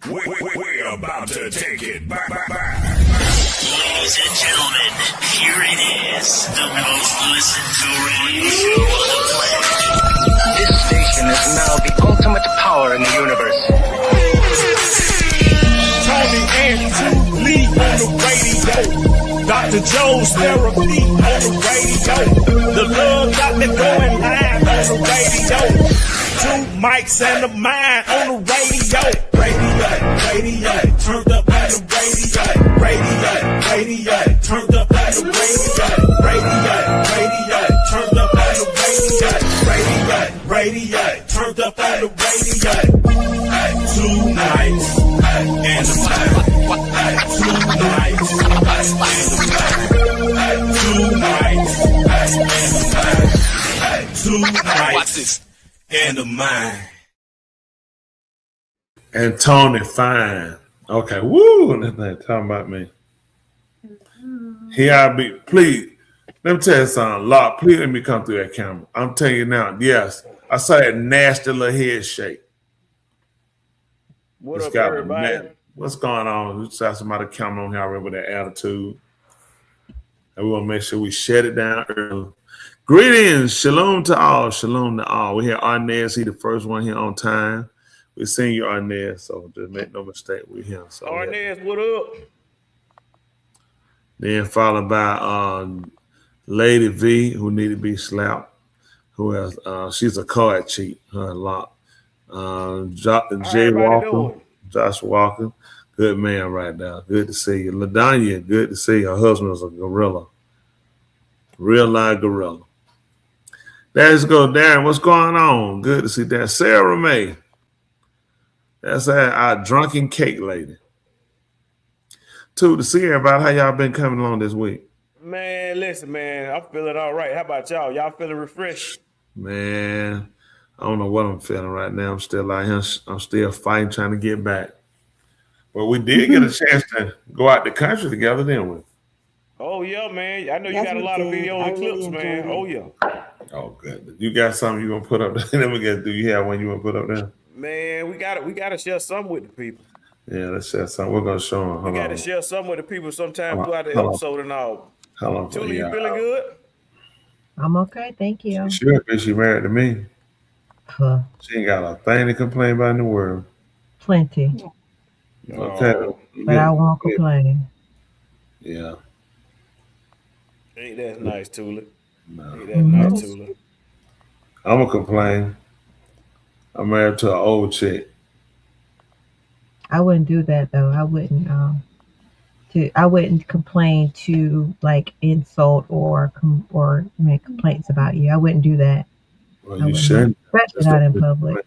We're about to take it back. Ladies and gentlemen, here it is, the most listened to radio show on the planet. This station is now the ultimate power in the universe. Tony and Lee on the radio. Dr. Joe's therapy on the radio. The love got me going live on the radio. Two mics and a mind on the radio. Radio, turned up on the radio. Turned up on the radio, turned up on the radio, turned up on the radio. Two nights and a mind. Two nights and a mind. Two nights. Watch this. And a mind. And Tony Fine. Okay, woo, that thing talking about me. Here I be. Please, let me tell you something. Lock, please let me come through that camera. I'm telling you now, yes. I saw that nasty little head shake. What up, everybody? What's going on? We saw somebody coming on here already with that attitude. And we want to make sure we shut it down early. Greetings. Shalom to all. Shalom to all. We here Arnez. He the first one here on time. We seen you, Arnez, so just make no mistake, we're here. So Arnez, what up? Then followed by Lady V, who need to be slapped. Who else? She's a card cheat. Her lot. Jay Walker, Josh Walker, good man right now. Good to see you. LaDanya, good to see you. Her husband is a gorilla, real live gorilla. Let's go, Darren. What's going on? Good to see that. Sarah May. That's our drunken cake lady. Two, to see everybody, how y'all been coming along this week? Man, listen, man, I'm feeling all right. How about y'all? Y'all feeling refreshed? Man, I don't know what I'm feeling right now. I'm still out here. I'm still fighting, trying to get back. But we did get a chance to go out the country together, didn't we? Oh, yeah, man. I know you got a lot of videos and clips, man. Oh, yeah. Oh, good. You got something you going to put up there? Then we got, do you have one you want to put up there? Man, we gotta share something with the people. Yeah, let's share something. We're gonna show them. We gotta share something with the people sometime throughout the episode and all. Julie, you feeling good? I'm okay, thank you. She should be. She married to me. She ain't got a thing to complain about in the world. Plenty. Okay. But I won't complain. Yeah. Ain't that nice, Tula? No. Ain't that nice, Tula? I'm gonna complain. I'm married to an old chick. I wouldn't do that though. I wouldn't complain to like insult or make complaints about you. I wouldn't do that. Well, you shouldn't. Especially not in public.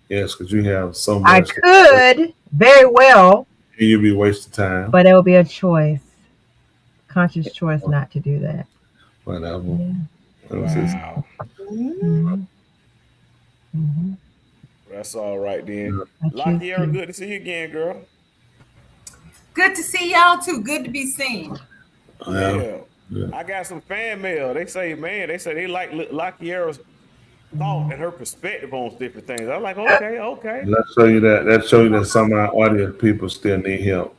Yes, because you have so much. I could very well. And you'd be wasting time. But it would be a choice, conscious choice not to do that. Whatever. Yeah. Wow. Mm-hmm. That's all right then. Lakiera, good to see you again, girl. Good to see y'all too. Good to be seen. Yeah. I got some fan mail. They say they like Lakiera's thought and her perspective on different things. I'm like, okay. Let's show you that. Let's show you that some of our audience people still need help.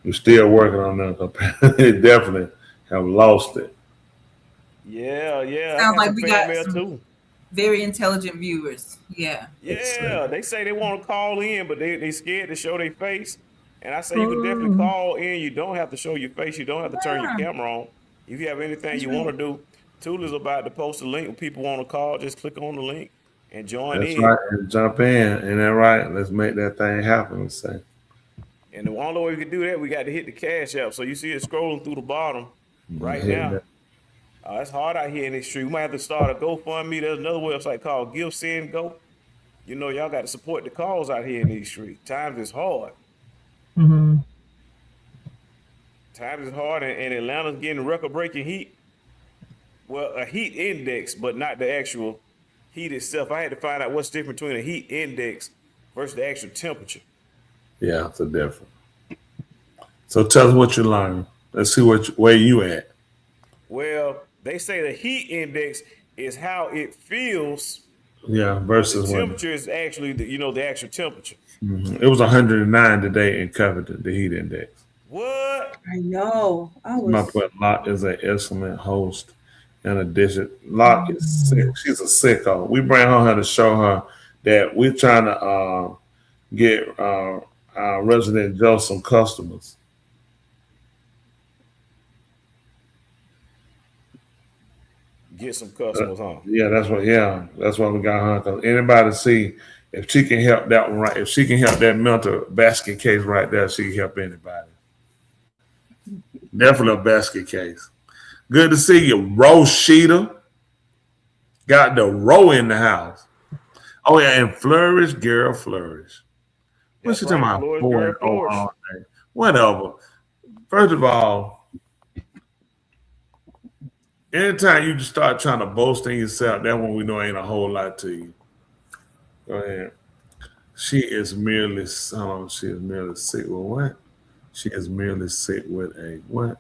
We're still working on them. They definitely have lost it. Yeah. Sounds like we got mail too. Very intelligent viewers. Yeah. They say they want to call in, but they scared to show their face. And I say you can definitely call in. You don't have to show your face. You don't have to turn your camera on. If you have anything you want to do, Tula's about to post a link. If people want to call, just click on the link and join in. That's right. And jump in. Ain't that right? Let's make that thing happen. Say. And the only way we can do that, we got to hit the Cash App. So you see it scrolling through the bottom right now. It's hard out here in this street. We might have to start a GoFundMe. There's another website called Give, Send, Go. You know, y'all got to support the cause out here in these streets. Times is hard. Mm-hmm. Times is hard, and Atlanta's getting record-breaking heat. Well, a heat index, but not the actual heat itself. I had to find out what's different between a heat index versus the actual temperature. Yeah, it's a difference. So tell us what you learned. Let's see where you at. Well, they say the heat index is how it feels Yeah, The versus when temperature is actually the actual temperature. it was 109 today in Covington, the heat index. What? I know. I My was. point, Lot is an excellent host. In addition, Lot is sick. She's a sicko. We bring her here to show her that we're trying to get our resident Joe some customers. Get some customers, huh? Yeah, that's what. Yeah, that's why we got her. Cause anybody see if she can help that one right, if she can help that mental basket case right there, she can help anybody. Definitely a basket case. Good to see you, Rosheeta. Got the row in the house. Oh yeah, and Flourish, girl, Flourish. What's she That's talking right, about? Flourish, Four girl, and oh Flourish. all day. Whatever. First of all, anytime you just start trying to boast in yourself, that's when we know ain't a whole lot to you. Go ahead. She is merely, hold on, she is merely sick with what? She is merely sick with a what?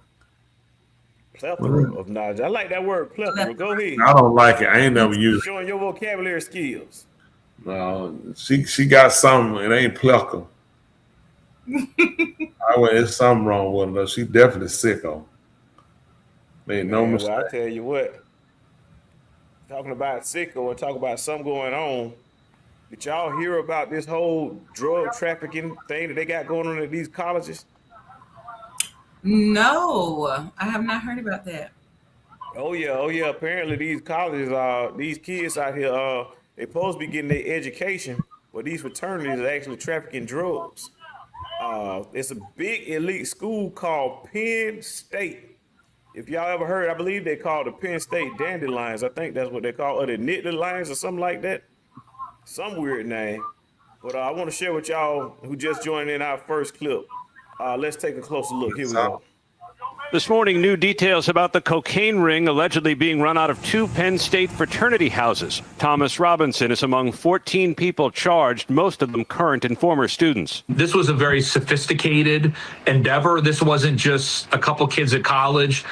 Plethora of knowledge. I like that word, plethora. Go ahead. I don't like it. I ain't never used it. Showing your vocabulary skills. No, she got something. It ain't plucker. It's something wrong with her. She definitely sick on. Made no Man, mistake. well, I tell you what. Talking about sicko and talking about something going on. Did y'all hear about this whole drug trafficking thing that they got going on at these colleges? No, I have not heard about that. Oh yeah. Apparently these colleges these kids out here they supposed to be getting their education, but these fraternities are actually trafficking drugs. It's a big elite school called Penn State. If y'all ever heard, I believe they call the Penn State Dandelions. I think that's what they call it, or the Nittany Lions or something like that. Some weird name. But I want to share with y'all who just joined in our first clip. Let's take a closer look. Here we go. This morning, new details about the cocaine ring allegedly being run out of two Penn State fraternity houses. Thomas Robinson is among 14 people charged, most of them current and former students. This was a very sophisticated endeavor. This wasn't just a couple kids at college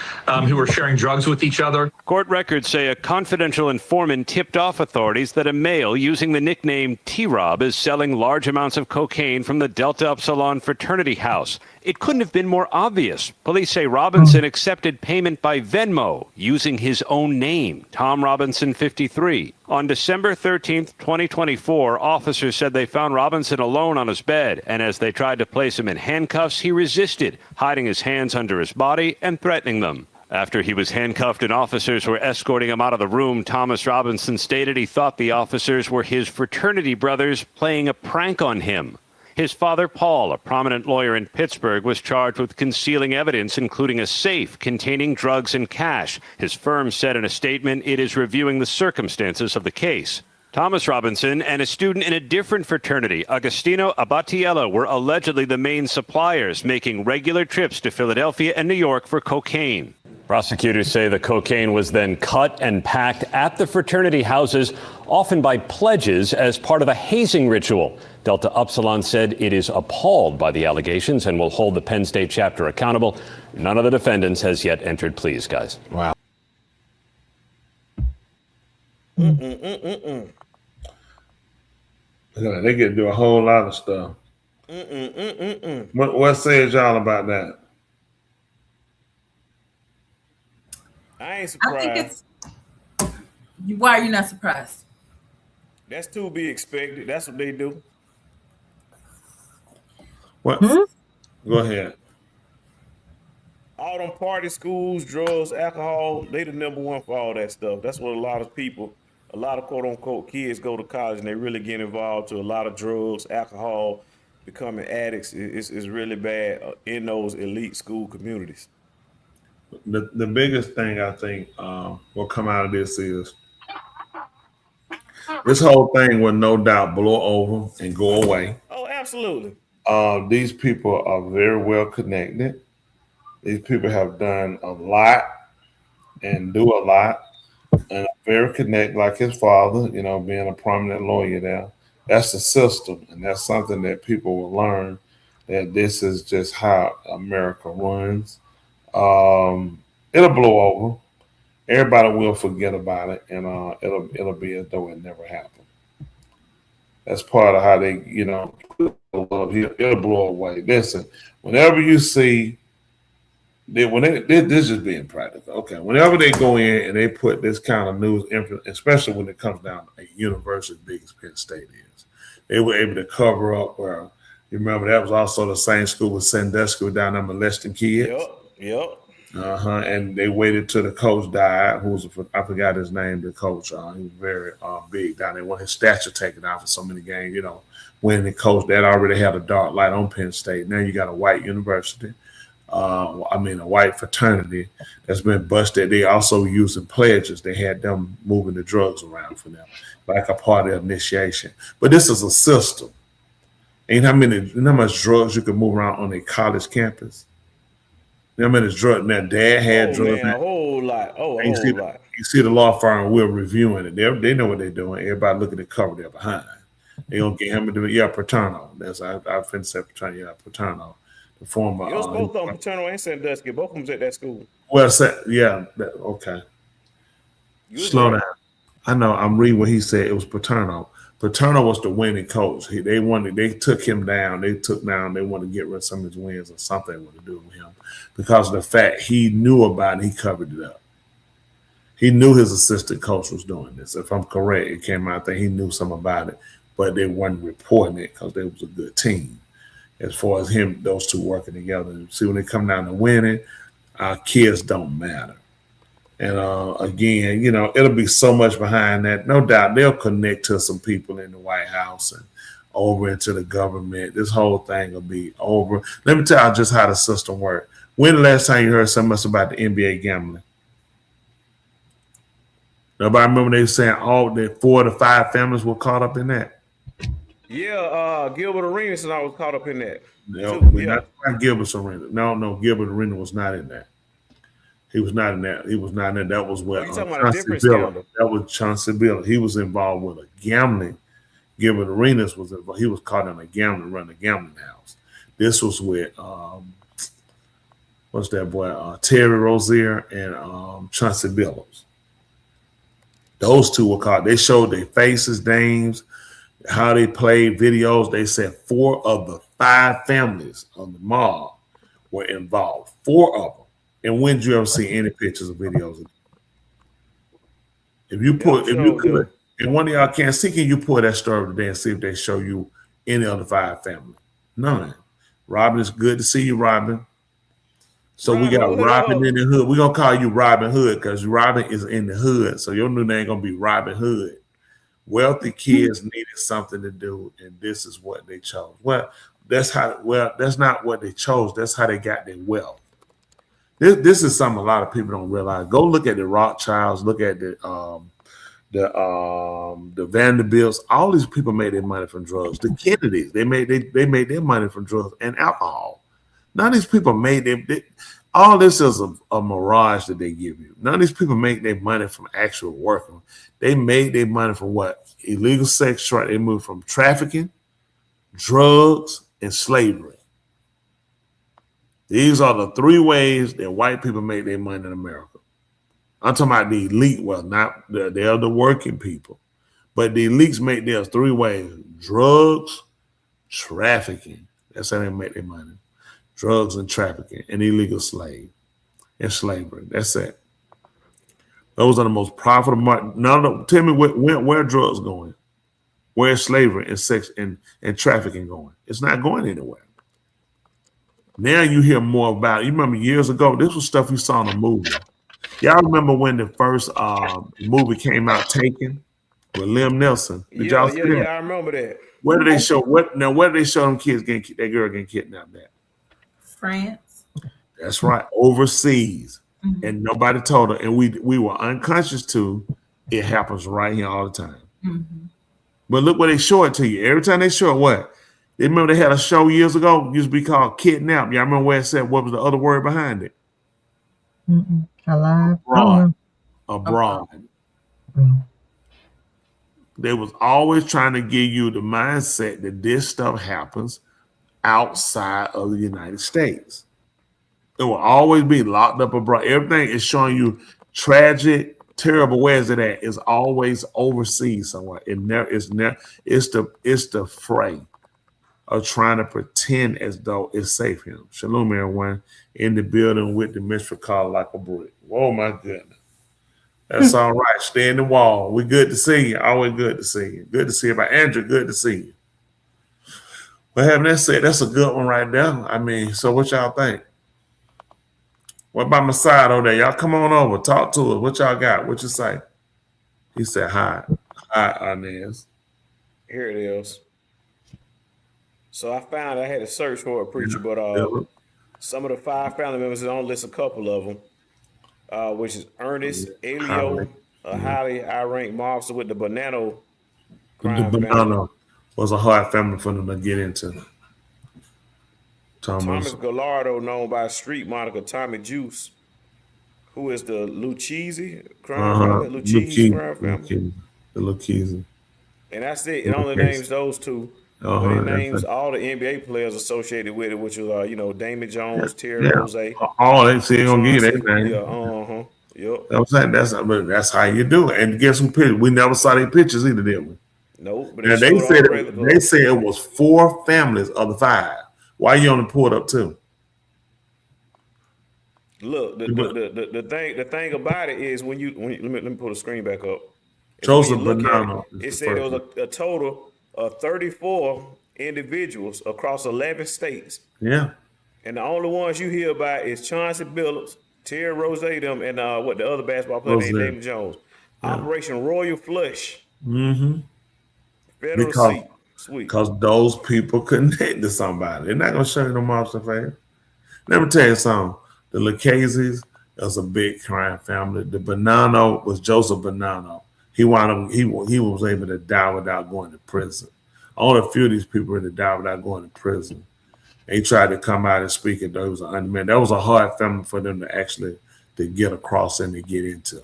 who were sharing drugs with each other. Court records say a confidential informant tipped off authorities that a male using the nickname T-Rob is selling large amounts of cocaine from the Delta Upsilon fraternity house. It couldn't have been more obvious. Police say Robinson accepted payment by Venmo using his own name, Tom Robinson, 53. On December 13th, 2024, officers said they found Robinson alone on his bed, and as they tried to place him in handcuffs, he resisted, hiding his hands under his body and threatening them. After he was handcuffed and officers were escorting him out of the room, Thomas Robinson stated he thought the officers were his fraternity brothers playing a prank on him. His father, Paul, a prominent lawyer in Pittsburgh, was charged with concealing evidence, including a safe containing drugs and cash. His firm said in a statement it is reviewing the circumstances of the case. Thomas Robinson and a student in a different fraternity, Agostino Abatiello, were allegedly the main suppliers, making regular trips to Philadelphia and New York for cocaine. Prosecutors say the cocaine was then cut and packed at the fraternity houses, often by pledges as part of a hazing ritual. Delta Upsilon said it is appalled by the allegations and will hold the Penn State chapter accountable. None of the defendants has yet entered pleas, guys. Wow. They get to do a whole lot of stuff. What says y'all about that? I ain't I surprised. think it's. Why are you not surprised? That's to be expected. That's what they do. What? Go ahead. All them party schools, drugs, alcohol, they the number one for all that stuff. That's what a lot of people, a lot of quote unquote kids go to college and they really get involved to a lot of drugs, alcohol, becoming addicts. It's really bad in those elite school communities. The biggest thing I think will come out of this is this whole thing will no doubt blow over and go away. Oh, absolutely. These people are very well connected. These people have done a lot and do a lot and are very connected, like his father, being a prominent lawyer there. That's the system, and that's something that people will learn, that this is just how America runs. It'll blow over. Everybody will forget about it, and it'll be as though it never happened. That's part of how they, it'll blow away. Listen, whenever you see this is being practical. Okay, whenever they go in and they put this kind of news, especially when it comes down to a university big as Penn State is, they were able to cover up where you remember that was also the same school with Sandusky down there molesting kids. Yep. And they waited till the coach died. I forgot his name. The coach, he was very big down there. His stature taken out for so many games. When the coach that already had a dark light on Penn State. Now you got a white university. A white fraternity that's been busted. They also using pledges. They had them moving the drugs around for them, like a part of initiation. But this is a system. Ain't how much drugs you can move around on a college campus. How many drugs? Now, Dad had drugs. Man, a whole lot. Lot. You see the law firm, we're reviewing it. They know what they're doing. Everybody looking at the cover, they're behind. They gonna get him to do it. Yeah, Paterno. That's I finished that Paterno. Yeah, Paterno. The former. It was both on Paterno and Sandusky. Both of them was at that school. Well, okay. Slow down. I know. I'm reading what he said. It was Paterno. Paterno was the winning coach. They took him down. They wanted to get rid of some of his wins or something they wanted to do with him because of the fact he knew about it. He covered it up. He knew his assistant coach was doing this. If I'm correct, it came out that he knew something about it, but they weren't reporting it because they was a good team. As far as those two working together. See, when they come down to winning, our kids don't matter. And again, it'll be so much behind that. No doubt they'll connect to some people in the White House and over into the government. This whole thing will be over. Let me tell you just how the system works. When the last time you heard so much about the NBA gambling? Nobody remember they saying all the 4 to 5 families were caught up in that? Yeah, Gilbert Arenas and I was caught up in that. No, not Gilbert Arenas. No, Gilbert Arenas was not in that. He was not in that. That was what you talking about a different scandal. That was Chauncey Billups. He was involved with a gambling. Gilbert Arenas was involved. He was caught in a running a gambling house. This was with what's that boy? Terry Rozier and Chauncey Billups. Those two were caught. They showed their faces, names, how they played videos. They said 4 of the 5 families on the mob were involved. 4 of them. And when did you ever see any pictures or videos of them? If you could, and one of y'all can't see, can you pull that story today and see if they show you any of the 5 families? None. Robin, it's good to see you, Robin. So we got Robin in the hood. We're gonna call you Robin Hood because Robin is in the hood. So your new name gonna be Robin Hood. Wealthy kids needed something to do, and this is what they chose. That's not what they chose. That's how they got their wealth. This is something a lot of people don't realize. Go look at the Rothschilds, look at the Vanderbilts. All these people made their money from drugs. The Kennedys, they made their money from drugs and alcohol. None of these people made them. All this is a mirage that they give you. None of these people make their money from actual working. They made their money from what? Illegal sex trade. They moved from trafficking, drugs, and slavery. These are the 3 ways that white people make their money in America. I'm talking about the elite. Well, not they're the working people, but the elites make theirs 3 ways: drugs, trafficking. That's how they make their money. Drugs and trafficking and illegal slave and slavery. That's it. Those are the most profitable. Now, tell me where drugs going? Where's slavery and sex and trafficking going? It's not going anywhere. Now you hear more about it. You remember years ago, this was stuff you saw in a movie. Y'all remember when the first movie came out, Taken, with Liam Neeson? Did y'all see that? Yeah, I remember that. Where did they show where did they show them kids that girl getting kidnapped at? France. That's right, overseas. Mm-hmm. And nobody told her. And we were unconscious to it happens right here all the time. Mm-hmm. But look where they show it to you. Every time they show it, what? They remember they had a show years ago, used to be called Kidnap. Y'all remember where it said what was the other word behind it? Alive. Abroad. They was always trying to give you the mindset that this stuff happens outside of the United States. It will always be locked up abroad. Everything is showing you tragic, terrible. Where is it at? It's always overseas somewhere. It's the fray of trying to pretend as though it's safe here. Shalom, everyone, in the building with the mystery car like a brick. Oh my goodness. That's all right. Stay in the wall. We good to see you. Always good to see you. Good to see you. But Andrew, good to see you. But having that said, that's a good one right there. I mean, so what y'all think? What about my side over there? Y'all come on over. Talk to us. What y'all got? What you say? He said hi. Hi, Inez. Here it is. So I found I had to search for a preacher, but some of the 5 family members, I don't list a couple of them, which is Ernest, Elio, a highly high-ranked officer with the Bonanno crime family. Bonanno was a hard family for them to get into. Thomas Gallardo, known by street moniker Tommy Juice, who is the Lucchese crime family. Lucchese crime family. The Lucchese. And that's it. It only names those two. But it names all the NBA players associated with it, which was, Damon Jones, Terry Rose. All they see gonna get that name. Yeah, yep. I'm saying that's how you do it. And guess who pictures? We never saw their pictures either, did we? Nope. But they said it was 4 families of the 5. Why you only pulled up 2? Look, the thing about it is when let me pull the screen back up. Joseph Bonanno. It said there was a total of 34 individuals across 11 states. Yeah. And the only ones you hear about is Chauncey Billups, Terry Rose, them, and what the other basketball player named Damon Jones. Yeah. Operation Royal Flush. Mm-hmm. Federal seat. Sweet. Because those people connect to somebody. They're not going to show you no monster face. Let me tell you something. The Lucchese's was a big crime family. The Bonanno was Joseph Bonanno. He was able to die without going to prison. Only a few of these people really died without going to prison. They tried to come out and speak it, though it was an unman. That was a hard family for them to get across and to get into.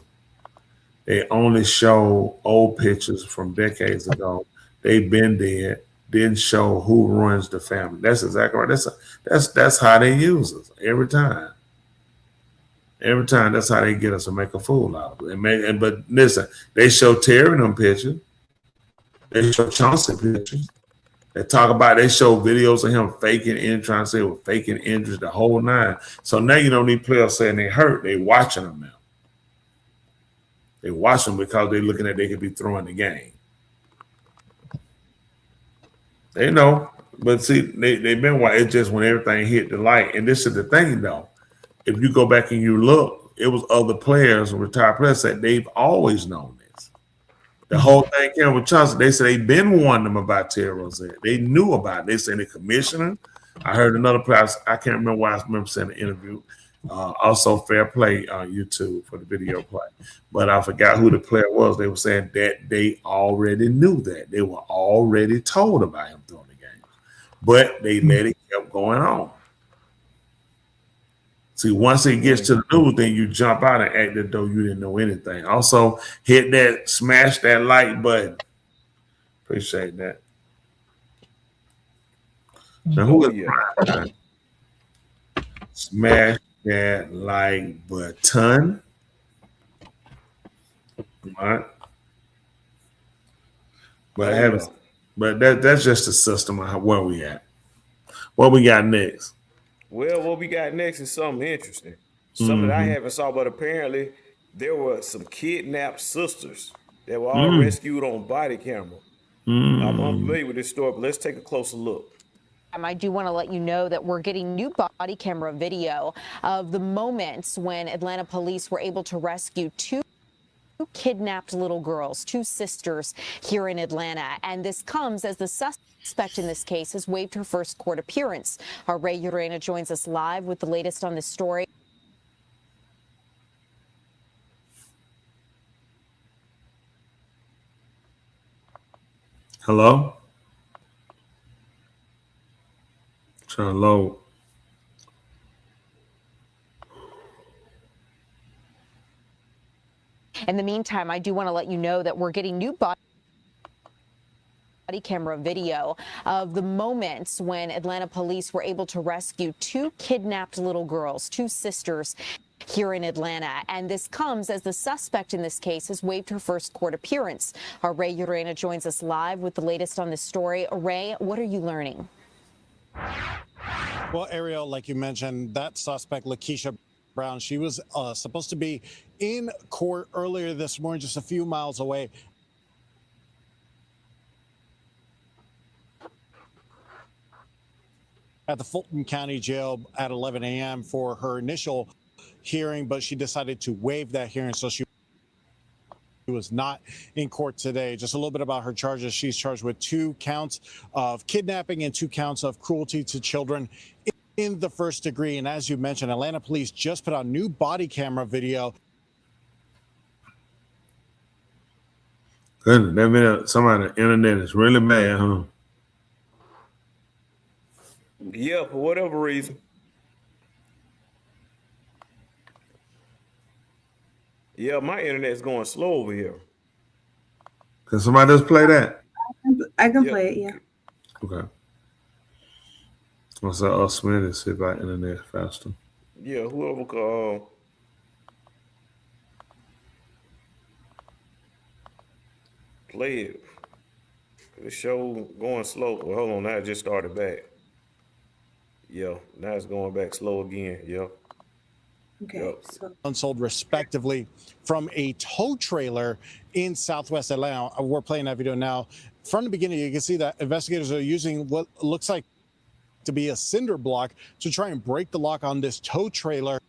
They only show old pictures from decades ago. They've been dead. Didn't show who runs the family. That's exactly right. That's how they use us every time. Every time, that's how they get us to make a fool out of it. But listen, they show Terry them pictures. They show Chauncey pictures. They show videos of him faking in, trying to say we're faking injuries, the whole 9. So now you don't need players saying they hurt. They watching them now. They watch them because they're looking at they could be throwing the game. They know, but see, they've been watching. It's just when everything hit the light. And this is the thing, though. If you go back and you look, it was other players, retired players, that they've always known this. The whole thing came with Chauncey. They said they've been warning them about Terry Rose. They knew about it. They said the commissioner. I heard another player. I can't remember why I remember saying the interview. Also, Fair Play on YouTube for the video play. But I forgot who the player was. They were saying that they already knew that. They were already told about him during the game. But they let it keep going on. See, once it gets to the news, then you jump out and act as though you didn't know anything. Also, smash that like button. Appreciate that. Now, who is Brian? Smash that like button. All right. But that's just the system of where we at. What we got next? Well, what we got next is something interesting. Something that I haven't saw, but apparently there were some kidnapped sisters that were all rescued on body camera. I'm unfamiliar with this story, but let's take a closer look. I do want to let you know that we're getting new body camera video of the moments when Atlanta police were able to rescue 2 kidnapped little girls, 2 sisters here in Atlanta. And this comes as the suspect in this case has waived her first court appearance. Our Ray Urena joins us live with the latest on this story. Hello? Trying to load. In the meantime, I do want to let you know that we're getting new body camera video of the moments when Atlanta police were able to rescue 2 kidnapped little girls, 2 sisters here in Atlanta. And this comes as the suspect in this case has waived her first court appearance. Our Ray Urena joins us live with the latest on this story. Ray, what are you learning? Well, Ariel, like you mentioned, that suspect, Lakeisha Brown, she was supposed to be in court earlier this morning, just a few miles away. At the Fulton County Jail at 11 a.m. for her initial hearing, but she decided to waive that hearing, so she was not in court today. Just a little bit about her charges. She's charged with 2 counts of kidnapping and 2 counts of cruelty to children in the first degree. And as you mentioned, Atlanta police just put out new body camera video. Goodness, that means somebody on the internet is really mad, huh? Yeah, for whatever reason. Yeah, my internet's going slow over here. Can somebody just play that? I can play it, yeah. Okay. What's that? Smitty, see if our internet faster. Yeah, whoever call. Play it. The show going slow. Well, hold on, now it just started back. Yeah, now it's going back slow again. Yeah. Okay. So Unsold respectively from a tow trailer in Southwest Atlanta. We're playing that video now. From the beginning, you can see that investigators are using what looks like to be a cinder block to try and break the lock on this tow trailer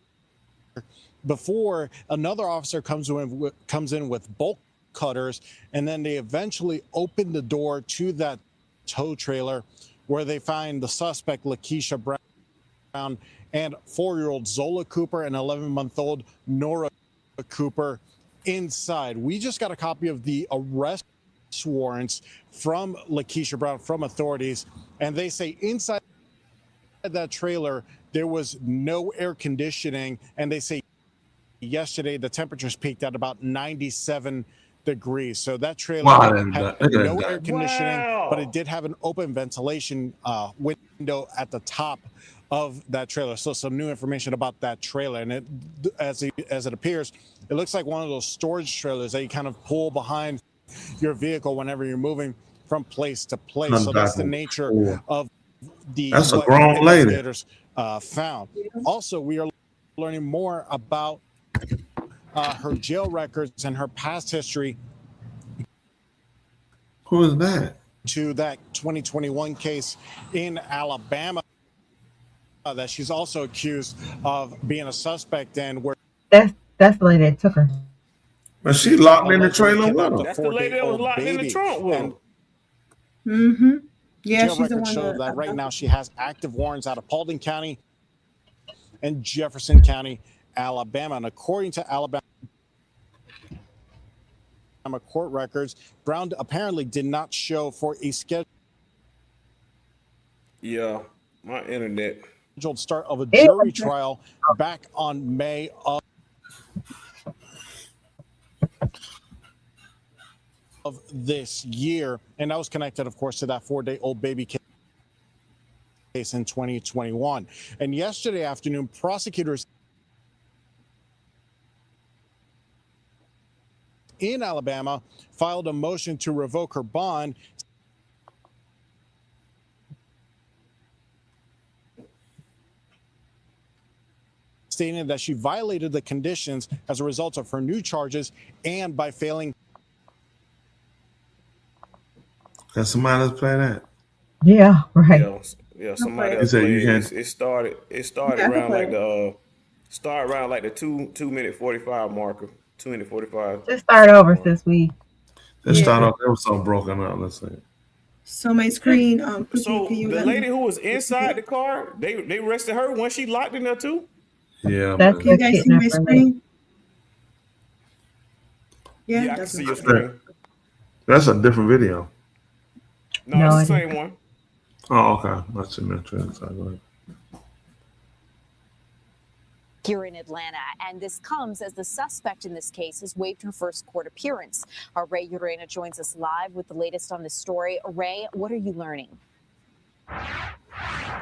before another officer comes in with bolt cutters, and then they eventually open the door to that tow trailer where they find the suspect, Lakeisha Brown, and 4-year-old Zola Cooper and 11-month-old Nora Cooper inside. We just got a copy of the arrest warrants from Lakeisha Brown from authorities, and they say inside that trailer there was no air conditioning, and they say yesterday the temperatures peaked at about 97 degrees. So that trailer had no air conditioning, but it did have an open ventilation window at the top of that trailer. So some new information about that trailer, and as it appears, it looks like one of those storage trailers that you kind of pull behind your vehicle whenever you're moving from place to place. So that's the nature of the that's a grown lady investigators found. Also, we are learning more about her jail records and her past history. Who is that? To that 2021 case in Alabama that she's also accused of being a suspect in. Where that's the lady that took her. But she locked in the trailer with her. That's the lady that was locked in the trunk with her. Mm-hmm. Yeah, jail she's the records one show that right now she has active warrants out of Paulding County and Jefferson County, Alabama. And according to Alabama court records, Brown apparently did not show for a scheduled my internet start of a jury trial back on May of this year, and that was connected, of course, to that 4-day-old baby case in 2021. And yesterday afternoon, prosecutors in Alabama filed a motion to revoke her bond, stating that she violated the conditions as a result of her new charges and by failing. Can somebody else play that? Yeah, right. Yeah, somebody else played it. It started around like the 2 minute 45 marker. 2 minute 45. Just start over since we. Let's start off. It was so broken up. Let's see. So my screen. So the lady who was inside the car, they arrested her when she locked in there too. Yeah. That's you guys see my screen? Yeah, I can see your screen. That's a different video. No, it's the same one. Oh, okay. That's in there. Here in Atlanta, and this comes as the suspect in this case has waived her first court appearance. Our Ray Urena joins us live with the latest on this story. Ray, what are you learning?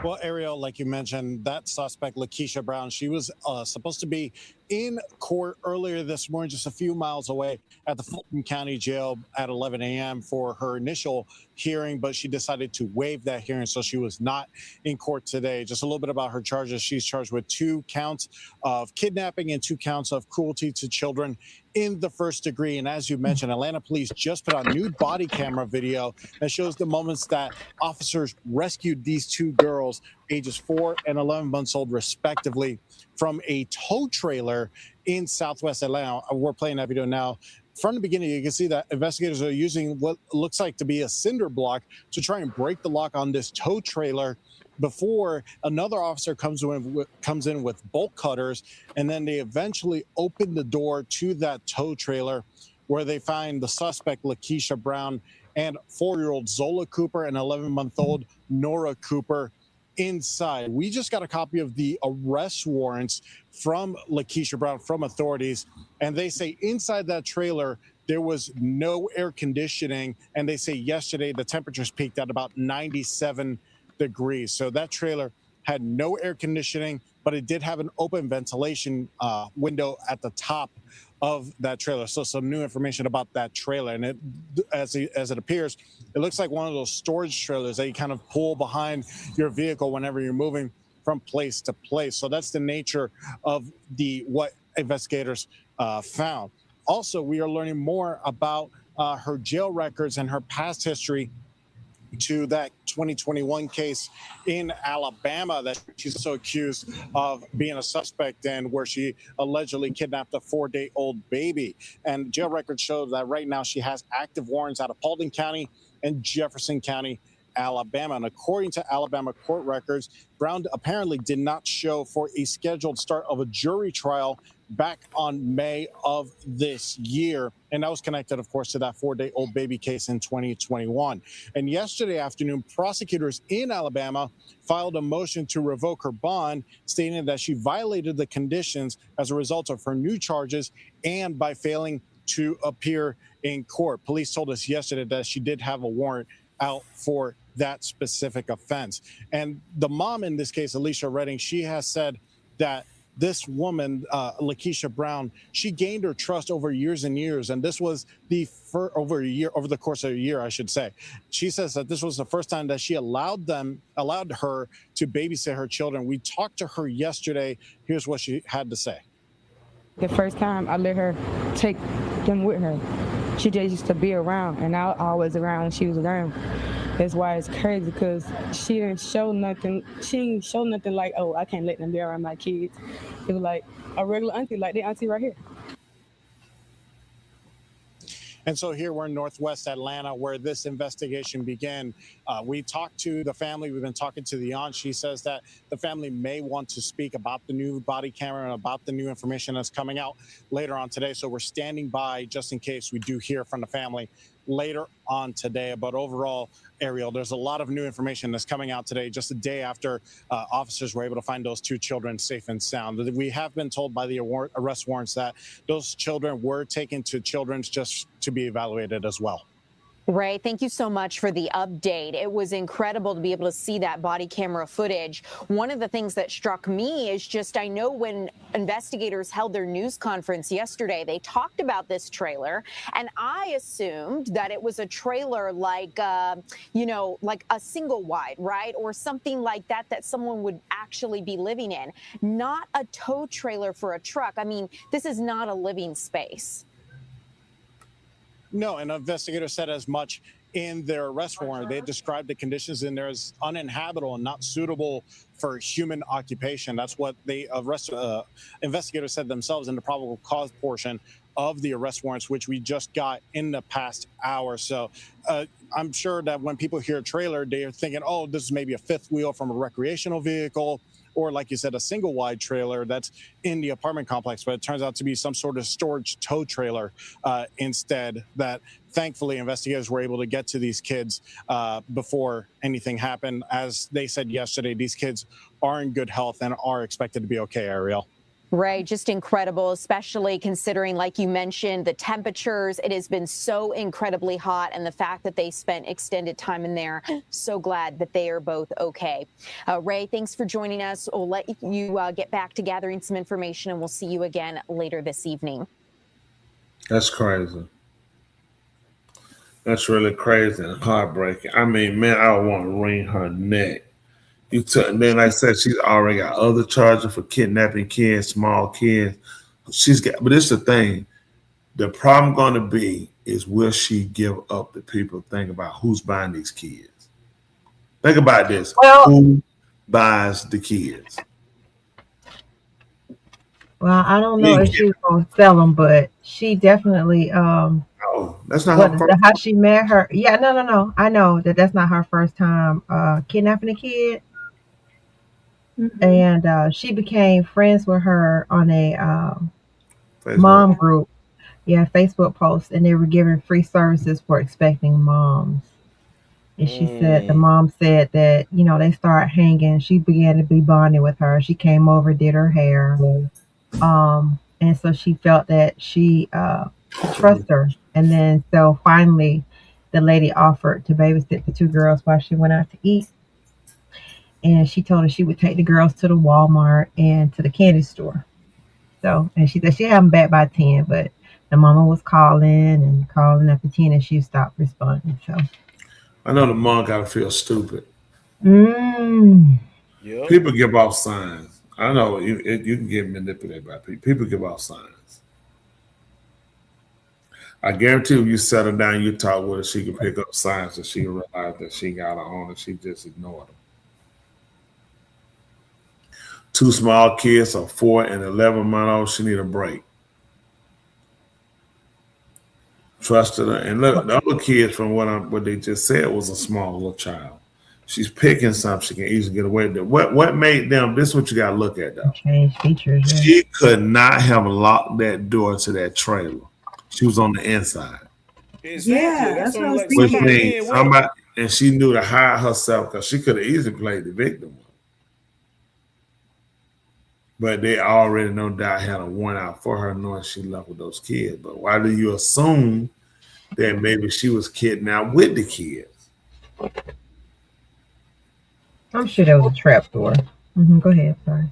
Well, Ariel, like you mentioned, that suspect, Lakeisha Brown, she was supposed to be in court earlier this morning, just a few miles away at the Fulton County Jail at 11 a.m. for her initial hearing, but she decided to waive that hearing, so she was not in court today. Just a little bit about her charges. She's charged with 2 counts of kidnapping and 2 counts of cruelty to children in the first degree. And as you mentioned, Atlanta police just put out new body camera video that shows the moments that officers rescued these 2 girls, ages 4 and 11 months old, respectively, from a tow trailer in Southwest Atlanta. We're playing that video now. From the beginning, you can see that investigators are using what looks like to be a cinder block to try and break the lock on this tow trailer before another officer comes in with bolt cutters, and then they eventually open the door to that tow trailer where they find the suspect, Lakeisha Brown, and 4-year-old Zola Cooper and 11-month-old Nora Cooper inside. We just got a copy of the arrest warrants from Lakeisha Brown from authorities, and they say inside that trailer there was no air conditioning, and they say yesterday the temperatures peaked at about 97 degrees. So that trailer had no air conditioning, but it did have an open ventilation window at the top of that trailer. So some new information about that trailer. And it, as it appears, it looks like one of those storage trailers that you kind of pull behind your vehicle whenever you're moving from place to place. So that's the nature of what investigators found. Also, we are learning more about her jail records and her past history to that 2021 case in Alabama that she's also accused of being a suspect in, where she allegedly kidnapped a 4-day-old baby. And jail records show that right now she has active warrants out of Paulding County and Jefferson County, Alabama. And according to Alabama court records, Brown apparently did not show for a scheduled start of a jury trial back on May of this year. And that was connected, of course, to that 4-day-old baby case in 2021. And yesterday afternoon, prosecutors in Alabama filed a motion to revoke her bond, stating that she violated the conditions as a result of her new charges and by failing to appear in court. Police told us yesterday that she did have a warrant out for that specific offense. And the mom in this case, Alicia Redding, she has said that this woman, Lakeisha Brown, she gained her trust over years and years. And this was over the course of a year, I should say. She says that this was the first time that she allowed her to babysit her children. We talked to her yesterday. Here's what she had to say. The first time I let her take them with her, she just used to be around, and I was always around when she was around. That's why it's crazy, because she didn't show nothing. She didn't show nothing like, oh, I can't let them be around my kids. It was like a regular auntie, like the auntie right here. And so here we're in Northwest Atlanta, where this investigation began. We talked to the family. We've been talking to the aunt. She says that the family may want to speak about the new body camera and about the new information that's coming out later on today. So we're standing by just in case we do hear from the family later on today. But overall, Ariel, there's a lot of new information that's coming out today, just a day after officers were able to find those 2 children safe and sound. We have been told by the arrest warrants that those children were taken to Children's just to be evaluated as well. Ray, thank you so much for the update. It was incredible to be able to see that body camera footage. One of the things that struck me is just, I know when investigators held their news conference yesterday, they talked about this trailer, and I assumed that it was a trailer like, like a single wide, right? Or something like that, that someone would actually be living in, not a tow trailer for a truck. I mean, this is not a living space. No, an investigator said as much in their arrest warrant. They described the conditions in there as uninhabitable and not suitable for human occupation. That's what the investigators said themselves in the probable cause portion of the arrest warrants, which we just got in the past hour. So I'm sure that when people hear a trailer, they're thinking, oh, this is maybe a fifth wheel from a recreational vehicle, or like you said, a single wide trailer that's in the apartment complex. But it turns out to be some sort of storage tow trailer instead, that thankfully investigators were able to get to these kids before anything happened. As they said yesterday, these kids are in good health and are expected to be okay, Ariel. Ray, just incredible, especially considering, like you mentioned, the temperatures. It has been so incredibly hot, and the fact that they spent extended time in there. So glad that they are both okay. Ray, thanks for joining us. We'll let you get back to gathering some information, and we'll see you again later this evening. That's crazy. That's really crazy and heartbreaking. I mean, man, I want to wring her neck. You took, and then like I said, she's already got other charges for kidnapping kids, small kids. She's got, but it's the thing. The problem going to be is, will she give up the people? Think about who's buying these kids. Think about this. Well, who buys the kids? Well, I don't know if she's gonna sell them, but she definitely Oh, that's not her first. how she met her. Yeah, no. I know that that's not her first time kidnapping a kid. And she became friends with her on a mom group. Yeah, Facebook post, and they were giving free services for expecting moms. And she said, the mom said that, you know, they started hanging. She began to be bonding with her. She came over, did her hair. And so she felt that she could trust her. And then so finally the lady offered to babysit the two girls while she went out to eat. And she told her she would take the girls to the Walmart and to the candy store. So, and she said she had them back by 10, but the mama was calling after 10, and she stopped responding. So I know the mom got to feel stupid. Yep. People give off signs. I know you can get manipulated by people. People give off signs. I guarantee you settle down, you talk with her, she can pick up signs that she realized that she got her own and she just ignored them. Two small kids, a 4 and 11-month-old, she need a break. Trusted her. And look, the other kids, from what they just said, was a small little child. She's picking something she can easily get away with. What made them, this is what you got to look at, though. Change features. Yeah. She could not have locked that door to that trailer. She was on the inside. Exactly. Yeah, that's what I was Which thinking. means somebody, and she knew to hide herself because she could have easily played the victim. But they already, no doubt, had a warrant out for her, knowing she left with those kids. But why do you assume that maybe she was kidnapped with the kids? I'm sure that was a trap door. Go ahead, sorry.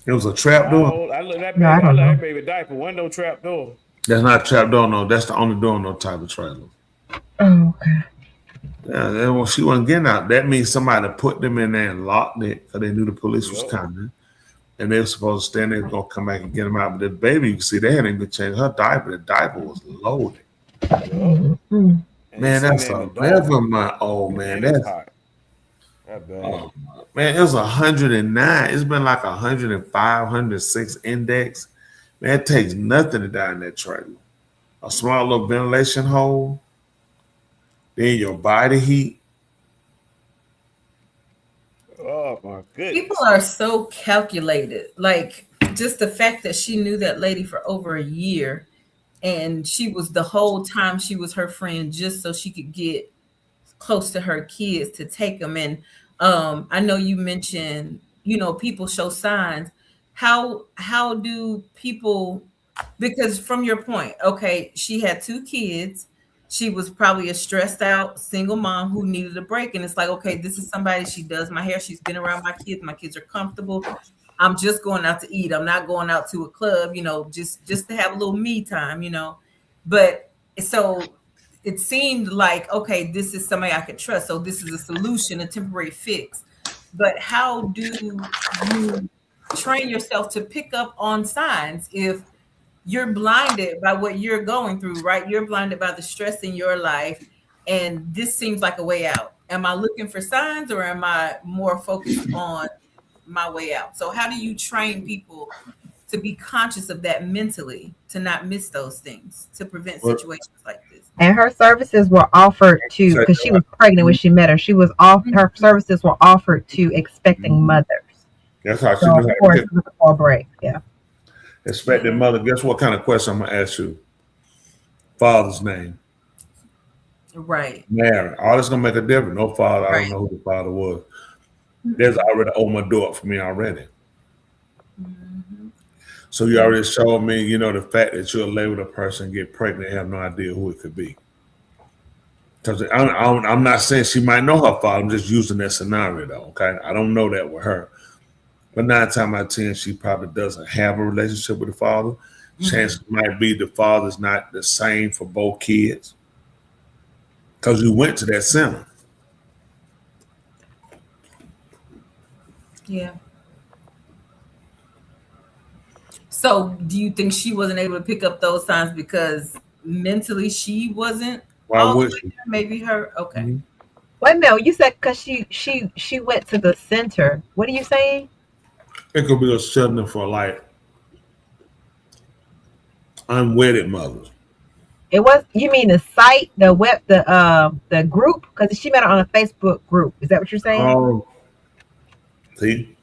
It was a trap door? I look at that No, I baby, don't know. baby diaper, window trap door. That's not a trap door, no. That's the only door on no type of trailer. Oh, okay. Yeah, well, she wasn't getting out. That means somebody put them in there and locked it because they knew the police was coming. And they were supposed to stand there and go come back and get them out. But the baby, you can see, they hadn't even changed her diaper. The diaper was loaded. Man, that's a 11-month-old, man. That's hot. That bad. Oh, man, it was 109. It's been like 105, 106 index. Man, it takes nothing to die in that trailer. A small little ventilation hole. Then your body heat. Oh my goodness. People are so calculated. Like, just the fact that she knew that lady for over a year, and she was the whole time she was her friend just so she could get close to her kids to take them. And I know you mentioned, you know, people show signs. How do people, because from your point, okay, she had 2 kids. She was probably a stressed out single mom who needed a break. And it's like, okay, this is somebody, she does my hair. She's been around my kids. My kids are comfortable. I'm just going out to eat. I'm not going out to a club, you know, just to have a little me time, you know. But so it seemed like, okay, this is somebody I could trust. So this is a solution, a temporary fix. But how do you train yourself to pick up on signs if you're blinded by what you're going through, right? You're blinded by the stress in your life, and this seems like a way out. Am I looking for signs, or am I more focused on my way out? So how do you train people to be conscious of that mentally, to not miss those things, to prevent situations like this? And her services were offered to, because she was pregnant when she met her, she was off. Her services were offered to expecting mothers. That's how she So knew of how course, to get looking for a break. Yeah. expected mother. Guess what kind of question I'm going to ask you? Father's name. Right. Mary. All this going to make a difference. No father. I Right. don't know who the father was. There's already opened my door for me already. So you already showed me, you know, the fact that you'll lay with a person, get pregnant, and have no idea who it could be. Because I'm not saying she might know her father. I'm just using that scenario, though. Okay, I don't know that with her, but 9 times out of 10, she probably doesn't have a relationship with the father. Chances might be the father's not the same for both kids because you went to that center. Yeah. So do you think she wasn't able to pick up those signs because mentally she wasn't? Why would she? Maybe her. Okay. Wait a minute. You said because she went to the center. What are you saying? It could be a center for like unwedded mothers. It was. You mean the site, the web, the group? Because she met her on a Facebook group. Is that what you're saying? Oh, see,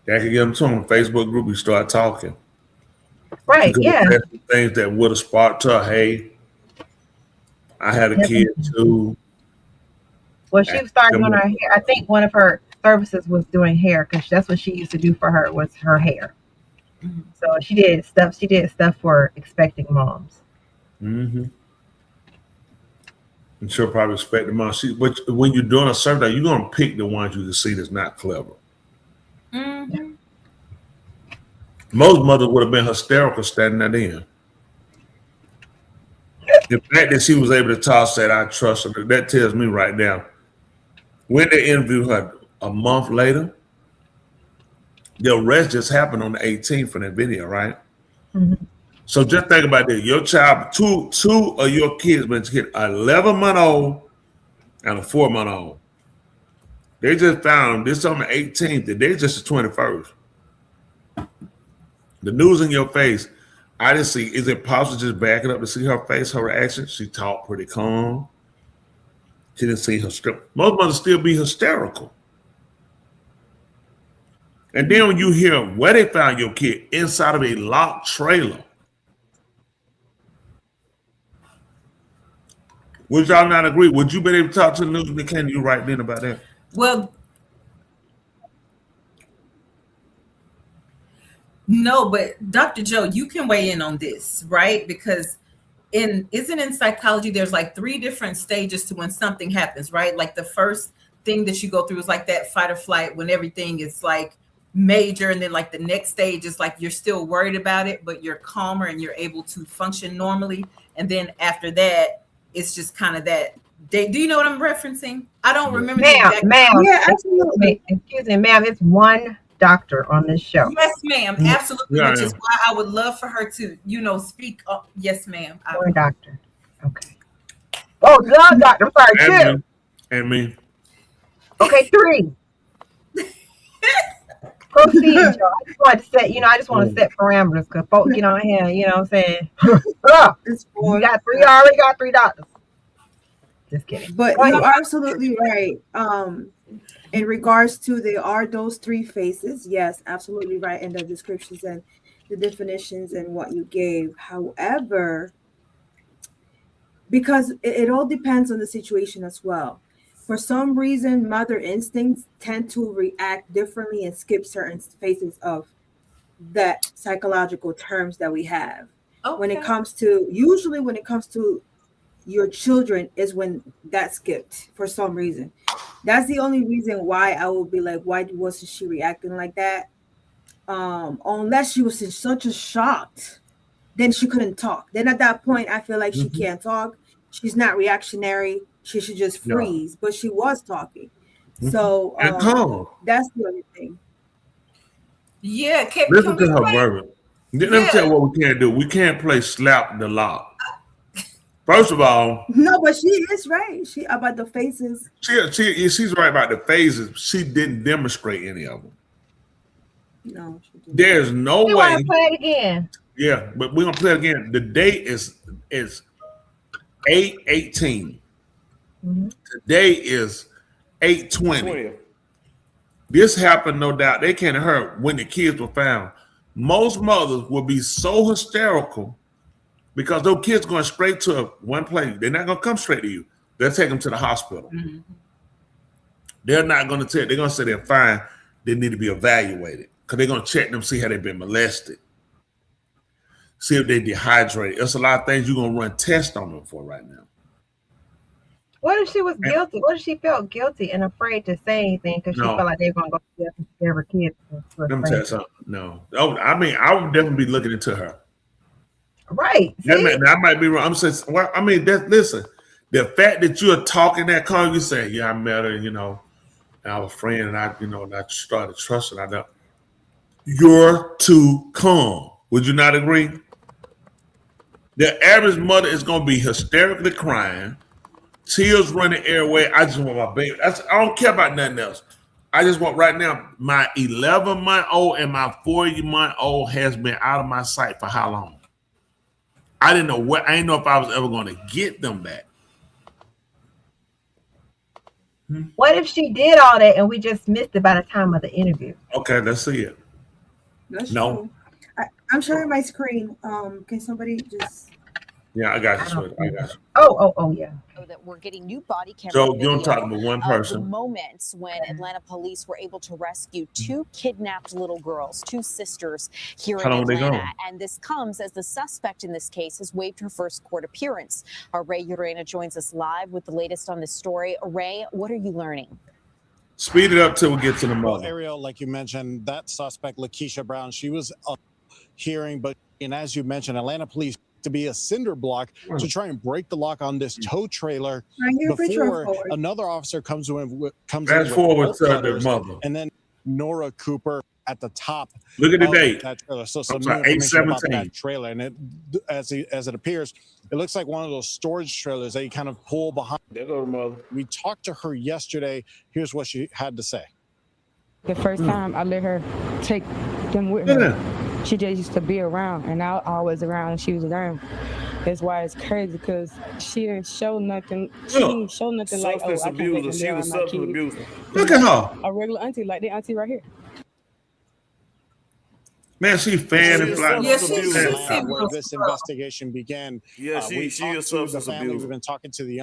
that could get them to on a Facebook group. We start talking. Right. Yeah. Things that would have sparked her. Hey, I had a kid too. Well, she started doing her hair. I think one of her services was doing hair because that's what she used to do for her was her hair. So she did stuff. She did stuff for expecting moms. And she'll probably expect the mom. But when you're doing a survey, you're gonna pick the ones you can see that's not clever. Most mothers would have been hysterical standing that in. The fact that she was able to toss that, I trust her. That tells me right now. When they interviewed her a month later, the arrest just happened on the 18th for that video, right? So just think about this. Your child, two of your kids been hit, 11-month-old and a 4-month-old. They just found this on the 18th. Today just the 21st. The news in your face. I didn't see. Is it possible to just back it up to see her face, her reaction? She talked pretty calm. She didn't see her. Most mothers still be hysterical. And then when you hear where they found your kid inside of a locked trailer, would y'all not agree? Would you be able to talk to the news and can you right then about that? Well, no, but Dr. Joe, you can weigh in on this, right? Because in psychology, there's like 3 different stages to when something happens, right? Like the first thing that you go through is like that fight or flight when everything is like major, and then like the next stage is like you're still worried about it, but you're calmer and you're able to function normally. And then after that, it's just kind of that. Do you know what I'm referencing? I don't remember. Ma'am. Yeah, absolutely. Excuse me, ma'am. It's one doctor on this show. Yes, ma'am. Absolutely. Yeah, Which is why I would love for her to, speak up. Yes, ma'am. One doctor. Okay. Oh, the doctor. I'm sorry, 2. And me. Okay, 3. Proceed, Joe. I just want to set, I just want to set parameters because folks get on here, you know what I'm saying? You got 3, already got 3 doctors. Just kidding. But you're absolutely right. In regards to there are those 3 phases, yes, absolutely right in the descriptions and the definitions and what you gave. However, because it all depends on the situation as well. For some reason, mother instincts tend to react differently and skip certain phases of that psychological terms that we have. Okay. When it comes to your children is when that skipped for some reason. That's the only reason why I would be like, why wasn't she reacting like that? Unless she was in such a shock, then she couldn't talk. Then at that point, I feel like she can't talk. She's not reactionary. She should just freeze. But she was talking. So that's the other thing. Yeah. Listen to her verbiage. Let me tell you what we can't do. We can't play slap the lock. First of all, no, but she is right. She about the phases. She's right about the phases. She didn't demonstrate any of them. No, she didn't. There's no way. You want to play it again? Yeah, but we're gonna play it again. The date is 8/18. Today is 8/20. This happened, no doubt. They can't have heard when the kids were found. Most mothers will be so hysterical because those kids going straight to one place. They're not going to come straight to you. They'll take them to the hospital. They're not going to tell. They're going to say they're fine. They need to be evaluated because they're going to check them, see how they've been molested. see if they dehydrate. There's a lot of things you're gonna run tests on them for right now. What if she was guilty? What if she felt guilty and afraid to say anything because she felt like they were gonna go to jail and scare her kids? Let me tell you something. No, I mean, I would definitely be looking into her. Right. That might be wrong. I'm saying, well, I mean, listen, the fact that you're talking that car, you say, yeah, I met her, and I was a friend, and and I started trusting her. You're too calm. Would you not agree? The average mother is going to be hysterically crying, tears running everywhere. I just want my baby. I don't care about nothing else. I just want right now, my 11-month-old and my 4-month-old has been out of my sight for how long? I didn't know if I was ever going to get them back. What if she did all that and we just missed it by the time of the interview? Okay, let's see it. That's true. I'm sharing my screen. Can somebody just? Yeah, I got you. I got you. Oh, yeah. That we're getting new body camera. So you don't talk about one person. The moments when Atlanta police were able to rescue 2 kidnapped little girls, 2 sisters here in Atlanta. And this comes as the suspect in this case has waived her first court appearance. Our Ray Urena joins us live with the latest on this story. Ray, what are you learning? Speed it up till we get to the mother. Well, Ariel, like you mentioned, that suspect, Lakeisha Brown, she was hearing, but as you mentioned, Atlanta police to be a cinder block to try and break the lock on this tow trailer before another officer comes in. Fast forward to the mother, and then Nora Cooper at the top. Look at the date. That trailer. So some 8/17. that trailer, and as it appears, it looks like one of those storage trailers that you kind of pull behind. There go the mother. We talked to her yesterday. Here's what she had to say. The first time I let her take them with her. She just used to be around, and I was always around, and she was around. That's why it's crazy, because she didn't show nothing. She didn't show nothing like, oh, I can't let them She was substance abuser. Look at her. A regular auntie, like the auntie right here. Man, she fan and fly. Yeah, where this investigation began. Yeah, she a substance abuser. We've been talking to the.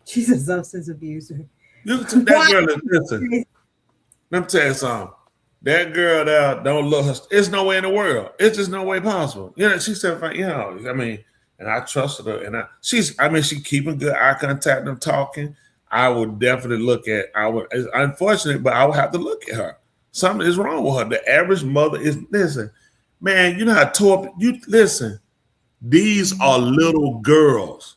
She's a substance abuser. Listen, that girl. Listen, let me tell you something. That girl there don't look her. It's no way in the world. It's just no way possible. She said, I mean, and I trusted her, and she keeping good eye contact and talking. I would definitely look at. It's unfortunate, but I would have to look at her. Something is wrong with her. The average mother is listen, man. You know how tore up. You listen. These are little girls.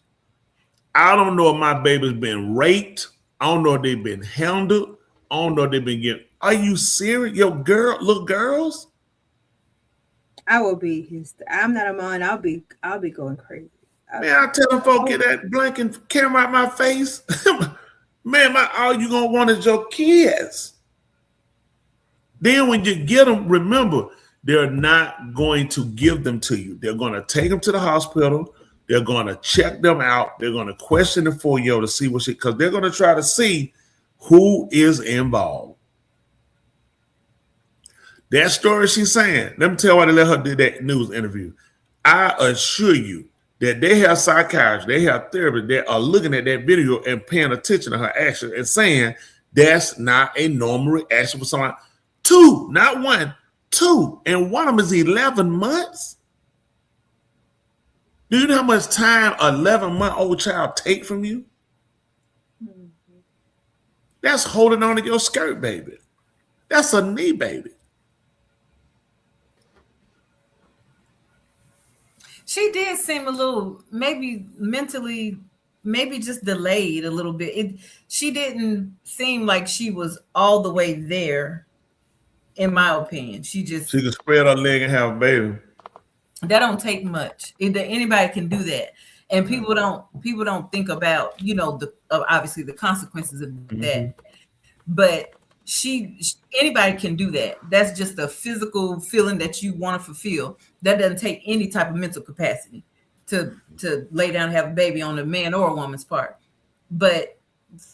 I don't know if my baby's been raped. I don't know if they've been handled. I don't know if they've been getting. Are you serious? Little girls? I will be. I'm not a mom. I'll be going crazy. I tell them folk get that blinking camera out my face. Man, all you gonna want is your kids. Then when you get them, remember, they're not going to give them to you. They're going to take them to the hospital. They're going to check them out. They're going to question the 4-year-old to see because they're going to try to see who is involved. That story she's saying, let me tell you why they let her do that news interview. I assure you that they have psychiatrists, they have therapists that are looking at that video and paying attention to her action and saying that's not a normal reaction for someone. 2, not 1, 2, and one of them is 11 months. Do you know how much time an 11-month-old child take from you? That's holding on to your skirt, baby. That's a knee, baby. She did seem a little, maybe mentally, maybe just delayed a little bit. She didn't seem like she was all the way there, in my opinion. She could spread her leg and have a baby. That don't take much. Anybody can do that, and people don't think about obviously the consequences of that. But anybody can do that. That's just a physical feeling that you want to fulfill. That doesn't take any type of mental capacity to lay down and have a baby on a man or a woman's part. But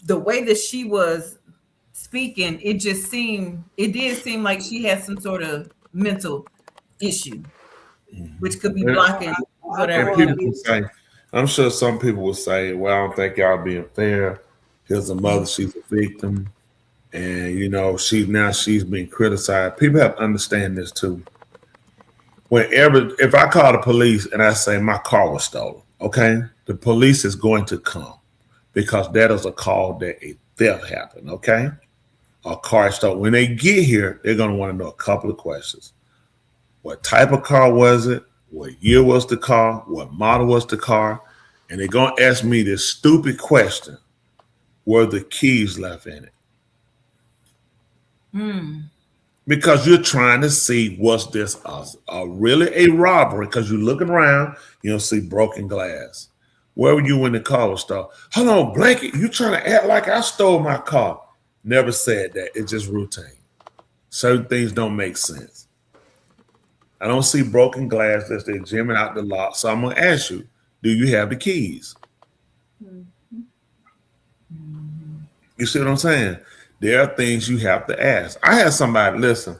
the way that she was speaking, it did seem like she had some sort of mental issue, which could be blocking whatever. I'm sure some people will say, well, I don't think y'all being fair. Here's a mother, she's a victim. And, she's being criticized. People have to understand this too. if I call the police and I say my car was stolen, okay, the police is going to come because that is a call that a theft happened, okay? A car stolen. When they get here, they're going to want to know a couple of questions. What type of car was it? What year was the car? What model was the car? And they're going to ask me this stupid question. Were the keys left in it? Because you're trying to see, was this really a robbery? Because you're looking around, you don't see broken glass. Where were you when the car was stolen? Hold on, Blanket, you trying to act like I stole my car. Never said that. It's just routine. Certain things don't make sense. I don't see broken glass as they're jamming out the lock. So I'm going to ask you, do you have the keys? You see what I'm saying? There are things you have to ask. I had somebody, listen,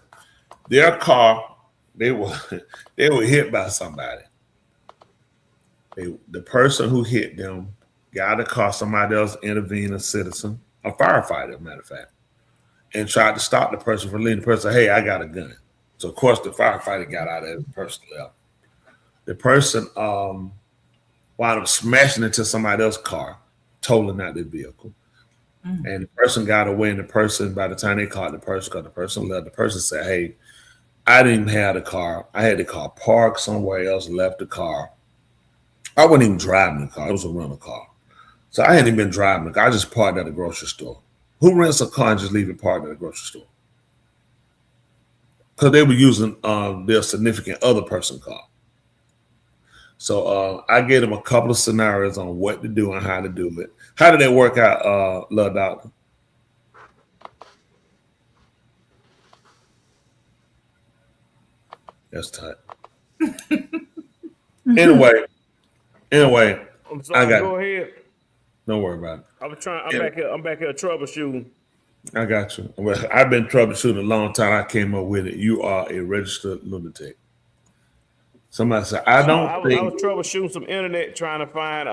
their car, they were hit by somebody. The person who hit them got a car, somebody else intervened, a citizen, a firefighter, matter of fact, and tried to stop the person from leaving. The person said, hey, I got a gun. So, of course, the firefighter got out of it, the person left. The person wound up smashing into somebody else's car, totaling out their vehicle. And the person got away, and the person, by the time they caught the person, because the person left, the person said, hey, I didn't have the car. I had the car parked somewhere else, left the car. I wasn't even driving the car. It was a rental car. So I hadn't even been driving the car. I just parked at a grocery store. Who rents a car and just leave it parked at a grocery store? Because they were using their significant other person car. So I gave them a couple of scenarios on what to do and how to do it. How did that work out, Love Doctor? That's tight. Anyway, I'm sorry, I got go ahead. Don't worry about it. I'm back here troubleshooting. I got you. Well, I've been troubleshooting a long time. I came up with it. You are a registered lunatic. Somebody said, I was troubleshooting some internet trying to find,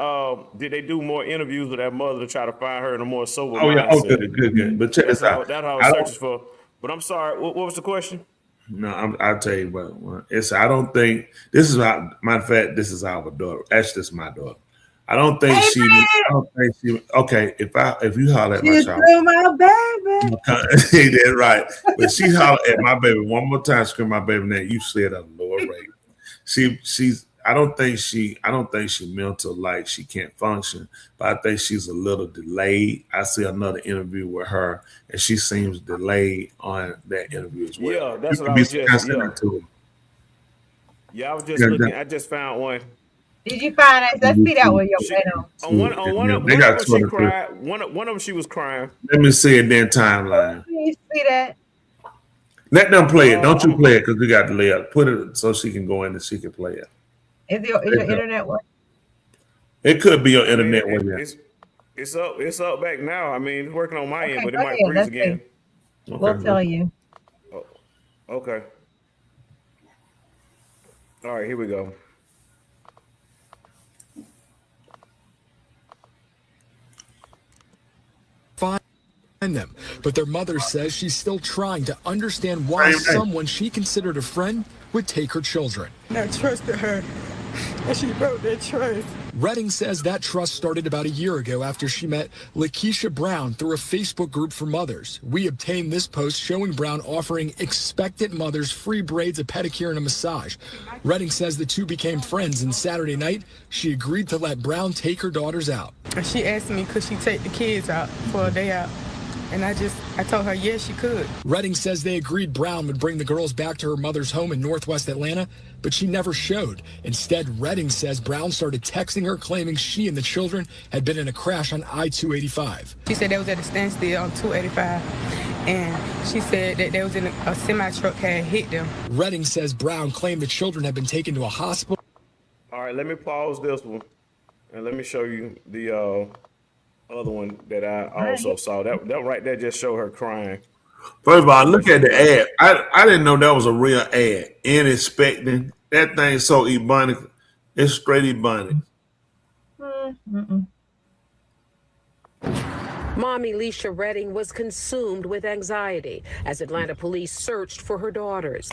did they do more interviews with that mother to try to find her in a more sober mindset? Oh, good. But check this out. That's how I was searching for. But I'm sorry, what was the question? No, I'll tell you what. I don't think, this is, matter of fact, this is our daughter. Actually, this is my daughter. I don't think she, okay, if you holler at my child. My baby. That's right. But she holler at my baby one more time, scream my baby name, you said at a lower rate. I don't think she mental like she can't function, but I think she's a little delayed. I see another interview with her, and she seems delayed on that interview as well. Yeah, that's what I was just. Yeah, I was just looking. I just found one. Did you find it? Let's see that one. On one of them, she cried. One of them, she was crying. Let me see it then timeline. Can you see that? Let them play it. Don't you play it because we got to lay up. Put it so she can go in and she can play it. Is your internet working? It could be your internet working. It's up back now. I mean, it's working on my end, but it might ahead. freeze again. We'll tell you. Oh, okay. All right, here we go. Them, but their mother says she's still trying to understand why someone she considered a friend would take her children. I trusted her, and she broke that trust. Redding says that trust started about a year ago after she met Lakeisha Brown through a Facebook group for mothers. We obtained this post showing Brown offering expectant mothers free braids, a pedicure, and a massage. Redding says the two became friends, and Saturday night, she agreed to let Brown take her daughters out. She asked me, could she take the kids out for a day out? And I told her, yes, she could. Redding says they agreed Brown would bring the girls back to her mother's home in Northwest Atlanta, but she never showed. Instead, Redding says Brown started texting her, claiming she and the children had been in a crash on I-285. She said they was at a standstill on 285, and she said that they was in a semi-truck had hit them. Redding says Brown claimed the children had been taken to a hospital. All right, let me pause this one, and let me show you the other one that I also saw. That right there just showed her crying. First of all, look at the ad. I didn't know that was a real ad. And expecting that thing so ebonic. It's straight ebonic. Mom Elisha Redding was consumed with anxiety as Atlanta police searched for her daughters.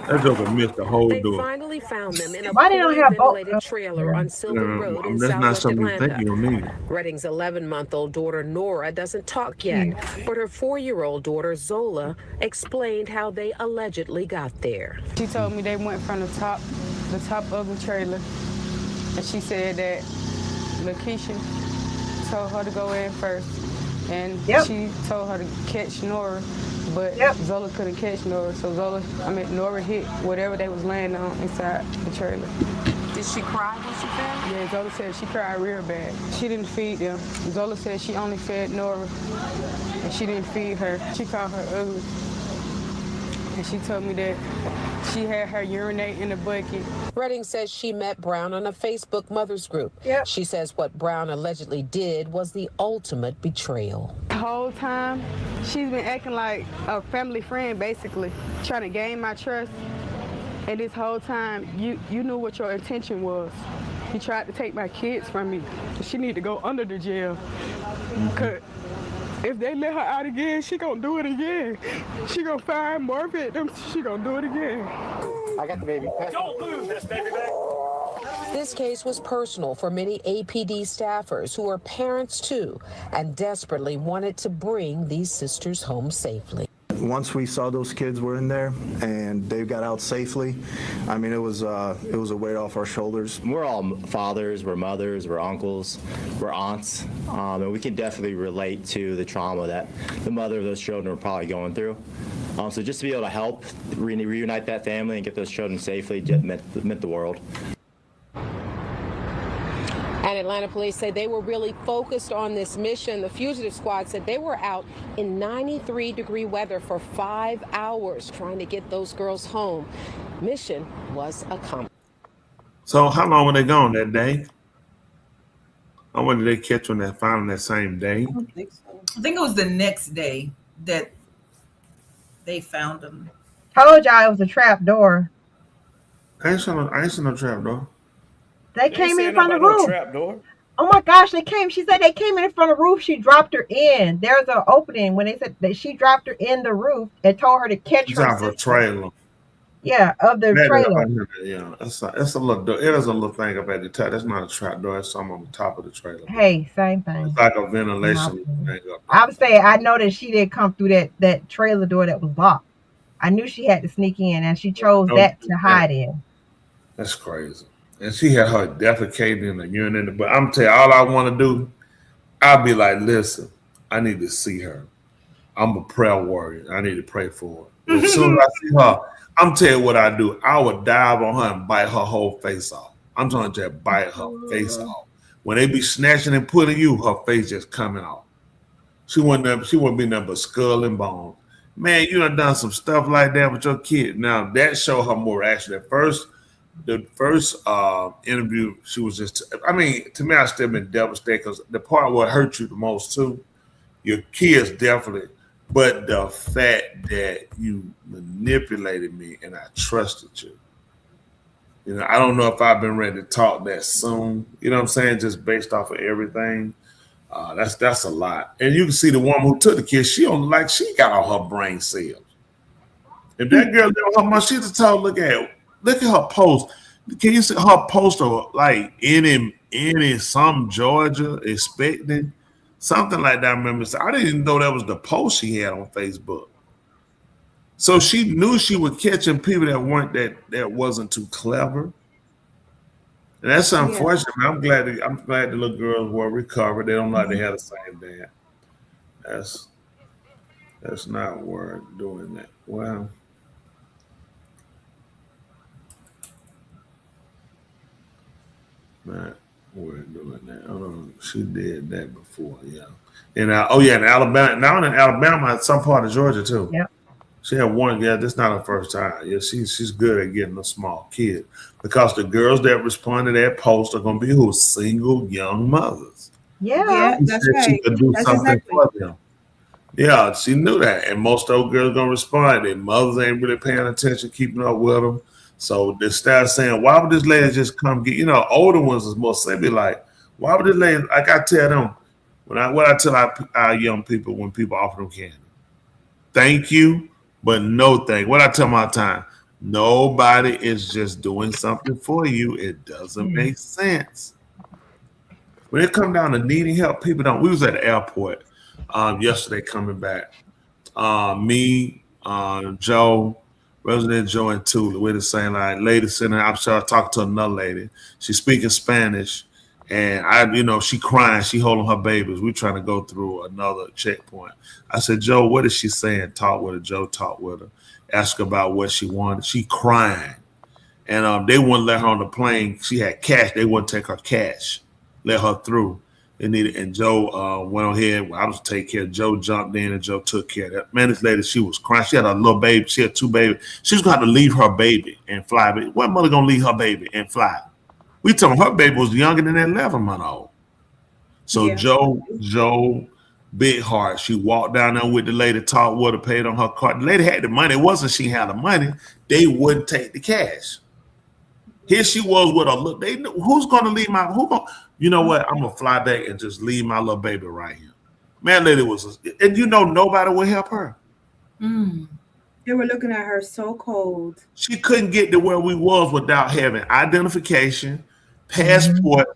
That joker missed the whole They door. finally found them in a Why they don't have both? ventilated trailer on Sylvan Road in That's not Southwest something you think Atlanta. you don't need. Redding's 11-month-old daughter Nora doesn't talk yet, but her 4-year-old daughter Zola explained how they allegedly got there. She told me they went from the top of the trailer, and she said that Lakeisha told her to go in first, and she told her to catch Nora, but Zola couldn't catch Nora, so Nora hit whatever they was laying on inside the trailer. Did she cry when she fell? Yeah, Zola said she cried real bad. She didn't feed them. Zola said she only fed Nora, and she didn't feed her. She called her ugly. And she told me that she had her urinate in a bucket. Redding says she met Brown on a Facebook mothers group. She says what Brown allegedly did was the ultimate betrayal. The whole time, she's been acting like a family friend, basically, trying to gain my trust. And this whole time, you knew what your intention was. You tried to take my kids from me. She need to go under the jail. Cause if they let her out again, she gonna do it again. She gonna find more victims. She gonna do it again. I got the baby. Don't move this baby back. This case was personal for many APD staffers who are parents too and desperately wanted to bring these sisters home safely. Once we saw those kids were in there and they got out safely, I mean, it was a weight off our shoulders. We're all fathers, we're mothers, we're uncles, we're aunts, and we can definitely relate to the trauma that the mother of those children were probably going through. So just to be able to help reunite that family and get those children safely meant the world. And Atlanta police say they were really focused on this mission. The fugitive squad said they were out in 93-degree weather for 5 hours trying to get those girls home. Mission was accomplished. So how long were they gone that day? Or when did they catch them that found them that same day? I don't think so. I think it was the next day that they found them. Told y'all it was a trap door. I ain't seen no trap door. They came in from the roof. Trap door. Oh my gosh, they came. She said they came in from the roof. She dropped her in. There's an opening when they said that she dropped her in the roof and told her to catch her. It's a trailer. Yeah, of the trailer. Yeah, it's a little door. It is a little thing up at the top. That's not a trap door. It's something on the top of the trailer. Hey, same thing. It's like a ventilation thing up. I'm saying I know that she didn't come through that trailer door that was locked. I knew she had to sneak in, and she chose that to hide in. That's crazy. And she had her defecating in the urine. But I'm telling you, all I want to do, I'll be like, listen, I need to see her. I'm a prayer warrior. I need to pray for her. As soon as I see her, I'm telling you what I do. I would dive on her and bite her whole face off. I'm trying to just bite her face off. When they be snatching and pulling you, her face just coming off. She wouldn't be nothing but skull and bone. Man, you done some stuff like that with your kid. Now, that showed her more action. The first interview, she was just, I mean, to me, I still been devastated because the part what hurt you the most too, your kids definitely, but the fact that you manipulated me and I trusted you. You know, I don't know if I've been ready to talk that soon. You know what I'm saying? Just based off of everything. That's a lot. And you can see the woman who took the kid, she got all her brain cells. If that girl knew how much she just told, look at her post. Can you see her post of like any some Georgia expecting something like that? I remember I didn't even know that was the post she had on Facebook. So she knew she was catching people that wasn't too clever. And that's unfortunate. Yeah. I'm glad the little girls were recovered. They don't like they had the same dad. That's not worth doing that. Well. Not worth doing that. Oh, she did that before, yeah. And in Alabama. Now in Alabama, some part of Georgia too. Yeah. She had one. Yeah, this not her first time. Yeah, she's good at getting a small kid because the girls that respond to that post are going to be single young mothers. Yeah, that's right. She could do something for them. Yeah, she knew that, and most of those girls gonna respond. Their mothers ain't really paying attention, keeping up with them. So they start saying, "Why would this lady just come get?" You know, older ones is more. They be like, "Why would this lady?" Like I tell them what I tell our young people when people offer them candy. Thank you But no thing. What I tell my time, nobody is just doing something for you. It doesn't make sense. When it come down to needing help, people don't. We was at the airport yesterday coming back. Me, Joe, Resident Joe, and Tula. We're the same line. Lady sitting there, I'm sure I talked to another lady. She's speaking Spanish, and she crying. She holding her babies. We're trying to go through another checkpoint. I said, Joe, what is she saying? Talk with her. Joe talked with her. Ask her about what she wanted. She crying, and they wouldn't let her on the plane. She had cash. They wouldn't take her cash. Let her through. They needed, and Joe went ahead. I was taking care. Joe jumped in, and Joe took care of that. Man, this lady, she was crying. She had a little baby. She had 2 babies. She was going to have to leave her baby and fly. But what mother going to leave her baby and fly? We told her baby was younger than that 11-month-old. So yeah. Joe, big heart. She walked down there with the lady, talked with her, paid on her card. The lady had the money. It wasn't she had the money. They wouldn't take the cash. Here she was with her look. They knew who's going to leave my. You know what? I'm gonna fly back and just leave my little baby right here. Man, lady was, and nobody would help her. They were looking at her so cold. She couldn't get to where we was without having identification, passport.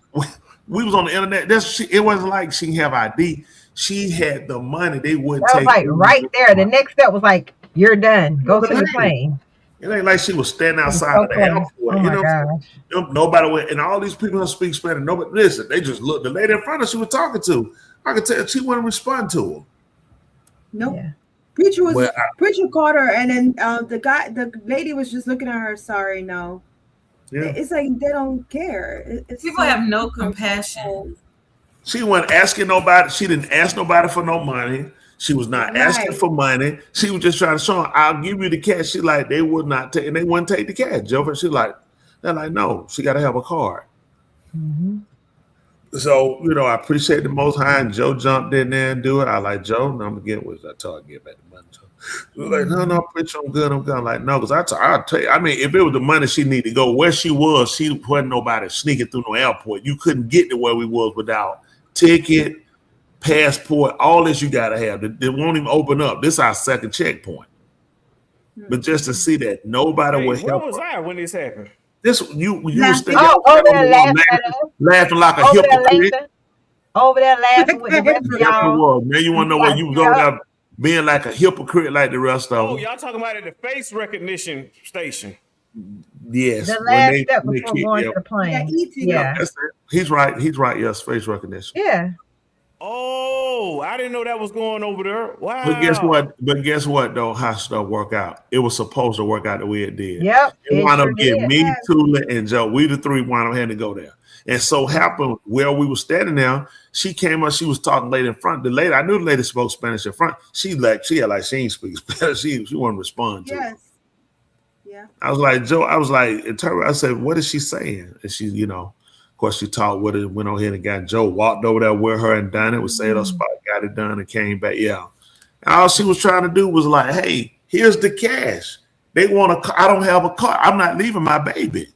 We was on the internet. It wasn't like she didn't have ID. She had the money. They wouldn't take. Like right there. The next step was like, "You're done. Go to the plane." It ain't like she was standing outside of the airport. Nobody went, and all these people who speak Spanish. Nobody listen. They just looked. The lady in front of her she was talking to, I could tell she wouldn't respond to her. Nope. Yeah. Preacher caught her, and then the lady was just looking at her. Sorry, no. Yeah. It's like they don't care. People have no compassion. She wasn't asking nobody. She didn't ask nobody for no money. She was not asking for money. She was just trying to show them, I'll give you the cash. She like, they would not take, and they wouldn't take the cash. Joe, she like, they're like, no, she got to have a card. So, I appreciate the Most High, and Joe jumped in there and do it. I like, Joe, no, I'm going to get with I told her to get back the money. She was like, no, preacher, I'm good. I'm like, no, because I'll tell you, I mean, if it was the money she needed to go, where she wasn't nobody sneaking through no airport. You couldn't get to where we was without ticket, passport, all this you gotta have. They won't even open up. This is our second checkpoint. But just to see that nobody would help. Where was I when this happened? You was laughing like a hypocrite. Over there laughing with the rest of y'all. Now you want to know where you was over there being like a hypocrite like the rest of them. Oh, y'all talking about at the face recognition station. Yes. The last step before going to the plane. Yeah. He's right. Yes, face recognition. Yeah. Oh, I didn't know that was going over there. Wow. But guess what though? How stuff work out. It was supposed to work out the way it did. Yep. It wound up getting me, Tula, and Joe. We the three wound up having to go there. And so happened where we were standing there, she came up, she was talking lady in front. The lady, I knew the lady spoke Spanish in front. She ain't speak Spanish. She wouldn't respond to it. Yeah. I was like, Joe, I said, what is she saying? And she, of course, she talked with her, went on here and got Joe, walked over there with her and done it, was saying her spot, got it done and came back. Yeah. And all she was trying to do was like, hey, here's the cash. They want I don't have a car. I'm not leaving my baby.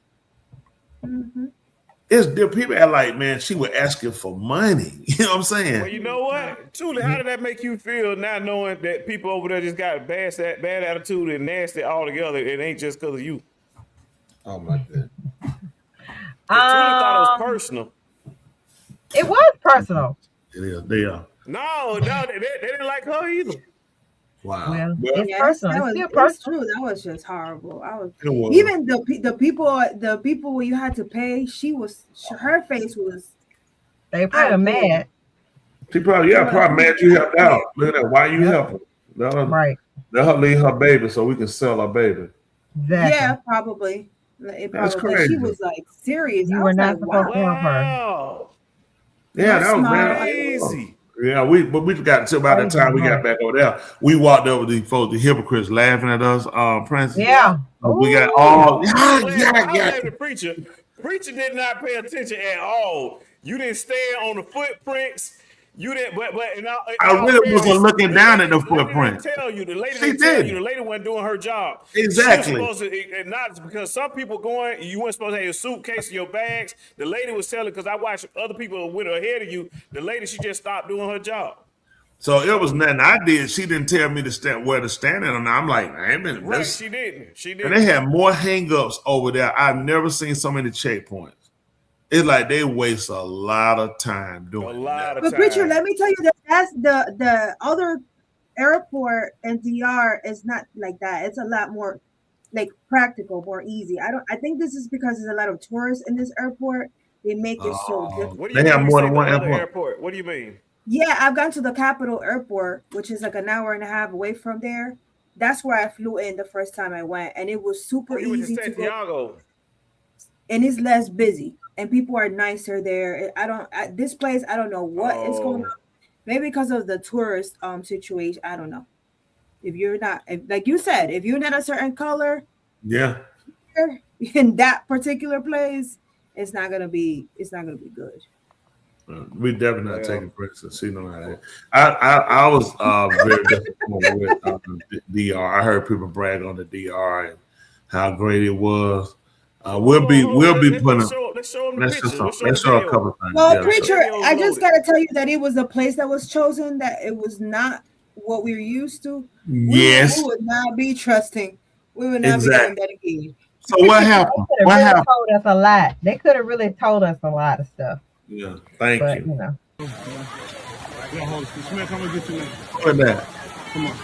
It's the people are like, man, she was asking for money. You know what I'm saying? Well, you know what? Truly, how did that make you feel not knowing that people over there just got bad attitude and nasty altogether? It ain't just because of you. Oh my God. Truly thought it was personal. It was personal. It is. They are. No, they didn't like her either. Wow. Well, it's personal. It's still personal. That was just horrible. Even the people where you had to pay, her face was. They probably mad. She probably mad you helped out. Look at that. Why you helping? Right. Let her leave her baby so we can sell her baby. Exactly. Yeah, probably. That's crazy. She was like serious. You were not supposed to help her. Yeah, that was crazy. Yeah, we forgot until about the time we got back over there. We walked over to the hypocrites laughing at us. Prince. Yeah. We got all. The preacher did not pay attention at all. You didn't stare on the footprints. You didn't, but I really wasn't looking down at the footprint. The lady didn't tell you. The lady wasn't doing her job. Exactly. She was supposed to, and not because some people going, you weren't supposed to have your suitcase and your bags. The lady was telling, because I watched other people went ahead of you. The lady, she just stopped doing her job. So it was nothing I did. She didn't tell me to stand where to stand in. And I'm like, I ain't been. Right, she didn't. She didn't. And they had more hangups over there. I've never seen so many checkpoints. It's like they waste a lot of time doing that. But Preacher, let me tell you that that's the other airport in DR is not like that. It's a lot more like practical, more easy. I think this is because there's a lot of tourists in this airport. They make it so difficult. What do you mean more than one airport? What do you mean? Yeah, I've gone to the Capital Airport, which is like an hour and a half away from there. That's where I flew in the first time I went, and it was super easy to go. And it's less busy, and people are nicer there. This place, I don't know what is going on. Maybe because of the tourist situation. I don't know. If you're not, like you said, if you're not a certain color, yeah, in that particular place, it's not gonna be good. We definitely not taking Princess. She know how that. I was very disappointed with DR. I heard people brag on the DR and how great it was. We'll be putting. Let's show a couple of things. Well, Preacher, I just gotta tell you that it was a place that was chosen. That it was not what we're used to. Yes, we would not be trusting. We would not be doing that again. So what happened? What happened? Told us a lot. They could have really told us a lot of stuff. Yeah, thank you. You know. Come and get you. What that? Come on.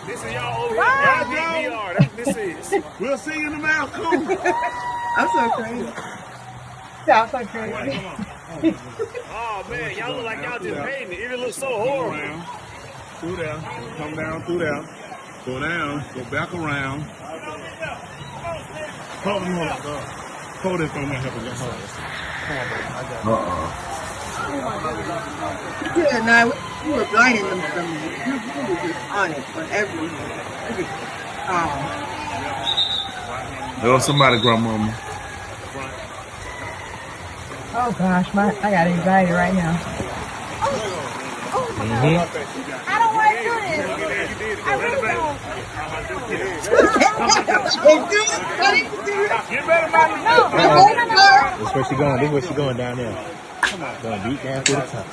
This is y'all over here. Y'all DR. This is. We'll see you in the mouth. I'm so crazy. Sounds so crazy. Oh man, y'all look like y'all just hating it. It looks so horrible. Through there. Come down through there. Go down. Go back around. Hold this on my help again. Yeah, no, we were blinding them from we were just on it for everything. There was somebody, grandmama. Oh gosh, I got anxiety right now. I don't want to do this. I really don't. This where she going. This where she going down there. Going deep down to the top.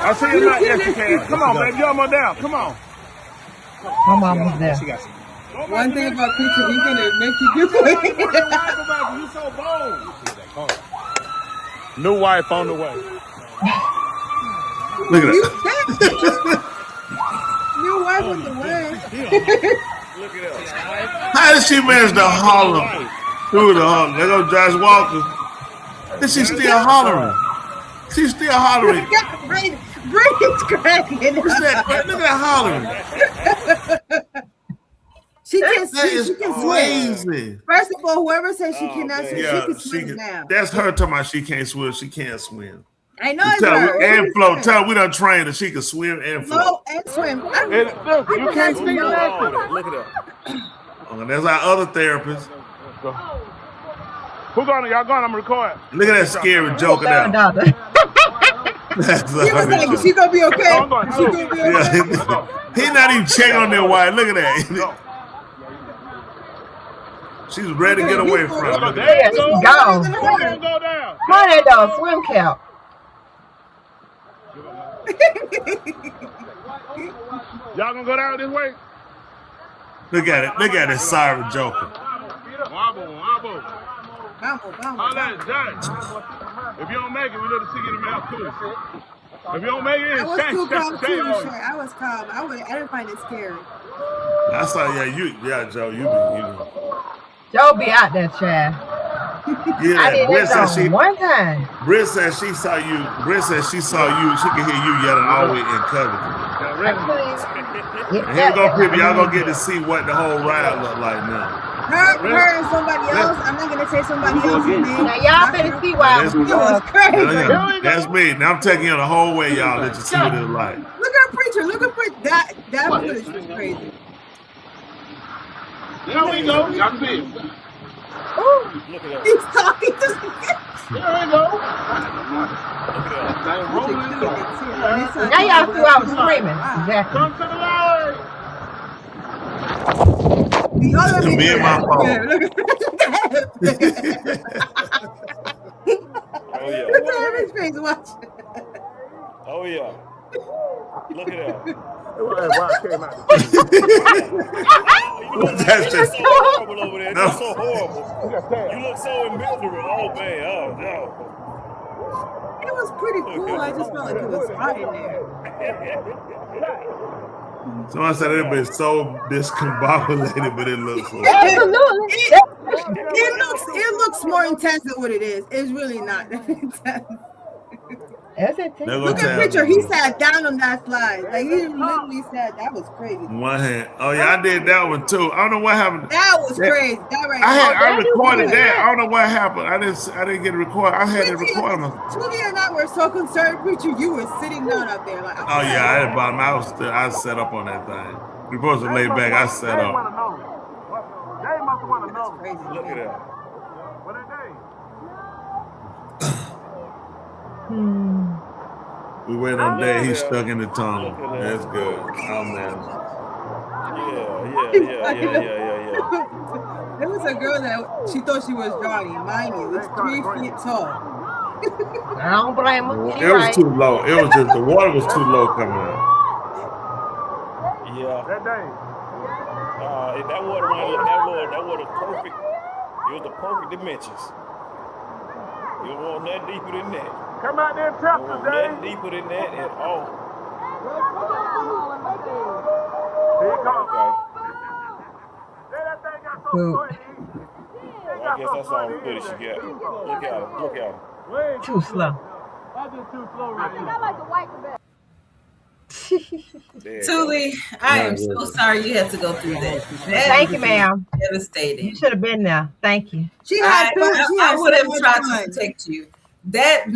I'll see you not. Yes, you can. Come on, baby. You're almost down. Come on. My mama's there. One thing about Preacher, he's gonna make you do it. You so bold. New wife on the way. Look at that. New wife on the way. Look at us. How did she manage to holler through the holler? There goes Josh Walker. Is she still hollering? She's still hollering. Brady's cracking. What's that? Look at that hollering. She can That swim. is She can crazy. swim. First of all, whoever says she cannot swim, Yeah, she can swim now. that's her talking about she can't swim. She can't swim. I know You it's tell her her. we- and float. Tell her we done trained her. She can swim and float. Float and swim. You can't see nothing. Look at that. And there's our other therapist. Who going? Y'all going? I'm recording. Look at that scary joker there. That's He was like, is she gonna be okay? Is she gonna be okay? Yeah. He not even checking on that wife. Look at that. She's ready to get away from him. Look at Yeah, that. she's gone. Go down. Come on, that dog, swim cap. Y'all gonna go down this way? Look at it. Look at this sorry joker. Wobble. Holla at Jay. If you don't make it, we let the see you in the mouth too. If you don't make it, I was it's too calm stay too. on. I was calm. I didn't find it scary. I saw, Joe, you Joe be out there, child. Yeah, I did Britt that said song one time. Britt said she saw you. Britt said she saw you. She could hear you yelling all the way in Covington. And here we go, people. Y'all gonna get to see what the whole ride look like now. Her and somebody else. I'm not gonna say somebody else's name. Now y'all better see why That's, it was crazy. that's me. Now I'm taking you the whole way, y'all. Let you see what it's like. Look at Preacher. Look at Preacher. That footage was crazy. There we go. Y'all see it. He's talking to There we go. Now y'all see why I was screaming. Exactly. Come to the line. the other Me and my phone. Yeah, look at his face. Watch. Oh yeah. Look at that. That's just so horrible over there. That's so horrible. You look so miserable. Oh man. Oh no. It was pretty cool. I just felt like it was hot in there. Someone said it been so discombobulated, but it looks so. It looks more intense than what it is. It's really not that intense. Look at Preacher. He sat down on that slide. Like he literally sat. That was crazy. One hand. Oh yeah, I did that one too. I don't know what happened. That was crazy. That right. I recorded that. I don't know what happened. I didn't get it recorded. I had it recorded. Trudy and I were so concerned, Preacher. You were sitting down up there like. Oh yeah, I had bottom. I set up on that thing. We supposed to lay back. I set up. Look at that. We went on day. He's stuck in the tunnel. That's good. Oh man. Yeah. There was a girl that she thought she was drowning. Mind you, it's 3 feet tall. I don't blame her. It was too low. It was just the water was too low coming out. Yeah. That water was perfect. It was the perfect dimensions. You don't want nothing deeper than that. Come out there and tap today. Nothing deeper than that at all. Here it comes. I guess that's all the footage you got. Look at him. Too slow. I did too slow right now. I like to wipe the bed. Tuli, I am so sorry you had to go through that. Thank you, ma'am. Devastating. You should have been there. Thank you. I would have tried to protect you. That's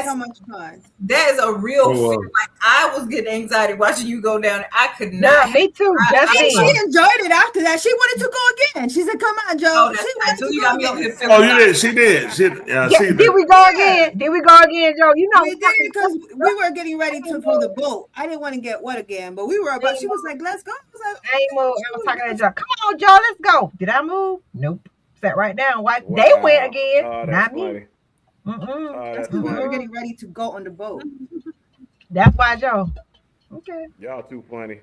so much fun. That is a real fear. Like I was getting anxiety watching you go down. I could not. Yeah, me too. She enjoyed it after that. She wanted to go again. She said, "Come on, Joe." Oh, you got me up here. Oh, you did. She did. Did we go again? Did we go again, Joe? You know, we did because we were getting ready for the boat. I didn't want to get wet again, but we were. But she was like, "Let's go." I was like, I ain't moved. I was talking to Joe. Come on, Joe. Let's go. Did I move? Nope. Sat right down. Why? Wow. They went again. Oh, Not funny. me. That's because we were getting ready to go on the boat. That's why, Joe. Okay. Y'all too funny.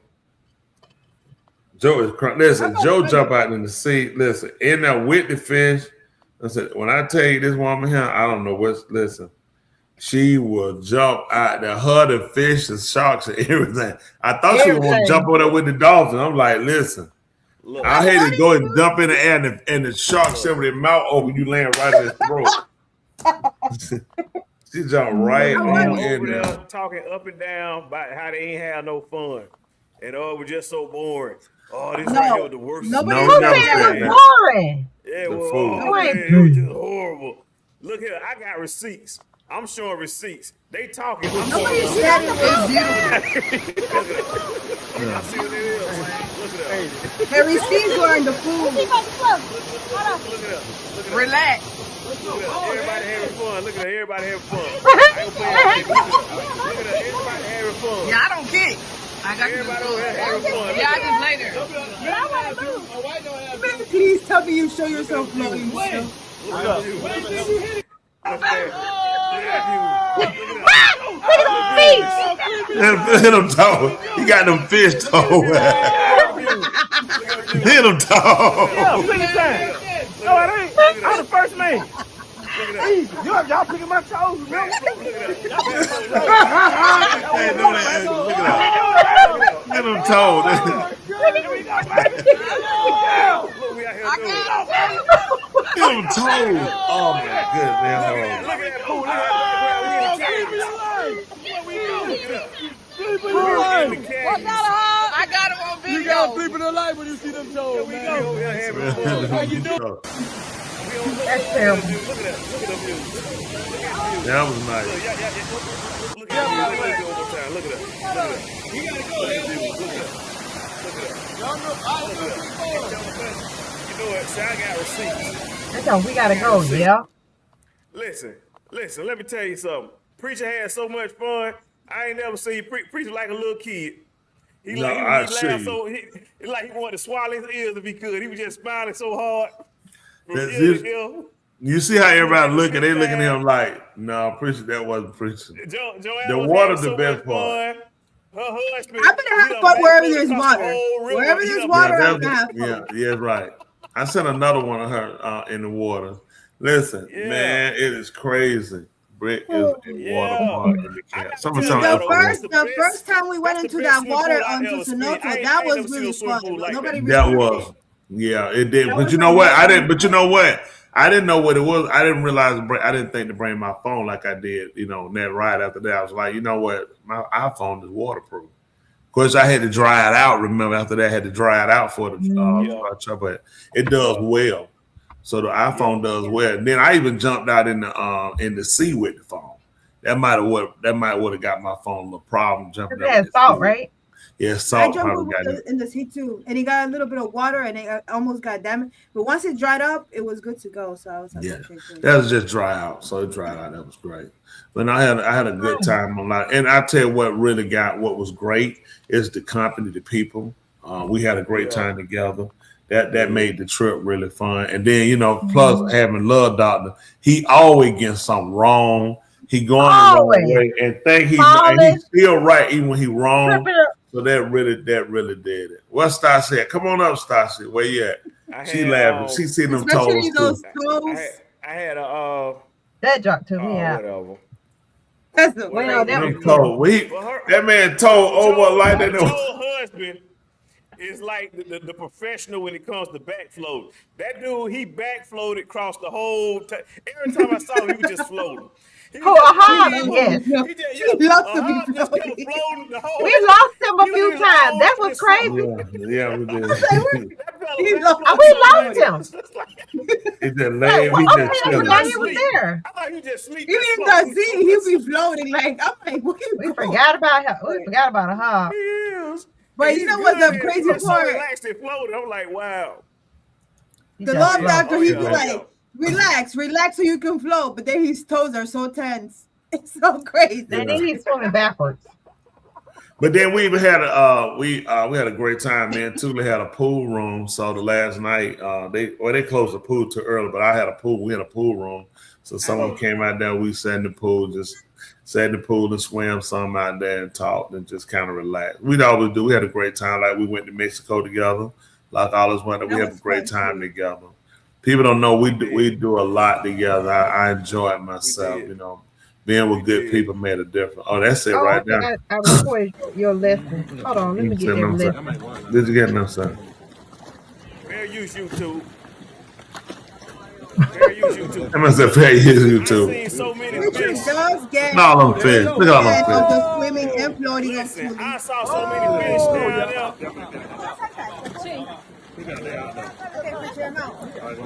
Joe is crying. Listen, Joe jump out in the sea. Listen, in there with the fish. I said, when I tell you this woman here, I don't know what's. Listen, she will jump out there. Her, the fish, the sharks, and everything. I thought she was going to jump over there with the dolphin. I'm like, listen. Look, I had to go and jump in the air, and the shark shut with their mouth open. You land right in his throat. She jumped right on in over there. there talking up and down about how they ain't have no fun. And it was just so boring. Oh, this right here was the worst. Nobody was boring. Yeah, it The was, food. oh, man, it was just horrible. Look here, I got receipts. I'm showing receipts. They talking. Nobody said it was you. I see what it is. Look at that. The receipts were in the food. Look at that. Relax. Everybody having fun. Look at that. Everybody having fun. I ain't gonna play that. Look at that. Everybody having fun. Yeah, I don't kick. I got Everybody over here having fun. Yeah, I just lay there. Please tell me you show yourself floating. Look at that. Look at them toes. He got them fish toes. Look at them toes. Yeah, pick it down. No, it ain't. I'm the first man. Easy. Y'all picking my toes, remember? Look at them toes. Look at them toes. Oh my goodness, man. I got him on video. You got people in life when you see them toes, man. How you doing? That's terrible. That was nice. Look at that. Look at that. You gotta go. Look at that. You know what? See, I got receipts. That's all. We gotta go. Yeah. Listen. Let me tell you something. Preacher had so much fun. I ain't never seen Preacher like a little kid. He laughed so he wanted to swallow his ears if he could. He was just smiling so hard. You see how everybody looking? They looking at him like, no, preacher, that wasn't preaching. The water's the best part. I'm gonna have fun wherever there's water. Wherever there's water, I'm gonna have fun. Yeah, right. I sent another one of her in the water. Listen, man, it is crazy. Brick is in water park in the camp. The first time we went into that water on Sonoto, that was really fun. Nobody that was. Yeah, it did. But you know what? I didn't. But you know what? I didn't know what it was. I didn't realize. I didn't think to bring my phone like I did. You know, that ride after that, I was like, you know what? My iPhone is waterproof. Of course, I had to dry it out. Remember, after that, I had to dry it out for the but it does well. So the iPhone does well. And then I even jumped out in the sea with the phone. That might have got my phone a little problem jumping out. That's salt, right? Yeah, salt. I jumped in the sea too, and it got a little bit of water, and it almost got damaged. But once it dried up, it was good to go. So I was like, okay, that was just dry out. So it dried out. That was great. But I had a good time on that. And I tell you what was great is the company, the people. We had a great time together. That made the trip really fun. And then, you know, plus having Love Doctor, he always gets something wrong. He going the wrong way and think he's still right even when he wrong. So that really did it. What Stassi said? Come on up, Stassi. Where you at? She laughing. She seen them toes too. I had that dropped to me out. Whatever. That's the way that man told over like that. Joe's husband is like the professional when it comes to backfloat. That dude, he backfloated across the whole. Every time I saw him, he was just floating. Yes. We lost him a few times. That was crazy. Yeah, we did. We lost him. He just lay. He was there. I thought he just sleep. He didn't go see. He be floating like I'm like. We forgot about her. We forgot about her. He is. But you know what the crazy part? So relaxed and floating. I'm like, wow. The Love Doctor, he be like, relax so you can float. But then his toes are so tense. It's so crazy. And then he's swimming backwards. But then we even had we had a great time, man. Tula had a pool room. So the last night, they closed the pool too early, but I had a pool. We had a pool room. So someone came out there, we sat in the pool, just sat in the pool and swam some out there and talked and just kind of relaxed. We'd always do. We had a great time. Like we went to Mexico together. Like always went. We had a great time together. People don't know we do a lot together. I enjoy it myself. You know, being with good people made a difference. Oh, that's it right there. I recorded your lesson. Hold on, let me get your lesson. Did you get them, sir? Fair use YouTube. Fair use YouTube. I must have fair use YouTube. I've seen so many fish. Look at all them fish. Look at all them fish. The swimming and floating. Listen, I saw so many fish down there.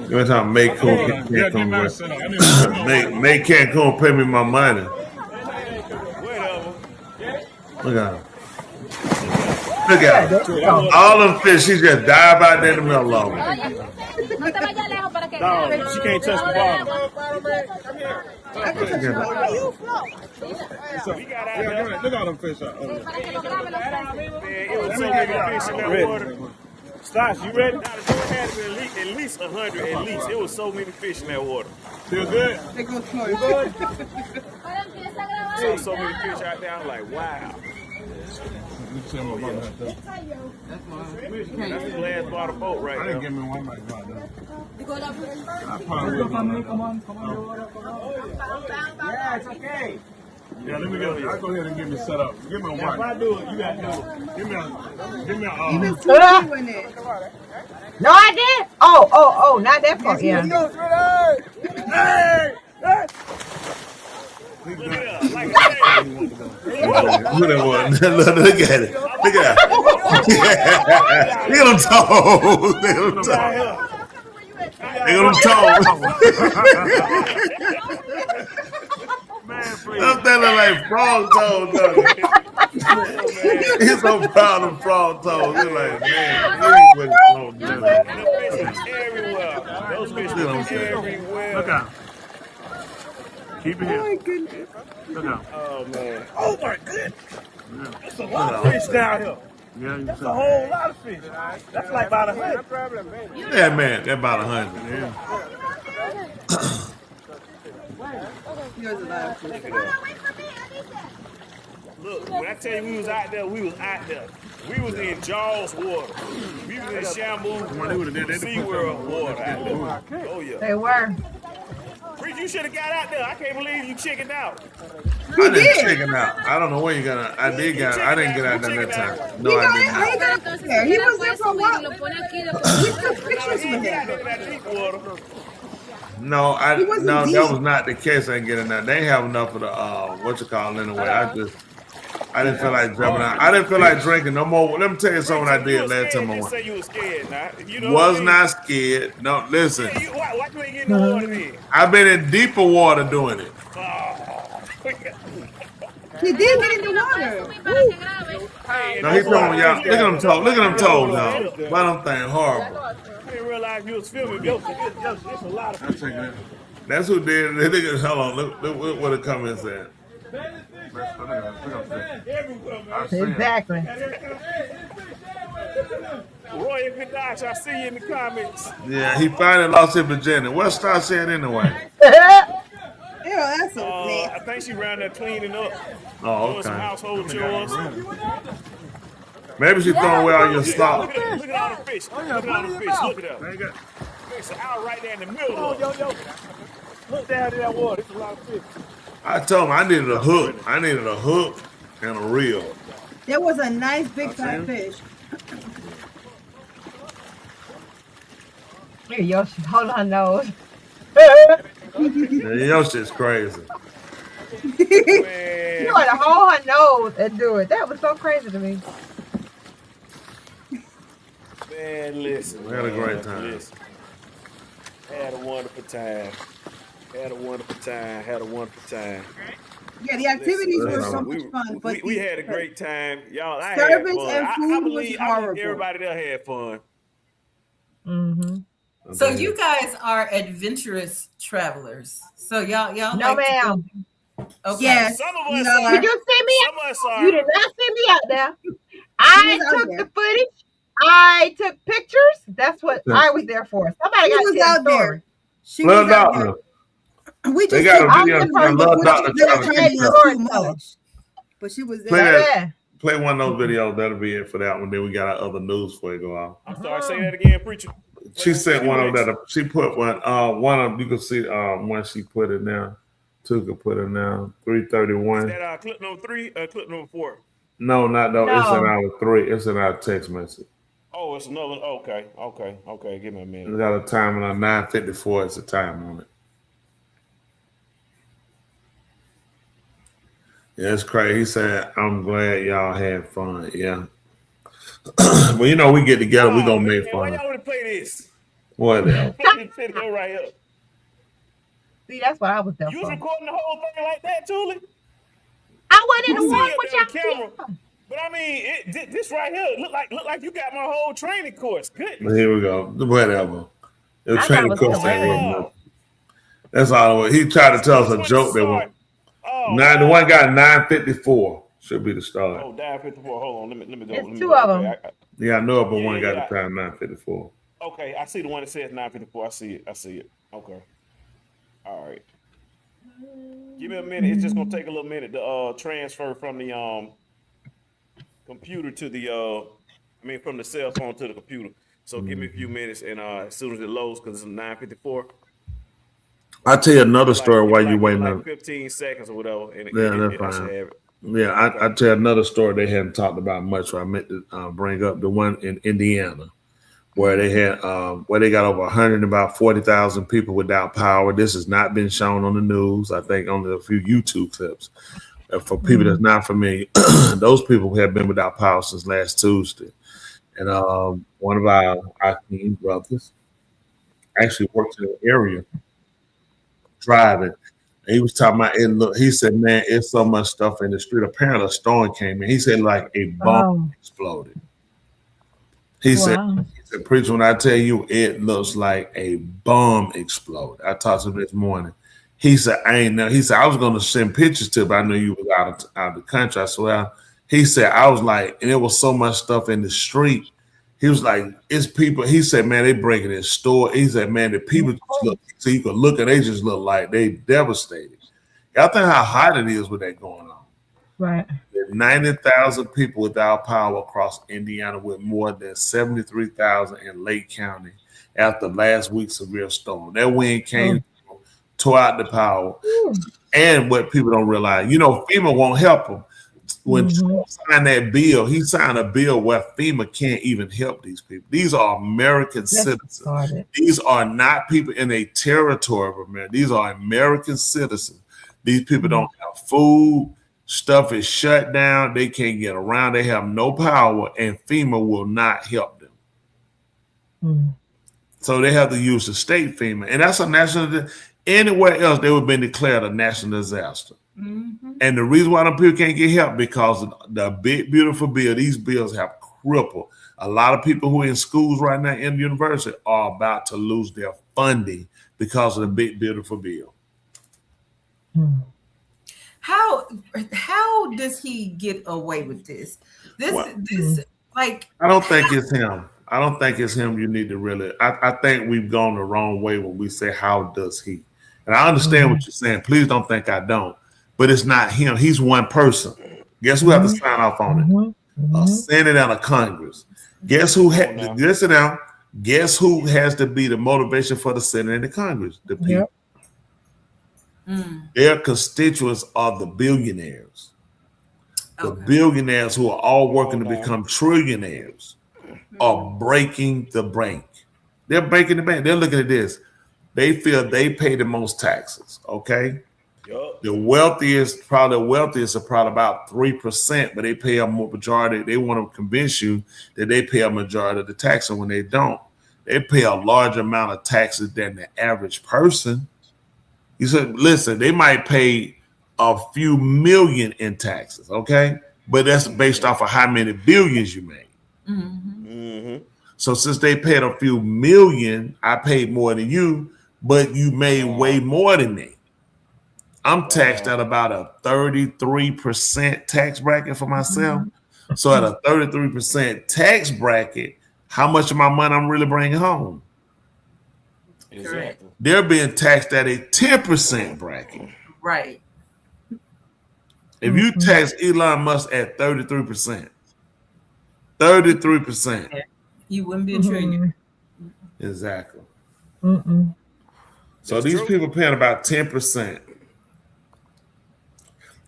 Every time May Cancun May Cancun pay me my money. Look at him. Look at him. All them fish, she just dive out there in the middle of them. No, she can't touch the bottom. Look at them fish out. It was so many fish in that water. Stas, you ready? Now, the joint had to be at least 100 at least. It was so many fish in that water. Feel good? They go slow. You good? So many fish out there. I'm like, wow. That's the last bottle boat right now. I didn't give me one like that. Yeah, it's okay. Yeah, let me go. I'll go ahead and get me set up. Give me a one. If I do it, you got to do it. Give me a No, I did. Oh, not that part. Yeah. Hey! Look at it. Like Look at it. Look at that. Look at them toes. Look at them toes. I'm telling like frog toes. He's so proud of frog toes. He's like, man, everywhere. Those fish are everywhere. Look out. Keep it here. Oh my goodness. Look out. Oh man. Oh my goodness. That's a lot of fish down here. Yeah, that's a whole lot of fish. That's like about 100. Yeah, man, that's about 100. Yeah. There's a lot of food. Look, when I tell you we was out there, we was out there. We was in Jaws water. We was in Shamu SeaWorld water out there. Oh yeah. They were. Preach, you should have got out there. I can't believe you chickened out. I didn't chicken out. I don't know where you got. I did get. I didn't get out there that time. No, I didn't. He got there. He was there for a while. We took pictures with him. No, that was not the case. I didn't get in there. They have enough of the what you call it anyway. I didn't feel like jumping out. I didn't feel like drinking no more. Let me tell you something I did last time I went. Say you were scared, now. Was not scared. No, listen. Why you ain't getting the water then? I've been in deeper water doing it. He did get in the water. No, he's talking y'all. Look at them toes. Look at them toes, y'all. Why them thing horrible. I didn't realize you was filming. It's a lot of people. That's who did it. Hold on. Look what the comments said. Exactly. Roy Kadash, I see you in the comments. Yeah, he finally lost his virginity. What Star said anyway? Yeah, that's okay. I think she around there cleaning up. Oh, Doing some okay. household chores. Maybe she throwing away all your stuff. Look at all the fish. Look at all the fish. Look at that. There's an owl right there in the middle of it. Look down in that water. It's a lot of fish. I told him I needed a hook. I needed a hook and a reel. There was a nice big fat fish. Here, Yoshi, hold on nose. Your shit's crazy. You want to hold her nose and do it. That was so crazy to me. Man, listen. We had a great time. Listen. Had a wonderful time. Had a wonderful time. Had a wonderful time. Yeah, the activities were so much fun. But we had a great time. Y'all, I had service fun. and food I was believe horrible. everybody there had fun. Mm-hmm. So you guys are adventurous travelers. So y'all No, like to go- ma'am. Okay. Yes. Some of us No. are. Did you see me? Some of us are. You did not see me out there. I was out took there. the footage. I took pictures. That's what I was there for. Somebody She got was to tell out the story. there. She Little was out there. Doctor. We They just got took a video I'm of surprised Little the Doctor footage trying to was keep made up. story too teller. much. But she was Play there. that. Yeah. Play one of those videos. That'll be it for that one. Then we got our other news before you go off. I'm sorry. Say that again, preacher. She sent one of that. She put one. One of them. You can see when she put it now. Two could put it now. 331. Is that clip number 3? Clip number 4. No, not though. It's in No. our 3. It's in our text message. Oh, it's another. Okay. Give me a We minute. got a time on 9:54. It's a time on it. Yeah, it's crazy. He said, "I'm glad y'all had fun." Yeah. Well, you know, we get together. We gonna make Why fun. y'all want to play this? Whatever. Play this video right here. See, that's what I was there You was for. recording the whole thing like that, Julie? I wasn't in I the see water it with there on y'all. camera. But I mean, this right here look like you got my whole training course. Good. Here we go. Whatever. It was I training thought it was course. hilarious. That's all. It was. He tried to tell us a joke that was. Oh, Now the one got 9:54 should be the start. Oh, dial 54. Hold on. Let me go. It's Let me two go. of Okay, them. Yeah, I know, but Yeah, one got yeah. the time 9:54. Okay, I see the one that says 9:54. I see it. Okay. All right. Give me a minute. It's just gonna take a little minute to transfer from the computer to the from the cell phone to the computer. So give me a few minutes, and as soon as it loads, because it's 9:54. I'll tell you another story while you waiting like on. 15 seconds or whatever. And Yeah, that's I should fine. have it. Yeah, I tell you another story they hadn't talked about much. So I meant to bring up the one in Indiana, where they had where they got over 140,000 people without power. This has not been shown on the news. I think only a few YouTube clips. For people that's not familiar, those people have been without power since last Tuesday. And one of our team brothers actually works in the area driving. And he was talking about it. Look, he said, "Man, it's so much stuff in the street." Apparently, a storm came in. He said, like a bomb exploded. He said, "Preacher, when I tell you, it looks like a bomb exploded." I talked to him this morning. He said, "I ain't know." He said, "I was going to send pictures to, but I knew you was out of the country." I said, "Well," he said, "I was like," and there was so much stuff in the street. He was like, "It's people." He said, "Man, they breaking his store." He said, "Man, the people just look." So you could look and they just look like they devastated. Y'all think how hot it is with that going on. Right. 90,000 people without power across Indiana, with more than 73,000 in Lake County after last week's severe storm. That wind came, tore out the power. And what people don't realize, FEMA won't help them. When Trump signed that bill, he signed a bill where FEMA can't even help these people. These are American citizens. These are not people in a territory of America. These are American citizens. These people don't have food. Stuff is shut down. They can't get around. They have no power, and FEMA will not help them. So they have to use the state FEMA, and that's a national. Anywhere else, they would have been declared a national disaster. And the reason why them people can't get help because of the big beautiful bill. These bills have crippled a lot of people who are in schools right now in the university are about to lose their funding because of the big beautiful bill. How does he get away with this? I don't think it's him. I don't think it's him. You need to really. I think we've gone the wrong way when we say how does he. And I understand what you're saying. Please don't think I don't. But it's not him. He's one person. Guess who has to sign off on it? A Senate and a Congress. Guess who? Listen now. Guess who has to be the motivation for the Senate and the Congress? The people. Their constituents are the billionaires. The billionaires who are all working to become trillionaires are breaking the bank. They're breaking the bank. They're looking at this. They feel they pay the most taxes. Okay. The wealthiest are probably about 3%, but they pay a majority. They want to convince you that they pay a majority of the taxes when they don't. They pay a large amount of taxes than the average person. You said, listen, they might pay a few million in taxes, okay? But that's based off of how many billions you made. So since they paid a few million, I paid more than you, but you made way more than me. I'm taxed at about a 33% tax bracket for myself. So at a 33% tax bracket, how much of my money I'm really bringing home? Exactly. They're being taxed at a 10% bracket. Right. If you tax Elon Musk at 33%, 33%. You wouldn't be a trillionaire. Exactly. So these people paying about 10%.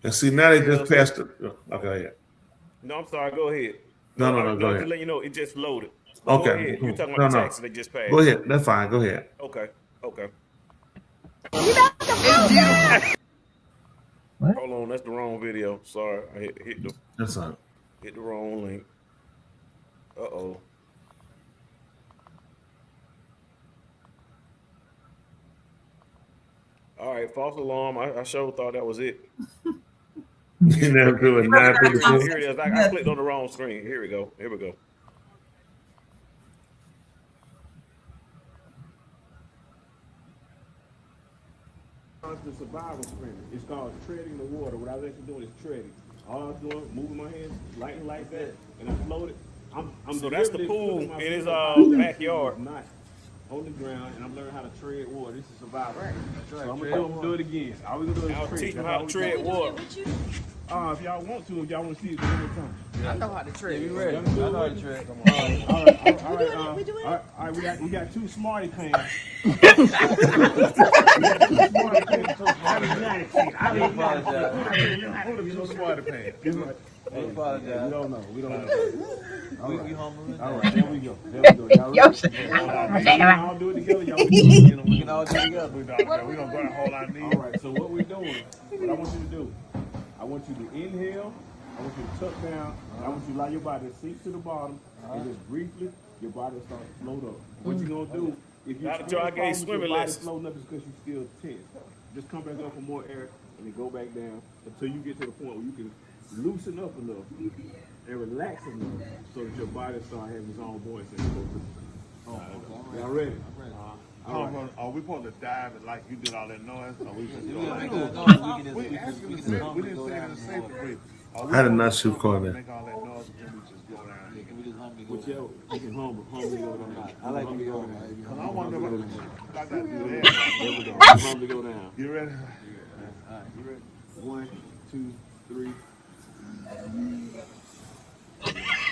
And see, now they just passed it. Okay, No, I'm sorry. Go ahead. No, go ahead. To let you know, it just loaded. Okay. Go ahead. You're talking about the taxes they just passed. Go ahead. That's fine. Go ahead. Okay. What? Hold on, that's the wrong video. Sorry, I hit the. That's fine. Hit the wrong link. Uh-oh. All right, false alarm. I sure thought that was it. You never do it. Here it is. I clicked on the wrong screen. Here we go. The survival sprint. It's called treading the water. What I was actually doing is treading. All I was doing, moving my hands, lightning like that, and I floated. So that's the pool in his backyard. I'm not on the ground, and I'm learning how to tread water. This is survival. Right. So I'm gonna do it again. All we gonna do is tread. Teach them how to tread water. If y'all want to, if y'all want to see it one more time. I know how to tread. We ready? I know how to tread. Come on. All right. We got two Smarty Pants. We don't know. We all right, there we go. Y'all do it together. We can all do it together. We're gonna burn a hole our knees. All right. So what we're doing? What I want you to do? I want you to inhale. I want you to tuck down. I want you to allow your body to sink to the bottom, and just briefly, your body will start to float up. What you're gonna do? If you swimming lessons, floating up is because you're still tense. Just come back up for more air, and then go back down until you get to the point where you can loosen up enough and relax enough so that your body start having its own voice. Y'all ready? Are we supposed to dive it like you did all that noise? We didn't say it in a safe breathing. I did not shoot corner. Make all that noise and we just go down. Whichever. You can hum to go down. I like to go down. I want to go down. I got to do that. Hum to go down. You ready? All right, you ready? 1, 2, 3.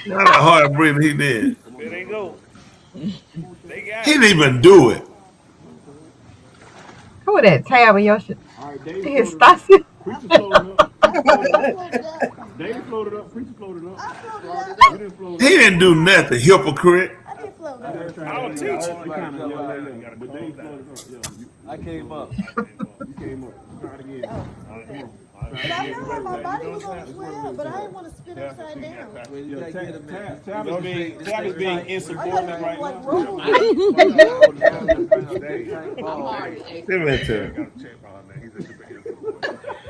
Not a hard breathing he did. There they go. They got He didn't even do it. Who that tab in your shit? All right, Dave It's floated Stasia. up. Preacher floated up. Dave floated up. Preacher floated up. You didn't float He didn't do nothing, hypocrite. I'll teach you. But Dave floated up. I came up. You came up. Try it again. But I know how my body was going to swim, but I didn't want to spin upside down. Tab is being insubordinate right now. Give it to him.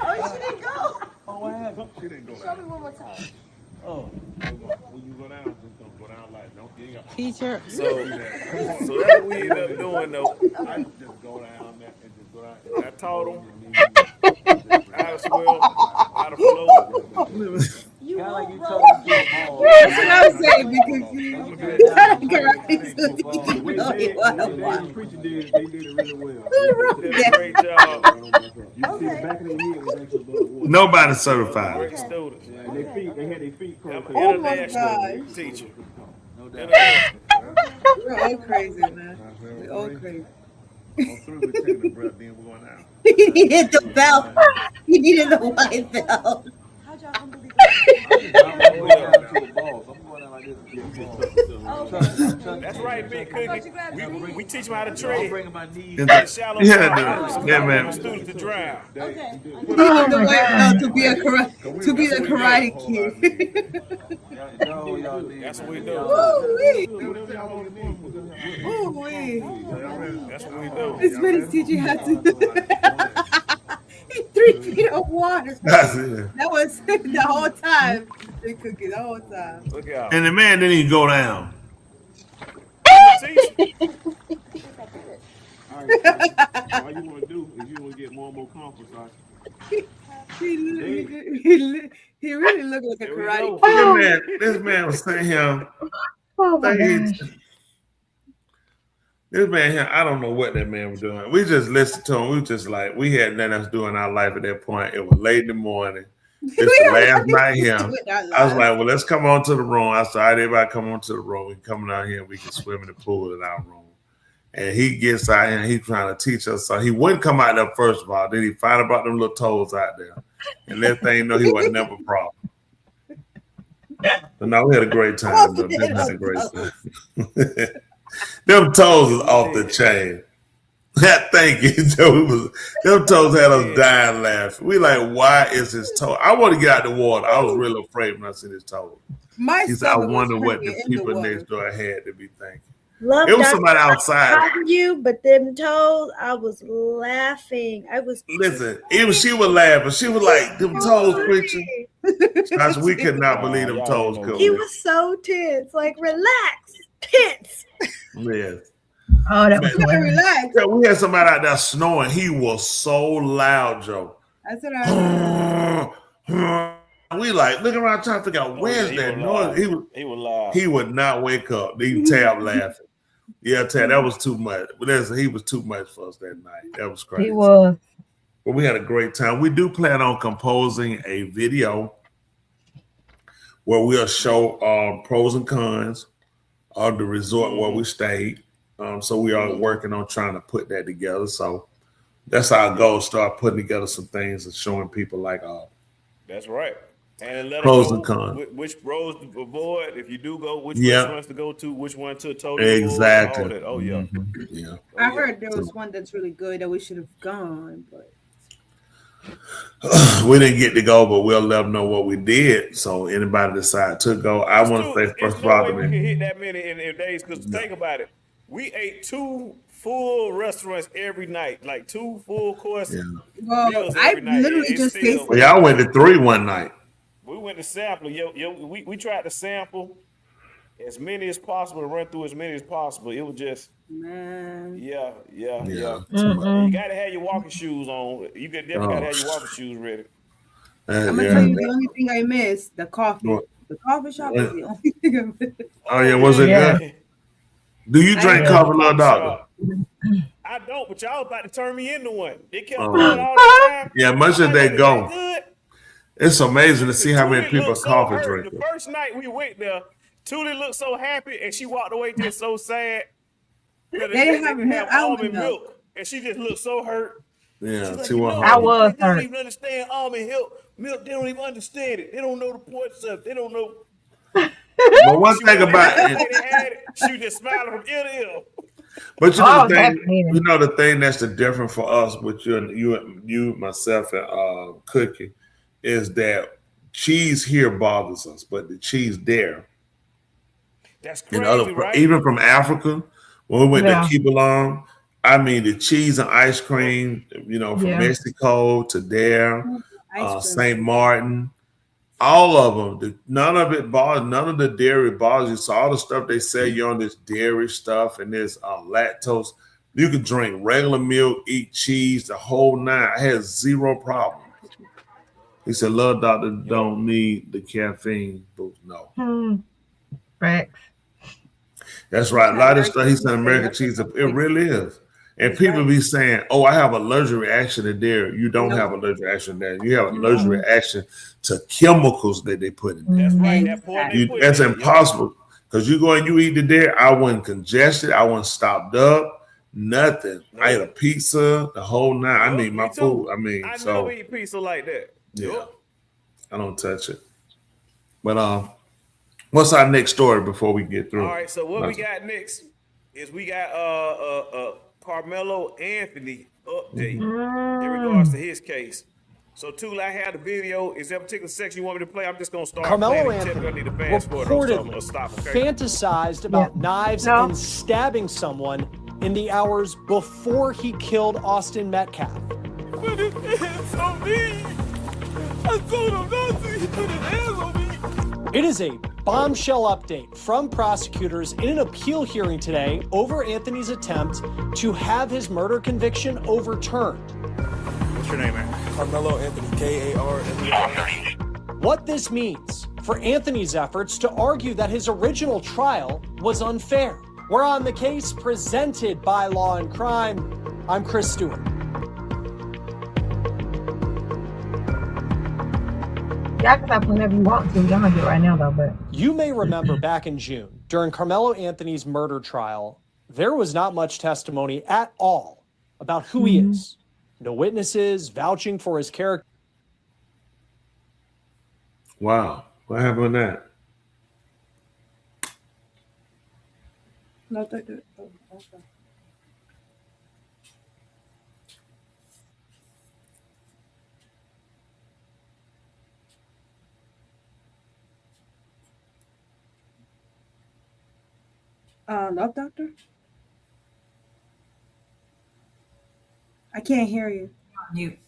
Oh, she didn't go. Oh, what happened? She didn't go Show me one more time. Oh. When you go down, just don't go down like, don't get up. Teacher. So that's what we end up doing though. I just go down there and just go down. I taught him how to swim, how to float. You like you won't told roll. me to ball. That's what I was saying because you Preacher did, they did it really well. They did a great job. You see the back of their head was actually above water. Nobody certified. Great students. Yeah, and they had their feet curled. I'm an international teacher. No doubt. We're all crazy, man. We're all crazy. I'm through with taking the breath, then we're going out. He needed the belt. He needed the white belt. How'd y'all unbelievable? I'm going down to a ball. I'm going down like this. That's right, Big Cookie. We teach them how to tread. I'm bringing my knees. In shallow Yeah, water. dude. Yeah, man. Students to drown. Okay. He needed the white belt to be a karate kid. That's what we do. Ooh-wee. That's what we do. This man is teaching how to. He's 3 feet of water. That's it. That was the whole time. Big Cookie, the whole time. Look out. And the man didn't even go down. All you want to do is you want to get more and more confidence. He really looked like a karate kid. This man was sitting here. Oh my gosh. This man here, I don't know what that man was doing. We just listened to him. We just like, we had nothing else to do in our life at that point. It was late in the morning. It's the last night here. I was like, well, let's come on to the room. I said, all right, everybody come on to the room. We coming out here and we can swim in the pool in our room. And he gets out here and he's trying to teach us. So he wouldn't come out there first of all. Then he find about them little toes out there. And that thing, know he was never a problem. But no, we had a great time. Though. Had a great time. Them toes is off the chain. Thank you. Them toes had us dying laughing. We like, why is his toe? I want to get out the water. I was really afraid when I seen his toes. He said, I wonder what the people next door had to be thinking. Love it was somebody outside. You, but them toes, I was laughing. Listen, even she was laughing. She was like, them toes, preacher. We could not believe them toes. He was so tense. Like, relax, tense. Yes. Oh, that was relaxed. Yeah, we had somebody out there snoring. He was so loud, Joe. That's what I heard. We like looking around trying to figure out where's that noise. He was loud. He would not wake up. Even Tab laughing. Yeah, Tab, that was too much. But he was too much for us that night. That was crazy. He was. But we had a great time. We do plan on composing a video where we'll show pros and cons of the resort where we stayed. So we are working on trying to put that together. So that's our goal, start putting together some things and showing people like that's right. And let pros us know and cons. Which roads to avoid if you do go, which ones to go to, which one to totally exactly. avoid, all that. Oh yeah. Yeah. I heard there was one that's really good that we should have gone, but we didn't get to go, but we'll let them know what we did. So anybody decide to go, I want to say first of all, we can hit that many in days because think about it. We ate 2 full restaurants every night, like 2 full course meals every night. Literally just tasted. Well, y'all went to 3 one night. We went to sample. We tried to sample as many as possible, to run through as many as possible. It was just, man. Yeah. Mm-mm. You got to have your walking shoes on. You definitely got to have your walking shoes ready. I'm gonna tell you the only thing I missed: the coffee. What? The coffee shop is the only thing I missed. Oh yeah, was it good? Do you drink coffee, little doctor? I don't, but y'all about to turn me into one. They kept going all the time. Yeah, much as they go. It's amazing to see how many people are coffee drinkers. The first night we went there, Tootie looked so happy, and she walked away just so sad. They didn't have almond milk, and she just looked so hurt. Yeah, like, she was. I was They don't hurt. even understand almond milk. They don't even understand it. They don't know the point stuff. They don't know. But one thing about it, she was just smiling from ear to ear. but you know Oh, the thing, definitely. you know the thing that's the difference for us with you, myself, and Cookie, is that cheese here bothers us, but the cheese there. That's crazy, right? Even from Africa, when we went Yeah. to Keep Along, I mean the cheese and ice cream, from Yeah. Mexico to there, Ice cream. St. Martin, all of them. None of it bothers. None of the dairy bothers you. So all the stuff they sell you on this dairy stuff and this lactose, you can drink regular milk, eat cheese, the whole nine. I had zero problem. He said, "Love doctor don't need the caffeine boost." No. Facts. That's right. A lot of stuff he said American cheese, it really is. And people be saying, "Oh, I have an allergic reaction to dairy." You don't have an allergic reaction to dairy. You have an allergic reaction to chemicals that they put in there. That's right. That point they put That's in. impossible. Because you go and you eat the dairy, I wasn't congested, I wasn't stopped up, nothing. I ate a pizza, the whole nine. I need my food. I mean, I so never eat pizza like that. yeah, I don't touch it. But what's our next story before we get through? All right, so what we got next is we got Carmelo Anthony update in regards to his case. So, Tula, I had the video. Is there a particular section you want me to play? I'm just going to start Carmelo playing. Anthony I need to fast forward or something or stop, okay? fantasized about knives and stabbing someone in the hours before he killed Austin Metcalf. Put his hands on me. I told him not to. He put his hands on me. It is a bombshell update from prosecutors in an appeal hearing today over Anthony's attempt to have his murder conviction overturned. What's your name, man? Carmelo Anthony, K-A-R-M-E-L-O. What this means for Anthony's efforts to argue that his original trial was unfair. We're on the case presented by Law and Crime. I'm Chris Stewart. Y'all can stop whenever you want to. Y'all might do it right now though, but You may remember back in June, during Carmelo Anthony's murder trial, there was not much testimony at all about who he is. No witnesses vouching for his character. Wow, what happened with that? No, don't do it. Oh, okay. Love Doctor? I can't hear you. Mute.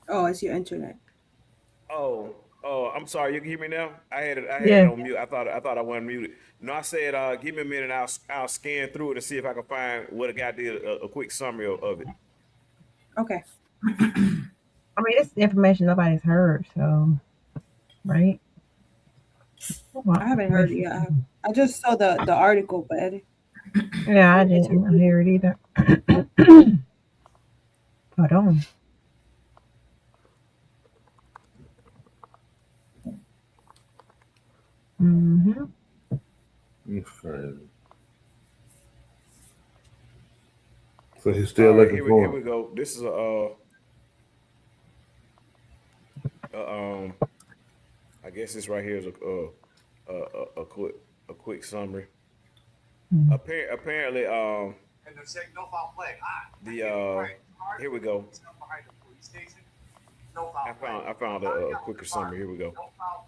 Oh, it's your internet. Oh, I'm sorry. You can hear me now? I had it Yeah. on mute. I thought I wasn't muted. No, I said, give me a minute. I'll scan through it and see if I can find what a guy did, a quick summary of it. Okay. I mean it's information nobody's heard, so right? I haven't heard it yet. I just saw the article, but Yeah, I didn't hear it either. Hold on. Mm-hmm. So he's still looking here for we him. go. This is I guess this right here is a quick summary. Apparently, here we go. I found a quicker summary. Here we go.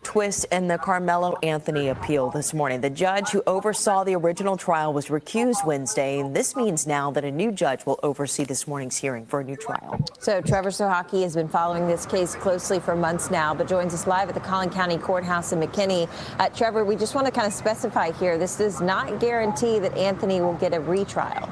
Twist in the Carmelo Anthony appeal this morning. The judge who oversaw the original trial was recused Wednesday, and this means now that a new judge will oversee this morning's hearing for a new trial. So Trevor Sohaki has been following this case closely for months now, but joins us live at the Collin County Courthouse in McKinney. Trevor, we just want to kind of specify here, this does not guarantee that Anthony will get a retrial.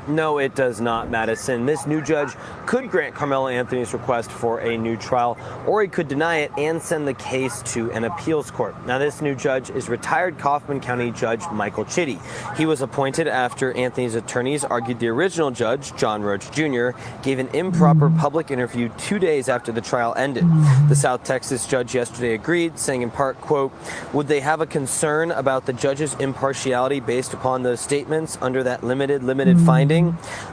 No, it does not, Madison. This new judge could grant Carmelo Anthony's request for a new trial, or he could deny it and send the case to an appeals court. Now, this new judge is retired Kaufman County Judge Michael Chitty. He was appointed after Anthony's attorneys argued the original judge, John Roach Jr., gave an improper public interview 2 days after the trial ended. The South Texas judge yesterday agreed, saying in part, quote, "Would they have a concern about the judge's impartiality based upon those statements under that limited finding?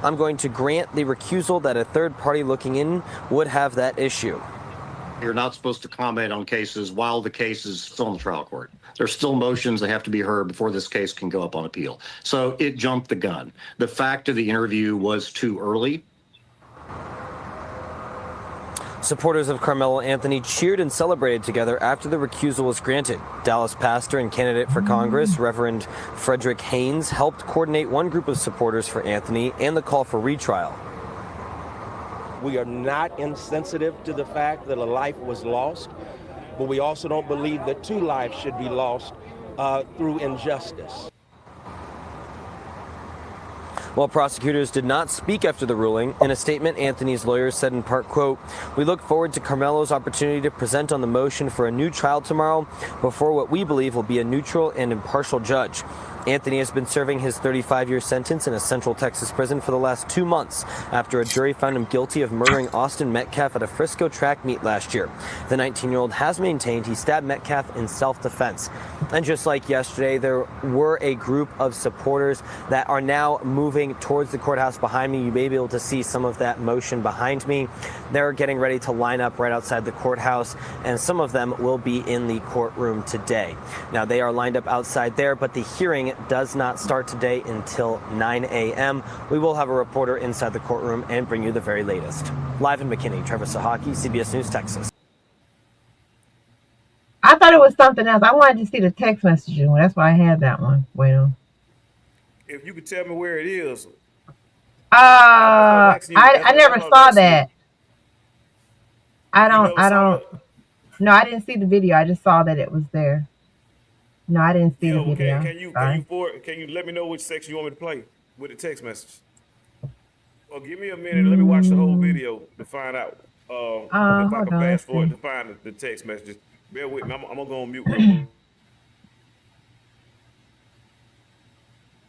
I'm going to grant the recusal that a third party looking in would have that issue." You're not supposed to comment on cases while the case is still in the trial court. There's still motions that have to be heard before this case can go up on appeal. So it jumped the gun. The fact of the interview was too early. Supporters of Carmelo Anthony cheered and celebrated together after the recusal was granted. Dallas pastor and candidate for Congress, Reverend Frederick Haynes, helped coordinate one group of supporters for Anthony and the call for retrial. We are not insensitive to the fact that a life was lost, but we also don't believe that 2 lives should be lost through injustice. While prosecutors did not speak after the ruling, in a statement, Anthony's lawyers said in part, quote, "We look forward to Carmelo's opportunity to present on the motion for a new trial tomorrow before what we believe will be a neutral and impartial judge." Anthony has been serving his 35-year sentence in a Central Texas prison for the last 2 months after a jury found him guilty of murdering Austin Metcalf at a Frisco track meet last year. The 19-year-old has maintained he stabbed Metcalf in self-defense. And just like yesterday, there were a group of supporters that are now moving towards the courthouse behind me. You may be able to see some of that motion behind me. They're getting ready to line up right outside the courthouse, and some of them will be in the courtroom today. Now, they are lined up outside there, but the hearing does not start today until 9 a.m. We will have a reporter inside the courtroom and bring you the very latest. Live in McKinney, Trevor Sahaki, CBS News, Texas. I thought it was something else. I wanted to see the text messaging. That's why I had that one. Wait on. If you could tell me where it is. I never saw that. I don't. No, I didn't see the video. I just saw that it was there. No, I didn't see the video. Can you let me know which section you want me to play with the text message? Well, give me a minute. Let me watch the whole video to find out if I can fast forward to find the text messages. Bear with me. I'm gonna go on mute. Real quick.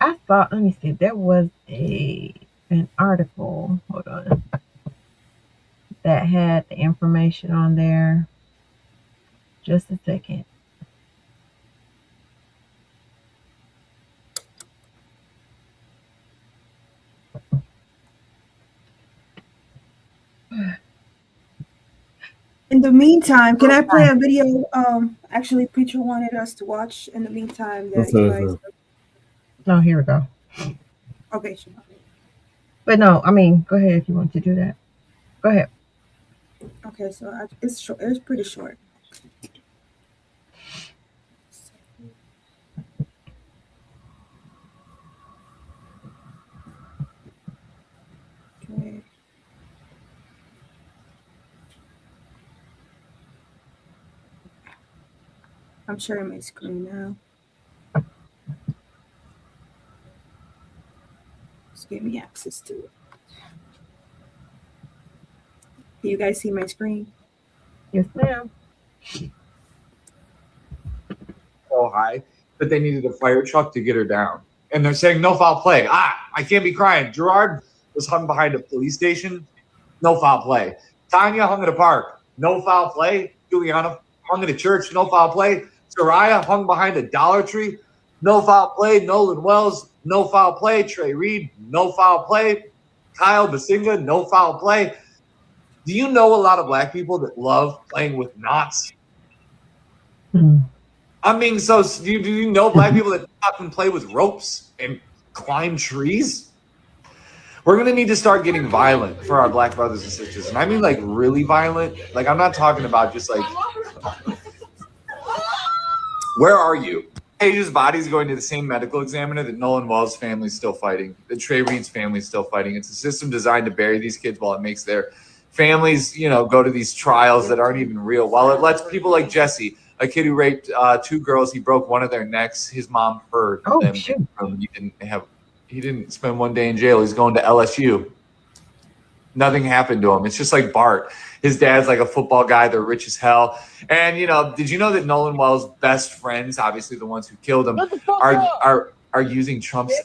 I thought. Let me see. There was an article. Hold on. That had the information on there. Just a second. In the meantime, can I play a video? Actually, Preacher wanted us to watch. In the meantime, that you guys. No, here we go. Okay, sure. But no, I mean, go ahead if you want to do that. Go ahead. Okay, so it's short. It's pretty short. Okay. I'm sharing my screen now. Just give me access to it. Can you guys see my screen? Yes, ma'am. So high that they needed a fire truck to get her down. And they're saying no foul play. I can't be crying. Gerard was hung behind a police station. No foul play. Tanya hung at a park. No foul play. Juliana hung at a church. No foul play. Soraya hung behind a Dollar Tree. No foul play. Nolan Wells. No foul play. Trey Reed. No foul play. Kyle Basinga. No foul play. Do you know a lot of black people that love playing with knots? I mean, so do you know black people that often play with ropes and climb trees? We're going to need to start getting violent for our black brothers and sisters. And I mean like really violent. Like I'm not talking about just like, where are you? Paige's body's going to the same medical examiner that Nolan Wells' family's still fighting, that Trey Reed's family's still fighting. It's a system designed to bury these kids while it makes their families, go to these trials that aren't even real. While it lets people like Jesse, a kid who raped 2 girls, he broke one of their necks. His mom heard them. He He didn't spend one day in jail. He's going to LSU. Nothing happened to him. It's just like Bart. His dad's like a football guy. They're rich as hell. And did you know that Nolan Wells' best friends, obviously the ones who killed him, are using Trump's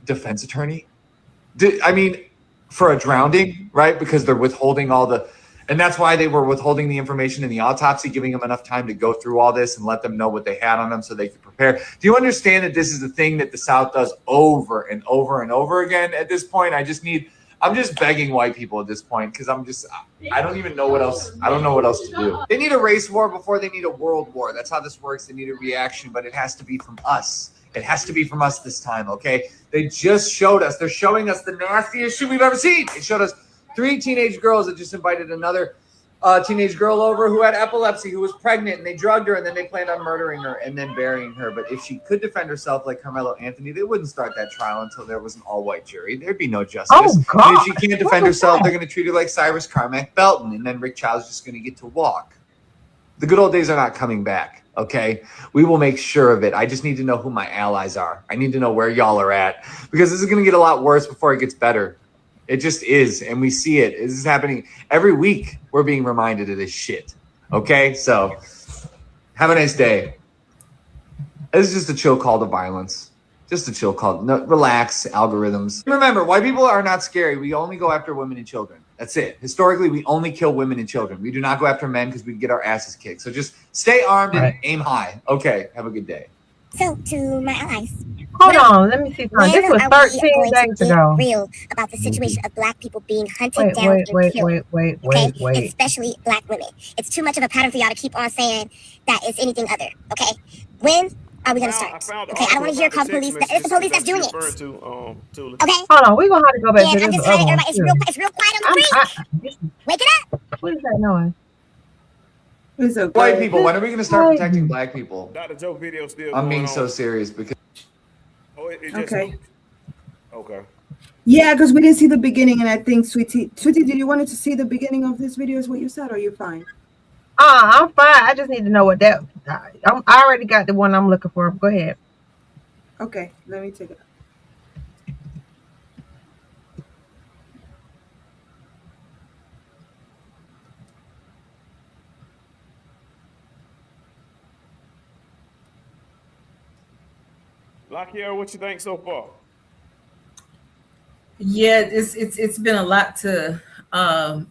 defense attorney? For a drowning, right? Because they're withholding and that's why they were withholding the information in the autopsy, giving them enough time to go through all this and let them know what they had on them so they could prepare. Do you understand that this is a thing that the South does over and over and over again at this point? I'm just begging white people at this point because I don't even know what else. I don't know what else to do. They need a race war before they need a world war. That's how this works. They need a reaction, but it has to be from us. It has to be from us this time, okay? They just showed us. They're showing us the nastiest shit we've ever seen. They showed us 3 teenage girls that just invited another teenage girl over who had epilepsy, who was pregnant, and they drugged her, and then they planned on murdering her and then burying her. But if she could defend herself like Carmelo Anthony, they wouldn't start that trial until there was an all-white jury. There'd be no justice. Oh, God. And if she can't defend herself, they're going to treat her like Cyrus Carmack Belton, and then Rick Child's just going to get to walk. The good old days are not coming back, okay? We will make sure of it. I just need to know who my allies are. I need to know where y'all are at, because this is going to get a lot worse before it gets better. It just is, and we see it. This is happening every week. We're being reminded of this shit. Okay, so have a nice day. This is just a chill call to violence. Just a chill call. No, relax, algorithms. Remember, white people are not scary. We only go after women and children. That's it. Historically, we only kill women and children. We do not go after men because we get our asses kicked. So just stay armed and aim high. Okay, have a good day. So, to my allies. Hold on, let me see. This was 13 days ago. Real about the situation of Black people being hunted down and killed. Wait. Especially Black women. It's too much of a pattern for y'all to keep on saying that it's anything other. Okay, when are we gonna start? Okay, I don't want to hear call the police. It's the police that's doing it. Okay. Hold on, we're gonna have to go back to I'm this. just trying to. Everybody, it's real quiet on the street. Wake it up. What is that noise? White people, when are we going to start protecting Black people? Dr. Joe video still I'm going being on. so serious because. Oh, it just Okay. Okay. Yeah, because we didn't see the beginning, and I think Sweetie, did you wanted to see the beginning of this video? Is what you said, or you're fine? I'm fine. I just need to know what that. I already got the one I'm looking for. Go ahead. Okay, let me take it. Lakiera, what you think so far? Yeah, it's been a lot to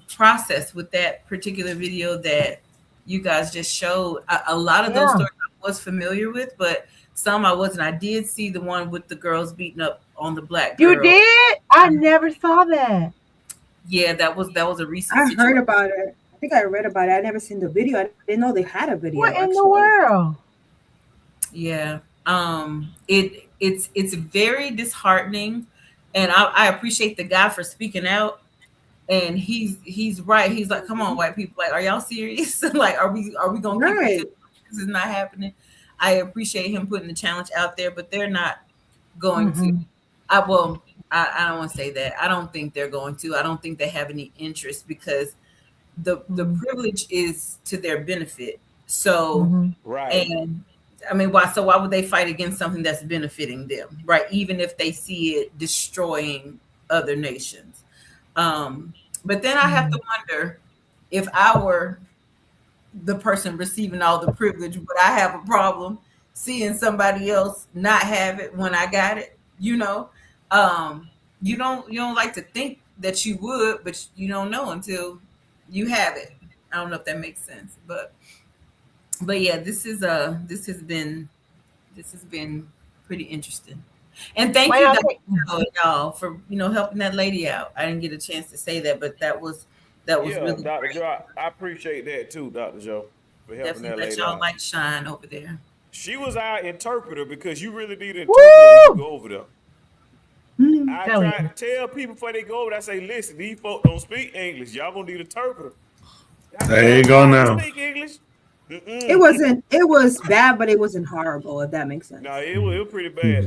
process with that particular video that you guys just showed. A lot of those stories I was familiar with, but some I wasn't. I did see the one with the girls beating up on the Black girl. You did? I never saw that. Yeah, that was a recent. I heard about it. I think I read about it. I never seen the video. I didn't know they had a video. What in the world? Yeah. It's very disheartening, and I appreciate the guy for speaking out. And he's right. He's like, come on, white people, like, are y'all serious? Like, are we gonna keep this is not happening? I appreciate him putting the challenge out there, but they're not going to. I don't want to say that. I don't think they're going to. I don't think they have any interest because the privilege is to their benefit. So right. And I mean, why would they fight against something that's benefiting them, right? Even if they see it destroying other nations. But then I have to wonder, if I were the person receiving all the privilege, would I have a problem seeing somebody else not have it when I got it? You know, you don't like to think that you would, but you don't know until you have it. I don't know if that makes sense, but yeah, this has been pretty interesting. And thank you, y'all, for helping that lady out. I didn't get a chance to say that, but that was really Dr. great. Joe, I appreciate that too, Dr. Joe, for helping Definitely that let lady y'all out. light shine over there. She was our interpreter because you really need an interpreter when you go over there. I try to tell people before they go over there, I say, listen, these folks don't speak English. Y'all gonna need an interpreter. There you go now. Speak English. It was bad, but it wasn't horrible, if that makes sense. No, it was pretty bad.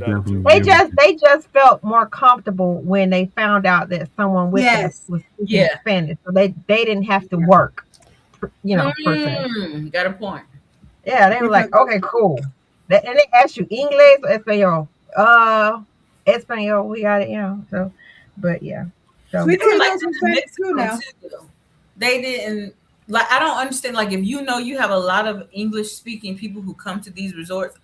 They just felt more comfortable when they found out that someone with us was speaking Spanish, so they didn't have to work, per se. Got a point. Yeah, they were like, okay, cool. And they asked you English or Espanol. Espanol, we got it, So, but yeah. So They were like that in Mexico too, though. They didn't like. I don't understand. Like, if you have a lot of English speaking people who come to these resorts,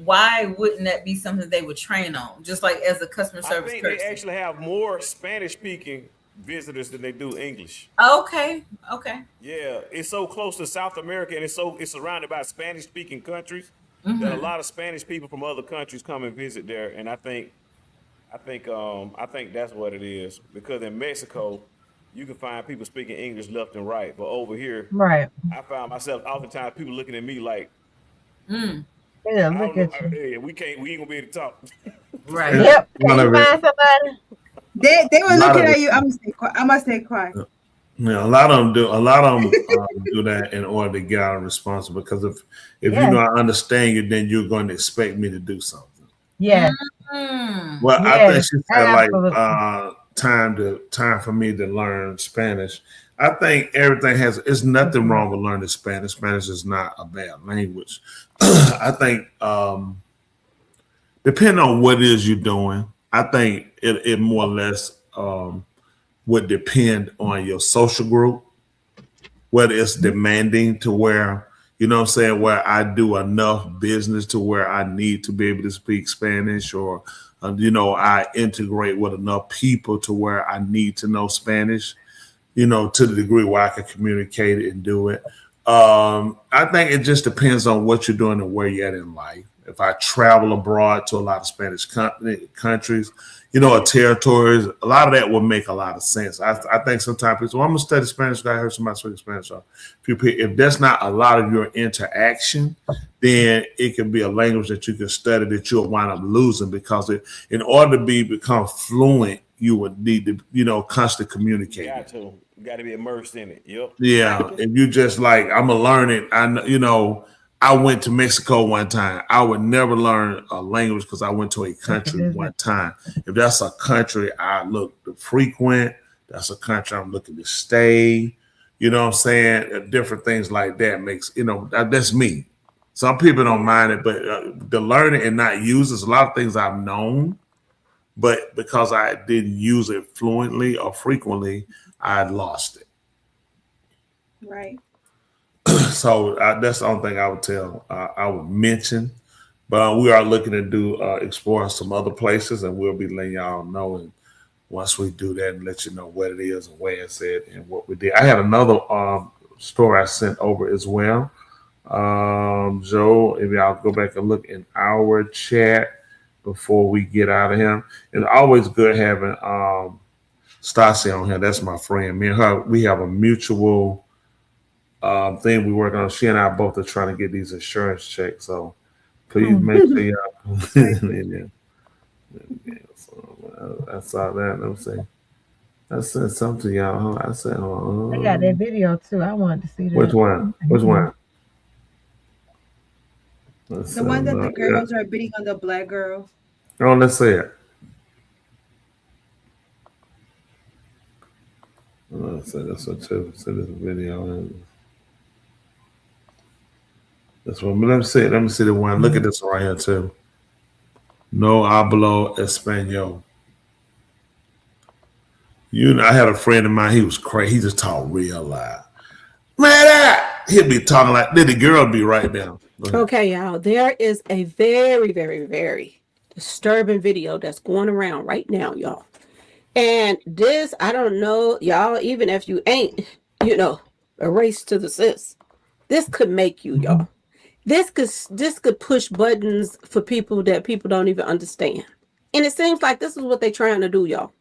why wouldn't that be something they would train on? Just like as a customer service I think person. they actually have more Spanish speaking visitors than they do English. Okay. Yeah, it's so close to South America, and it's surrounded by Spanish speaking countries that a lot of Spanish people from other countries come and visit there. And I think that's what it is, because in Mexico you can find people speaking English left and right, but over here, right, I found myself oftentimes people looking at me like, yeah, look at you. Hey, we ain't gonna be able to talk. Right. Yep. Can you find somebody? They were looking at you. I must stay quiet. Yeah, a lot of them do. A lot of them do that in order to get out of response. Because if you know I understand you, then you're going to expect me to do something. Yeah. Well, I think she said time for me to learn Spanish. I think everything it's nothing wrong with learning Spanish. Spanish is not a bad language. I think depending on what it is you're doing, I think it more or less would depend on your social group, whether it's demanding to where, you know what I'm saying, where I do enough business to where I need to be able to speak Spanish, or, I integrate with enough people to where I need to know Spanish, to the degree where I can communicate it and do it. I think it just depends on what you're doing and where you're at in life. If I travel abroad to a lot of Spanish countries, or territories, a lot of that would make a lot of sense. I think sometimes people say, I'm going to study Spanish. I heard somebody speak Spanish. If that's not a lot of your interaction, then it can be a language that you can study that you'll wind up losing, because in order to become fluent, you would need to, constantly communicate. You got to be immersed in it. Yep. Yeah. If you just like, I'm going to learn it, I went to Mexico one time. I would never learn a language because I went to a country one time. If that's a country I look to frequent, that's a country I'm looking to stay. You know what I'm saying? Different things like that makes, that's me. Some people don't mind it, but the learning and not use is a lot of things I've known, but because I didn't use it fluently or frequently, I lost it. Right. So that's the only thing I would I would mention. But we are looking to do explore some other places, and we'll be letting y'all know. And once we do that, and let you know what it is and where it's at and what we did. I had another story I sent over as well. Joe, if y'all go back and look in our chat before we get out of here. It's always good having Stassi on here. That's my friend. Me and her, we have a mutual thing we work on. She and I both are trying to get these insurance checks, so please make sure y'all. I saw that. Let me see. I sent something to y'all. I said, I got that video too. I wanted to see that. Which one? Which one? The one that the girls are beating on the black girl. Oh, let's see it. Let's see. That's what too. See this video. This one. But let me see it. Let me see the one. Look at this one right here too. No hablo español. I had a friend of mine. He was crazy. He just talked real loud. Man, he'd be talking like the girl would be right down. Okay, y'all. There is a very, very, very disturbing video that's going around right now, y'all. And this, I don't know, y'all, even if you ain't, a race to the sis, this could make you, y'all. This could push buttons for people that people don't even understand. And it seems like this is what they're trying to do, y'all.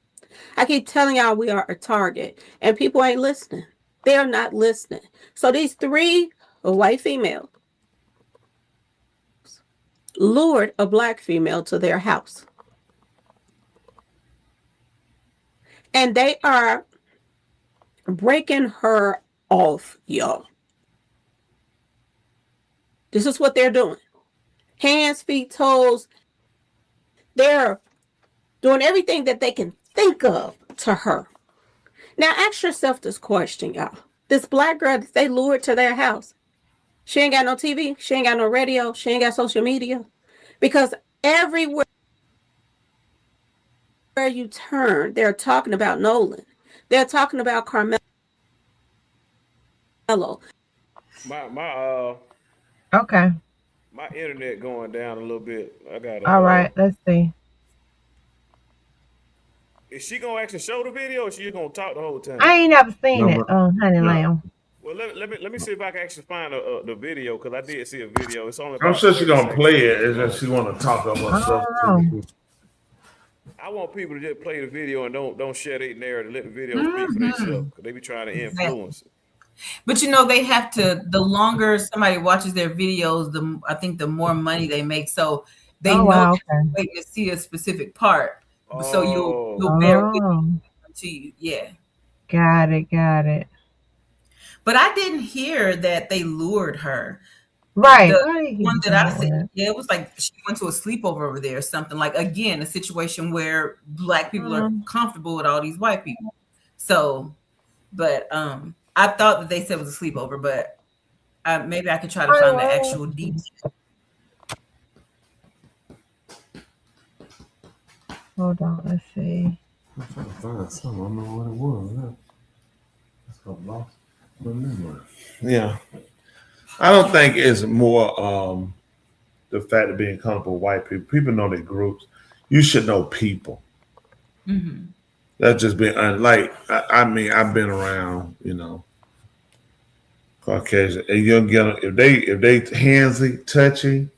I keep telling y'all we are a target, and people ain't listening. They're not listening. So these 3 white females lured a black female to their house. And they are breaking her off, y'all. This is what they're doing. Hands, feet, toes. They're doing everything that they can think of to her. Now, ask yourself this question, y'all. This black girl that they lured to their house, she ain't got no TV. She ain't got no radio. She ain't got social media. Because everywhere you turn, they're talking about Nolan. They're talking about Carmelo. Okay. My internet going down a little bit. I got All right. Let's see. Is she gonna actually show the video, or she just gonna talk the whole time? I ain't never seen it. Honey Lamb. Well, let me see if I can actually find the video, because I did see a video. It's only. I'm sure she's gonna play it. It's just she want to talk about stuff. I want people to just play the video and don't share their narrative. Let the video speak for themselves, because they be trying to influence it. But you know, they have to. The longer somebody watches their videos, I think the more money they make. So they know they're waiting to see a specific part. So you'll bear with them to you. Yeah. Got it. But I didn't hear that they lured her. Right. The one that I said, yeah, it was like she went to a sleepover over there or something. Like, again, a situation where Black people are comfortable with all these white people. So, but I thought that they said it was a sleepover, but maybe I could try to find the actual detail. Hold on, let's see. I'm trying to find something. I don't know what it was. It's got lost my memory. Yeah. I don't think it's more the fact of being comfortable with white people. People know their groups. You should know people. Mm-hmm. That's just been like I mean, I've been around, Caucasian, and you'll get if they handsy, touchy,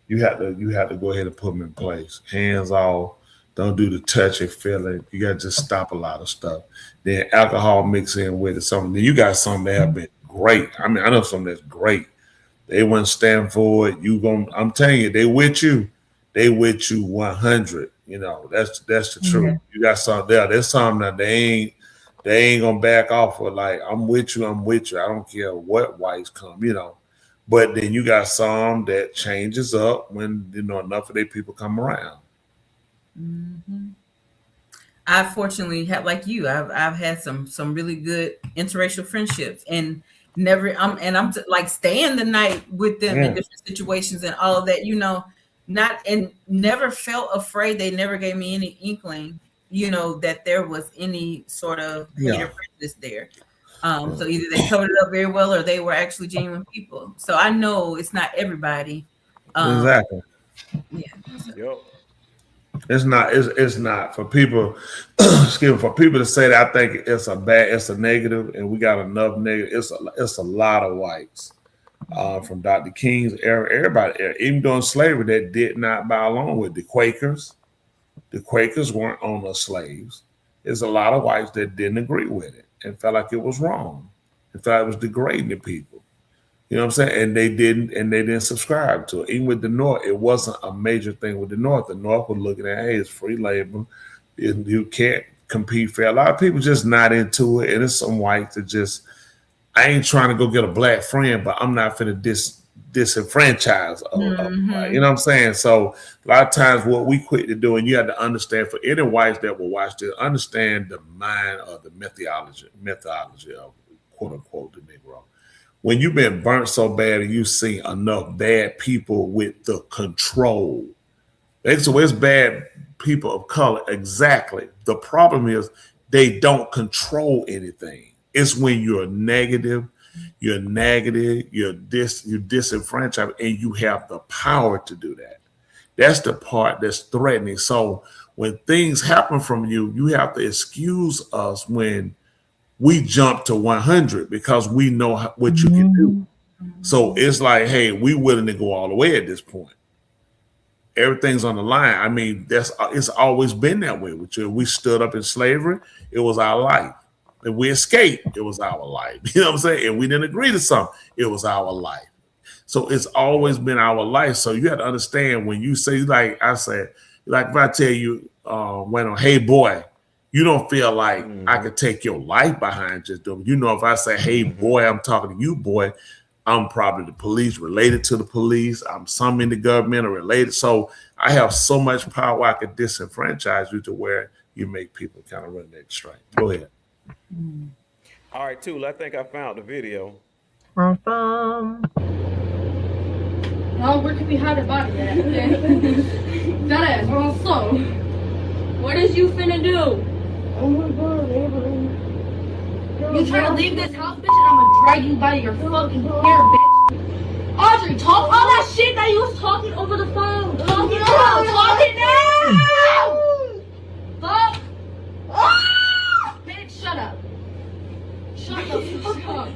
you have to go ahead and put them in place. Hands off. Don't do the touchy feeling. You gotta just stop a lot of stuff. Then alcohol mix in with it. Something. Then you got some that have been great. I mean, I know some that's great. They wouldn't stand for it. I'm telling you, they with you. They with you 100. That's the truth. Yeah. You got some there. There's some that they ain't gonna back off for. Like, I'm with you. I don't care what whites come. But then you got some that changes up when enough of their people come around. Mm-hmm. I fortunately have, like you, I've had some really good interracial friendships, and never I'm like staying the night with them in different situations and all of that, never felt afraid. They never gave me any inkling, that there was any sort of hate or prejudice there. So either they covered it up very well, or they were actually genuine people. So I know it's not everybody. Exactly. Yeah. Yep. It's not for people. Excuse me, for people to say that. I think it's a negative, and we got enough negative. It's a lot of whites from Dr. King's era. Everybody, even during slavery, that did not bow along with the Quakers. The Quakers weren't owner slaves. There's a lot of whites that didn't agree with it and felt like it was wrong. And felt it was degrading to people. You know what I'm saying? And they didn't subscribe to it. Even with the North, it wasn't a major thing with the North. The North was looking at, hey, it's free labor. You can't compete fair. A lot of people just not into it. And there's some whites that just, I ain't trying to go get a black friend, but I'm not finna disenfranchise. You know what I'm saying? So a lot of times what we quit to do, and you have to understand, for any whites that will watch this, understand the mind of the methodology of quote unquote the Negro. When you've been burnt so bad and you see enough bad people with the control, so it's bad people of color. Exactly. The problem is they don't control anything. It's when you're negative, you're disenfranchised, and you have the power to do that. That's the part that's threatening. So when things happen from you, you have to excuse us when we jump to 100 because we know what you can do. So it's like, hey, we willing to go all the way at this point. Everything's on the line. I mean, it's always been that way with you. We stood up in slavery, it was our life. If we escaped, it was our life. You know what I'm saying? If we didn't agree to something, it was our life. So it's always been our life. So you have to understand when you say, like I said, like if I tell you, hey boy, you don't feel like I could take your life behind just doing. If I say, hey, boy, I'm talking to you, boy, I'm probably the police, related to the police. I'm some in the government or related. So I have so much power I could disenfranchise you to where you make people kind of run that straight. Go ahead. All right, Tula, I think I found the video. Awesome. Now, where can we hide a body at? That ass, we're all slow. What is you finna do? Oh my God, Avery. You try to leave this house, bitch, and I'ma drag you by your fucking hair, bitch. Audrey, talk all that shit that you was talking over the phone. Talk it now. Talk it now. Fuck. Bitch, shut up. Shut the fuck up.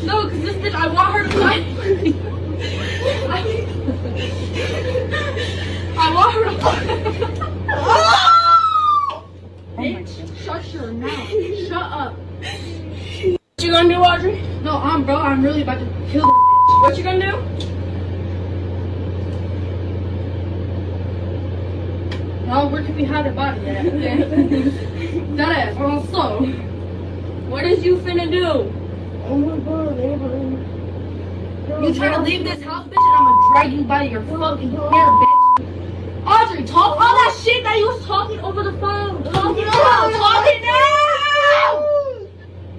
No, cause this bitch, I want her to fight for me. I want her to fight. Bitch, shut your mouth. Shut up. What you gonna do, Audrey? No, I'm really about to kill this bitch. What you gonna do? No, where can we hide her body at? That ass, we're on slow. What is you finna do? Oh my God, Avery. You try to leave this house, bitch, and I'ma drag you by your fucking hair, bitch. Audrey, talk all that shit that you was talking over the phone. Talk it now. Talk it now.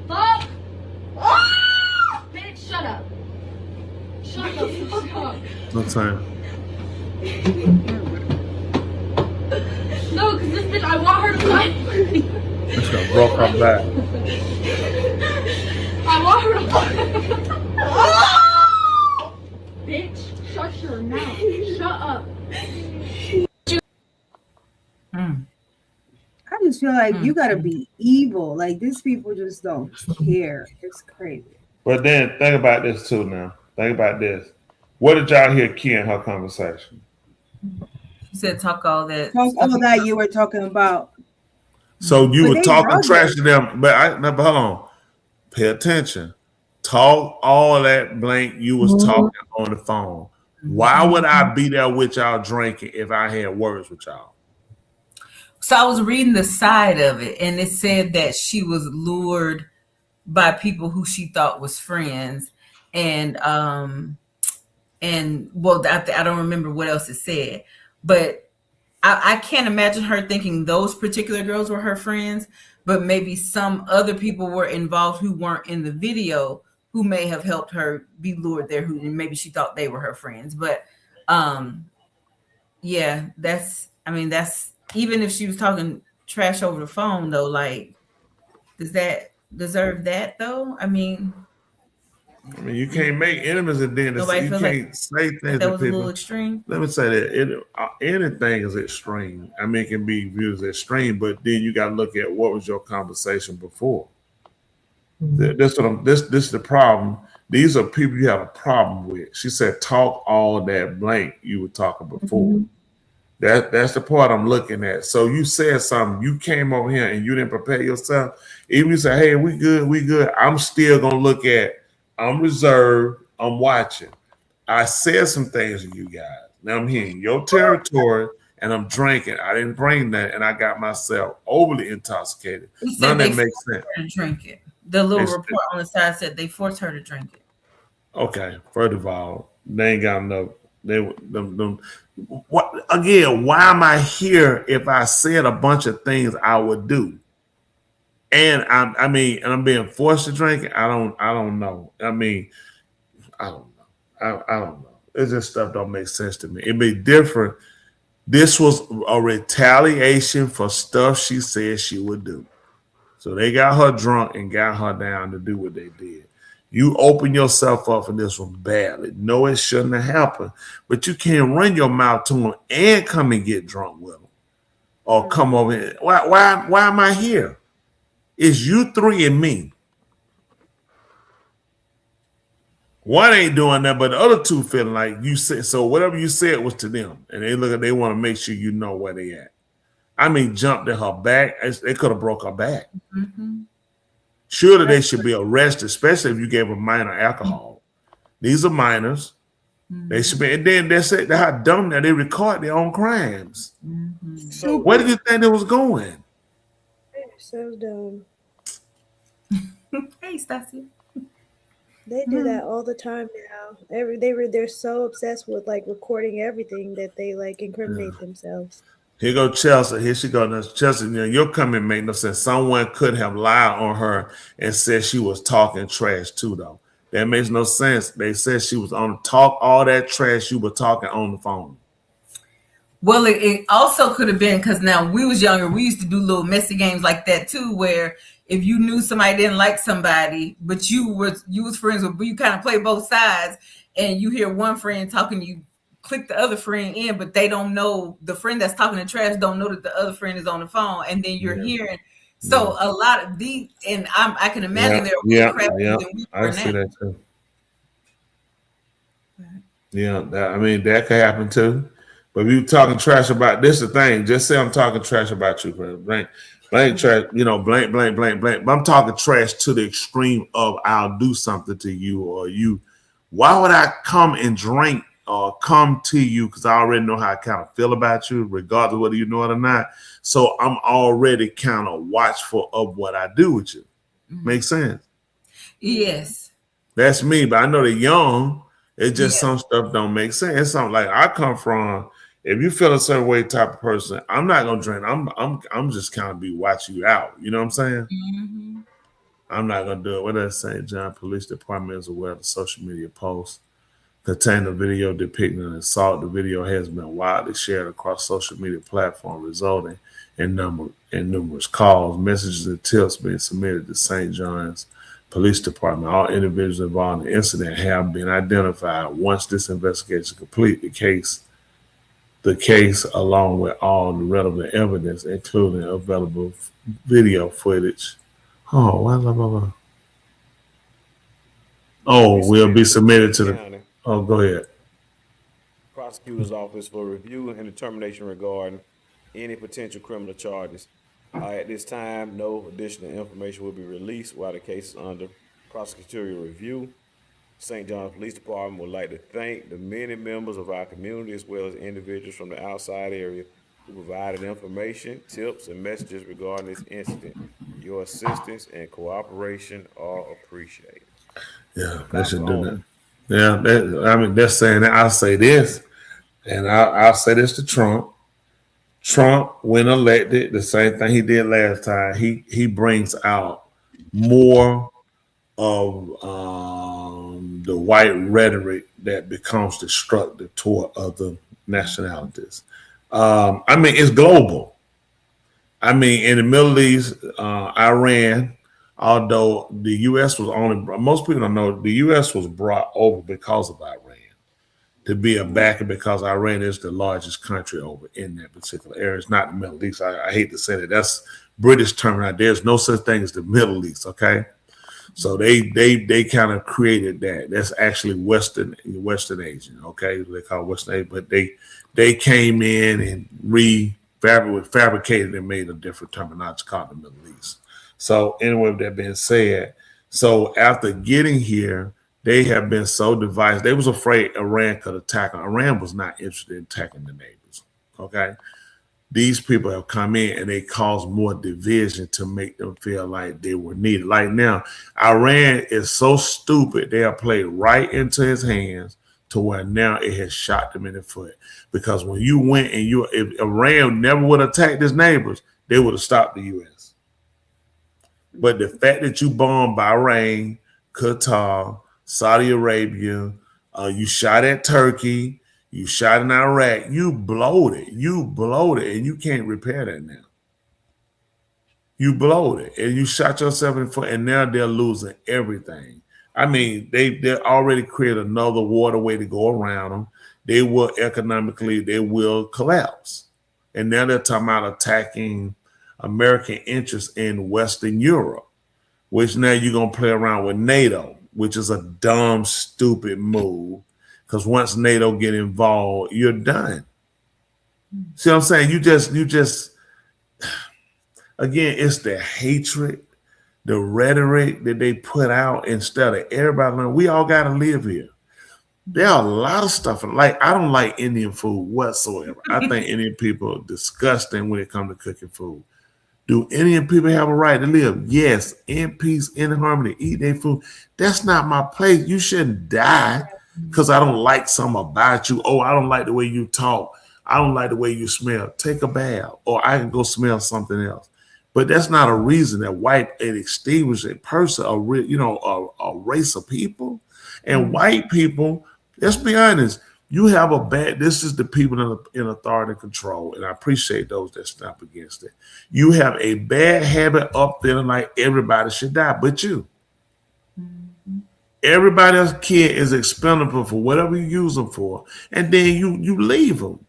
Fuck. Bitch, shut up. Shut the fuck up. No time. No, cause this bitch, I want her to fight for me. This guy broke her back. I want her to fight. Bitch, shut your mouth. Shut up. I just feel like you gotta be evil. Like these people just don't care. It's crazy. But then think about this too now. Think about this. What did y'all hear Key in her conversation? She said talk all that. Talk all that you were talking about. So you But were they talking brothers. trash to them, but hold on. Pay attention. Talk all that blank you was talking on the phone. Why would I be there with y'all drinking if I had words with y'all? So I was reading the side of it, and it said that she was lured by people who she thought was friends, and well, I don't remember what else it said, but I can't imagine her thinking those particular girls were her friends, but maybe some other people were involved who weren't in the video who may have helped her be lured there, who maybe she thought they were her friends. But yeah, that's even if she was talking trash over the phone though, like, does that deserve that though? I mean, you can't make enemies and then you Nobody feels can't like say things that to was a people. little extreme. Let me say that anything is extreme. I mean, it can be viewed as extreme, but then you got to look at what was your conversation before. This is the problem. These are people you have a problem with. She said, "Talk all that blank you were talking before." That's the part I'm looking at. So you said something. You came over here and you didn't prepare yourself. Even you say, "Hey, we good." I'm still gonna look at. I'm reserved. I'm watching. I said some things to you guys. Now I'm here in your territory and I'm drinking. I didn't bring that, and I got myself overly intoxicated. None of that makes sense. To drink it. The little report on the side said they forced her to drink it. Okay, first of all, they ain't got enough. What again? Why am I here if I said a bunch of things I would do? And I'm being forced to drink it. I don't know. I don't know. I don't know. It's just stuff don't make sense to me. It'd be different. This was a retaliation for stuff she said she would do. So they got her drunk and got her down to do what they did. You open yourself up for this one badly. No, it shouldn't have happened. But you can't run your mouth to them and come and get drunk with them. Or come over here. Why am I here? It's you three and me. One ain't doing that, but the other two feeling like you said. So whatever you said was to them. And they want to make sure you know where they at. I mean, jumped at her back. They could have broke her back. Surely they should be arrested, especially if you gave a minor alcohol. These are minors. They should be. And then they said how dumb that they record their own crimes. So where did you think they was going? So dumb. Hey, Stassi. They do that all the time now. They're so obsessed with like recording everything that they like incriminate themselves. Here go Chelsea. Here she go. Now, Chelsea, your comment made no sense. Someone could have lied on her and said she was talking trash too, though. That makes no sense. They said she was on talk all that trash you were talking on the phone. Well, it also could have been because now we was younger. We used to do little messy games like that too, where if you knew somebody didn't like somebody, but you was friends with, you kind of play both sides, and you hear one friend talking, you click the other friend in, but they don't know, the friend that's talking to trash don't know that the other friend is on the phone, and then you're hearing. So a lot of these, and I can imagine they're really crappier than we were I see now. that too. Yeah, that could happen too. But if you talking trash about this, the thing, just say I'm talking trash about you, blank trash, blank. But I'm talking trash to the extreme of I'll do something to you or you. Why would I come and drink or come to you? Because I already know how I kind of feel about you, regardless of whether you know it or not. So I'm already kind of watchful of what I do with you. Makes sense? Yes. That's me, but I know the young, it's just some stuff don't make sense. It's something like I come from. If you feel a certain way type of person, I'm not gonna drink. I'm just kind of be watching you out. You know what I'm saying? Mm-hmm. I'm not gonna do it. What does St. John Police Department is aware of the social media posts containing a video depicting an assault. The video has been widely shared across social media platforms, resulting in numerous calls, messages, and tips being submitted to St. John's Police Department. All individuals involved in the incident have been identified. Once this investigation is complete, the case, along with all the relevant evidence, including available video footage, will be submitted to the. Oh, go ahead. Prosecutor's office for review and determination regarding any potential criminal charges. At this time, no additional information will be released while the case is under prosecutorial review. St. John's Police Department would like to thank the many members of our community as well as individuals from the outside area who provided information, tips, and messages regarding this incident. Your assistance and cooperation are appreciated. Yeah, they should do that. Yeah, they're saying that. I'll say this, and I'll say this to Trump. Trump, when elected, the same thing he did last time. He brings out more of the white rhetoric that becomes destructive toward other nationalities. It's global. In the Middle East, Iran, although the U.S. was only, most people don't know, the U.S. was brought over because of Iran to be a backer, because Iran is the largest country over in that particular area. It's not the Middle East. I hate to say that. That's British terminology. There's no such thing as the Middle East, okay? So they kind of created that. That's actually Western Asian, okay? They call it Western Asian, but they came in and fabricated and made a different terminology called the Middle East. So anyway, with that being said, so after getting here, they have been so divided. They was afraid Iran could attack them. Iran was not interested in attacking the neighbors, okay? These people have come in and they caused more division to make them feel like they were needed. Like now, Iran is so stupid, they have played right into his hands to where now it has shot them in the foot. Because when you went and if Iran never would have attacked his neighbors, they would have stopped the U.S. But the fact that you bombed Bahrain, Qatar, Saudi Arabia, you shot at Turkey, you shot in Iraq, you blowed it, and you can't repair that now. You blowed it, and you shot yourself in the foot, and now they're losing everything. They already created another waterway to go around them. They will collapse. And now they're talking about attacking American interests in Western Europe, which now you're going to play around with NATO, which is a dumb, stupid move. Because once NATO get involved, you're done. See what I'm saying? You just, again, it's the hatred, the rhetoric that they put out instead of everybody learning. We all got to live here. There are a lot of stuff. Like, I don't like Indian food whatsoever. I think Indian people are disgusting when it comes to cooking food. Do Indian people have a right to live? Yes, in peace, in harmony, eat their food. That's not my place. You shouldn't die because I don't like something about you. Oh, I don't like the way you talk. I don't like the way you smell. Take a bath, or I can go smell something else. But that's not a reason that wipe and extinguish a person, a race of people. And white people, let's be honest, you have a bad, this is the people in authority and control, and I appreciate those that stop against it. You have a bad habit up there like everybody should die, but you. Everybody else's kid is expendable for whatever you use them for, and then you leave them.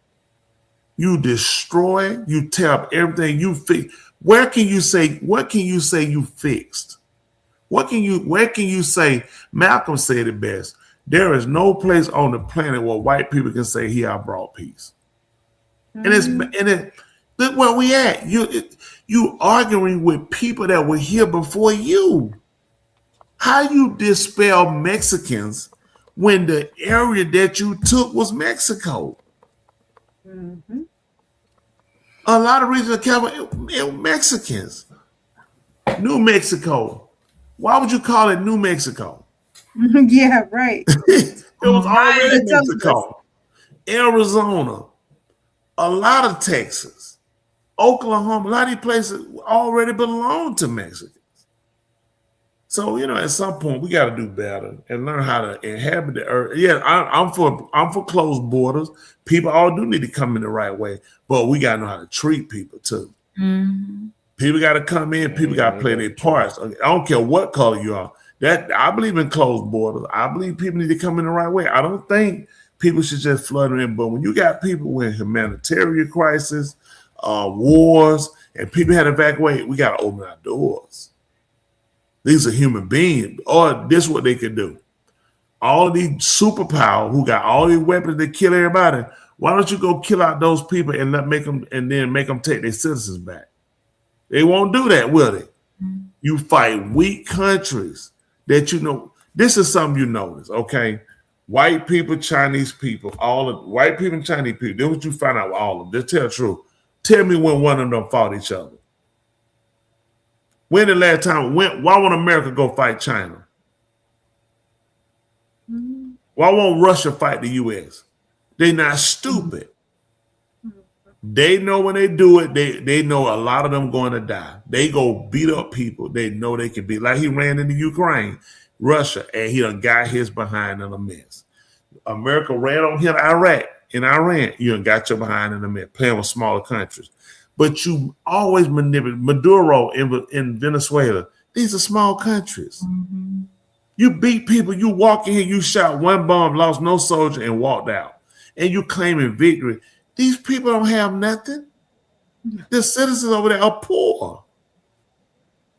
You destroy, you tear up everything you fix. Where can you say, what can you say you fixed? Where can you say, Malcolm said it best, there is no place on the planet where white people can say, here, I brought peace. Look where we at. You arguing with people that were here before you. How you dispel Mexicans when the area that you took was Mexico? A lot of regions of California, it was Mexicans. New Mexico. Why would you call it New Mexico? Yeah, right. It was already Mexico. Arizona, a lot of Texas, Oklahoma, a lot of these places already belong to Mexicans. So, at some point we got to do better and learn how to inhabit the earth. Yeah, I'm for closed borders. People all do need to come in the right way, but we got to know how to treat people too. People got to come in. People got to play their parts. I don't care what color you are. I believe in closed borders. I believe people need to come in the right way. I don't think people should just flutter in. But when you got people with humanitarian crisis, wars, and people had to evacuate, we got to open our doors. These are human beings, or this is what they can do. All of these superpowers who got all these weapons that kill everybody, why don't you go kill out those people and then make them take their citizens back? They won't do that, will they? You fight weak countries that this is something you notice, okay? White people, Chinese people, all of white people and Chinese people, this is what you find out with all of them. Just tell the truth. Tell me when one of them fought each other. When the last time, why won't America go fight China? Why won't Russia fight the U.S.? They're not stupid. They know when they do it, they know a lot of them going to die. They go beat up people they know they can beat. Like he ran into Ukraine, Russia, and he done got his behind in a mess. America ran on him Iraq and Iran. You done got your behind in a mess, playing with smaller countries. But you always manipulate. Maduro in Venezuela, these are small countries. You beat people, you walk in here, you shot one bomb, lost no soldier, and walked out. And you claiming victory. These people don't have nothing. The citizens over there are poor.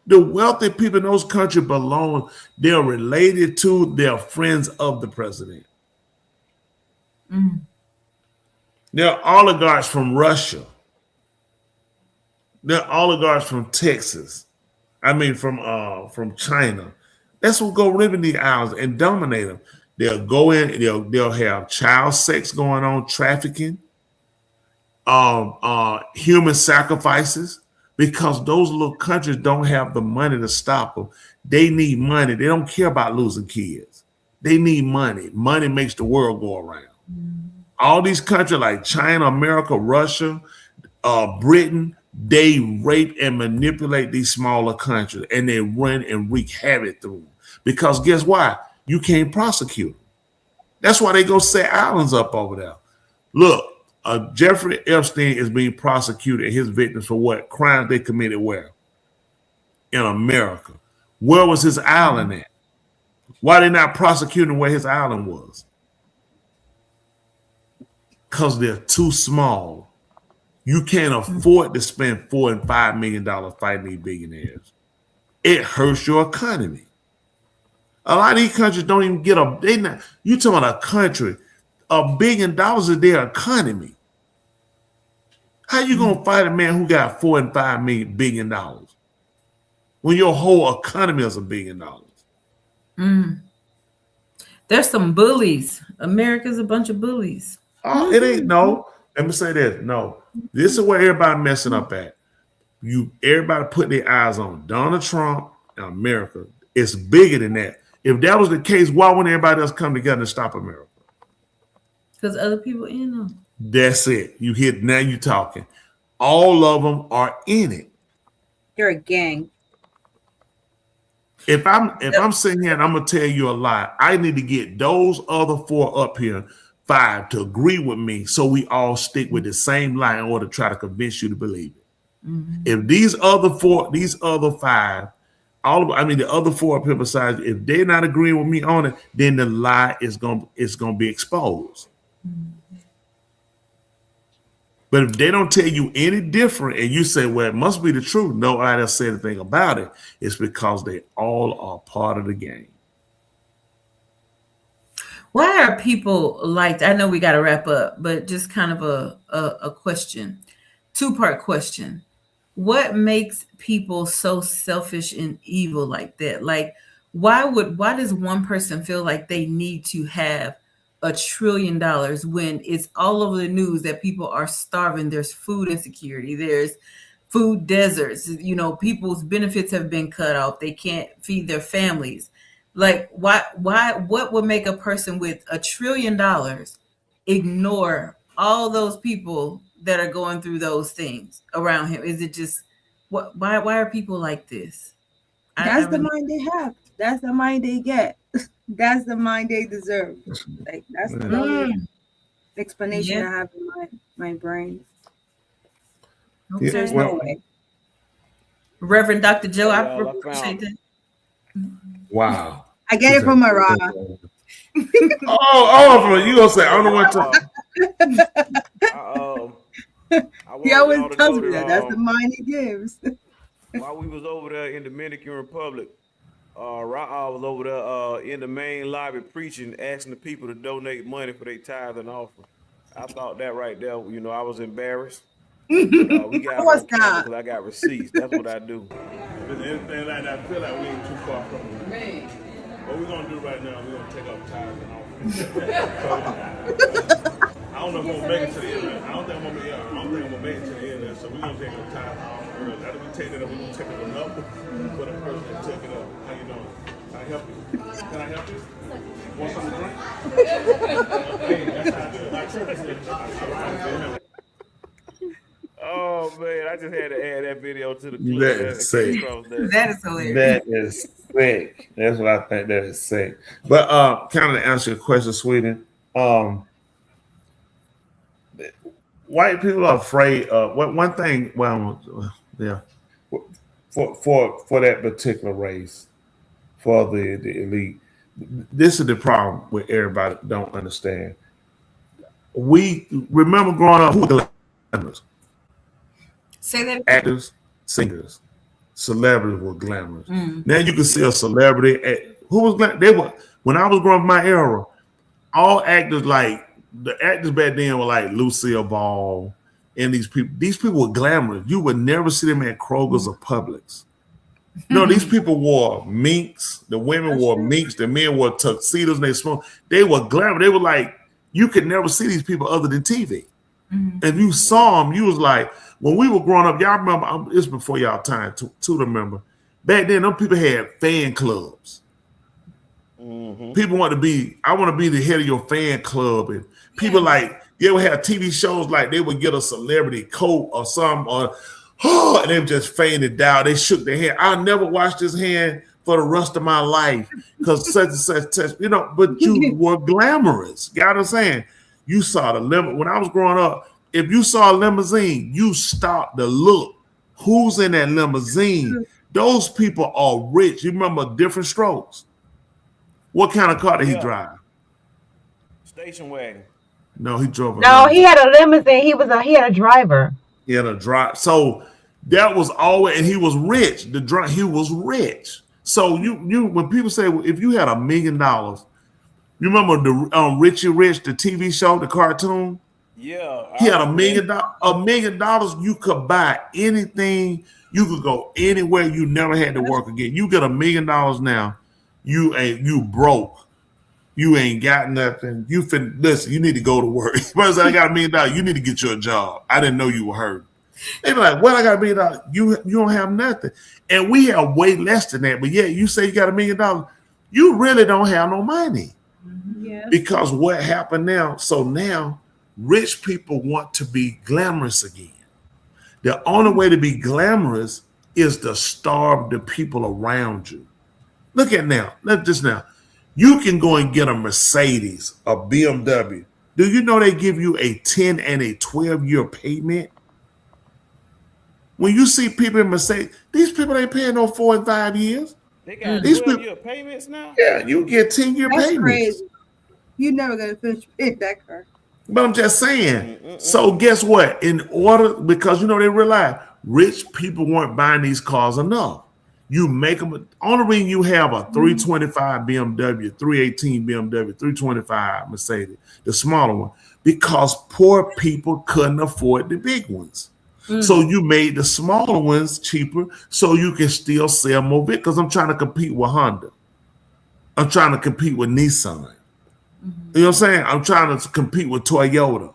The wealthy people in those countries belong, they're related to, they're friends of the president. They're oligarchs from Russia. They're oligarchs from Texas. From China. That's what go live in these islands and dominate them. They'll go in, they'll have child sex going on, trafficking, human sacrifices, because those little countries don't have the money to stop them. They need money. They don't care about losing kids. They need money. Money makes the world go around. All these countries like China, America, Russia, Britain, they rape and manipulate these smaller countries, and they run and wreak havoc through them. Because guess why? You can't prosecute them. That's why they go set islands up over there. Look, Jeffrey Epstein is being prosecuted and his victims for what? Crimes they committed where? In America. Where was his island at? Why they not prosecuting where his island was? Because they're too small. You can't afford to spend $4 and $5 million fighting these billionaires. It hurts your economy. A lot of these countries don't even get you talking about a country, $1 billion is their economy. How you gonna fight a man who got $4 and $5 billion when your whole economy is $1 billion? There's some bullies. America's a bunch of bullies. It ain't no. Let me say this. No, this is where everybody messing up at. Everybody put their eyes on Donald Trump and America. It's bigger than that. If that was the case, why wouldn't everybody else come together and stop America? Because other people in them. That's it. Now you talking. All of them are in it. They're a gang. If I'm sitting here and I'm gonna tell you a lie, I need to get those other 4 up here, 5 to agree with me, so we all stick with the same lie in order to try to convince you to believe it. Mm-hmm. If these other 5, the other 4 up here besides, if they're not agreeing with me on it, then the lie is gonna be exposed. But if they don't tell you any different and you say, well, it must be the truth, nobody else said anything about it, it's because they all are part of the game. Why are people like, I know we got to wrap up, but just kind of a question, 2-part question. What makes people so selfish and evil like that? Like, why does one person feel like they need to have $1 trillion when it's all over the news that people are starving? There's food insecurity. There's food deserts. You know, people's benefits have been cut off. They can't feed their families. Like, what would make a person with $1 trillion ignore all those people that are going through those things around him? Is it just why are people like this? That's the mind they have. That's the mind they get. That's the mind they deserve. Like, that's the only explanation I have in my brain. Okay. There's no way. Reverend Dr. Joe, I appreciate that. Wow. I get it from my raw. You gonna say I don't know what to. He always tells me that. That's the mind he gives. While we was over there in Dominican Republic, Ra'a was over there in the main lobby preaching, asking the people to donate money for their tithe and offering. I thought that right there, you know, I was embarrassed. We got because I got receipts. That's what I do. If there's anything like that, I feel like we ain't too far from it. Right. What we're gonna do right now, we're gonna take up tithes and offerings. I don't know if we're gonna make it to the end. I don't think I'm gonna make it to the end. So we're gonna take up tithes and offerings. After we take it up, we're gonna take up a number for the person that took it up. How you doing? Can I help you? Can I help you? Want something to drink? Hey, that's how I do it. Like Travis said. Oh man, I just had to add that video to the clip. That is sick. That is hilarious. That is sick. That's what I think. That is sick. But kind of to answer your question, Sweetie, white people are afraid of one thing. Well, yeah, for that particular race, for the elite, this is the problem with everybody don't understand. We remember growing up, who were glamorous? Say that. Actors, singers, celebrities were glamorous. Mm. Now you can see a celebrity who was they were when I was growing up my era. All actors, like the actors back then, were like Lucille Ball and these people. These people were glamorous. You would never see them at Kroger's or Publix. No, these people wore minks. The women wore minks. The men wore tuxedos. And they smoked. They were glamorous. They were like, you could never see these people other than TV. Mm-hmm. If you saw them, you was like, when we were growing up, y'all remember, it's before y'all time to remember. Back then, them people had fan clubs. Mm-hmm. People want to be, I want to be the head of your fan club. And people like, they would have TV shows like they would get a celebrity coat or something, and they would just fainted down. They shook their hand. I'll never wash this hand for the rest of my life because such and such, you know, but you were glamorous. You know what I'm saying? You saw the limit. When I was growing up, if you saw a limousine, you stopped to look. Who's in that limousine? Those people are rich. You remember Different Strokes? What kind of car did he drive? Station wagon. No, he drove. No, he had a limousine. He had a driver. He had a drive. So that was always, and he was rich. He was rich. So you when people say, well, if you had $1 million, you remember the Richie Rich, the TV show, the cartoon? Yeah. He had $1 million. $1 million, you could buy anything. You could go anywhere. You never had to work again. You get $1 million now. You broke. You ain't got nothing. Listen, you need to go to work. First, I got $1 million. You need to get you a job. I didn't know you were hurt. They be like, well, I got $1 million. You don't have nothing. And we have way less than that. But yeah, you say you got $1 million. You really don't have no money. Yeah. Because what happened now? So now rich people want to be glamorous again. The only way to be glamorous is to starve the people around you. Look at now. Look at this now. You can go and get a Mercedes, a BMW. Do you know they give you a 10 and a 12-year payment? When you see people in Mercedes, these people ain't paying no 4 and 5 years. They got These 12-year payments now? Yeah, you get 10-year That's payments. crazy. You're never gonna finish paying that car. But I'm just saying. So guess what? In order, because you know they realize rich people weren't buying these cars enough. You make them. Only reason you have a 325 BMW, 318 BMW, 325 Mercedes, the smaller one, because poor people couldn't afford the big ones. So you made the smaller ones cheaper, so you can still sell more vehicles. Because I'm trying to compete with Honda. I'm trying to compete with Nissan. You know what I'm saying? I'm trying to compete with Toyota.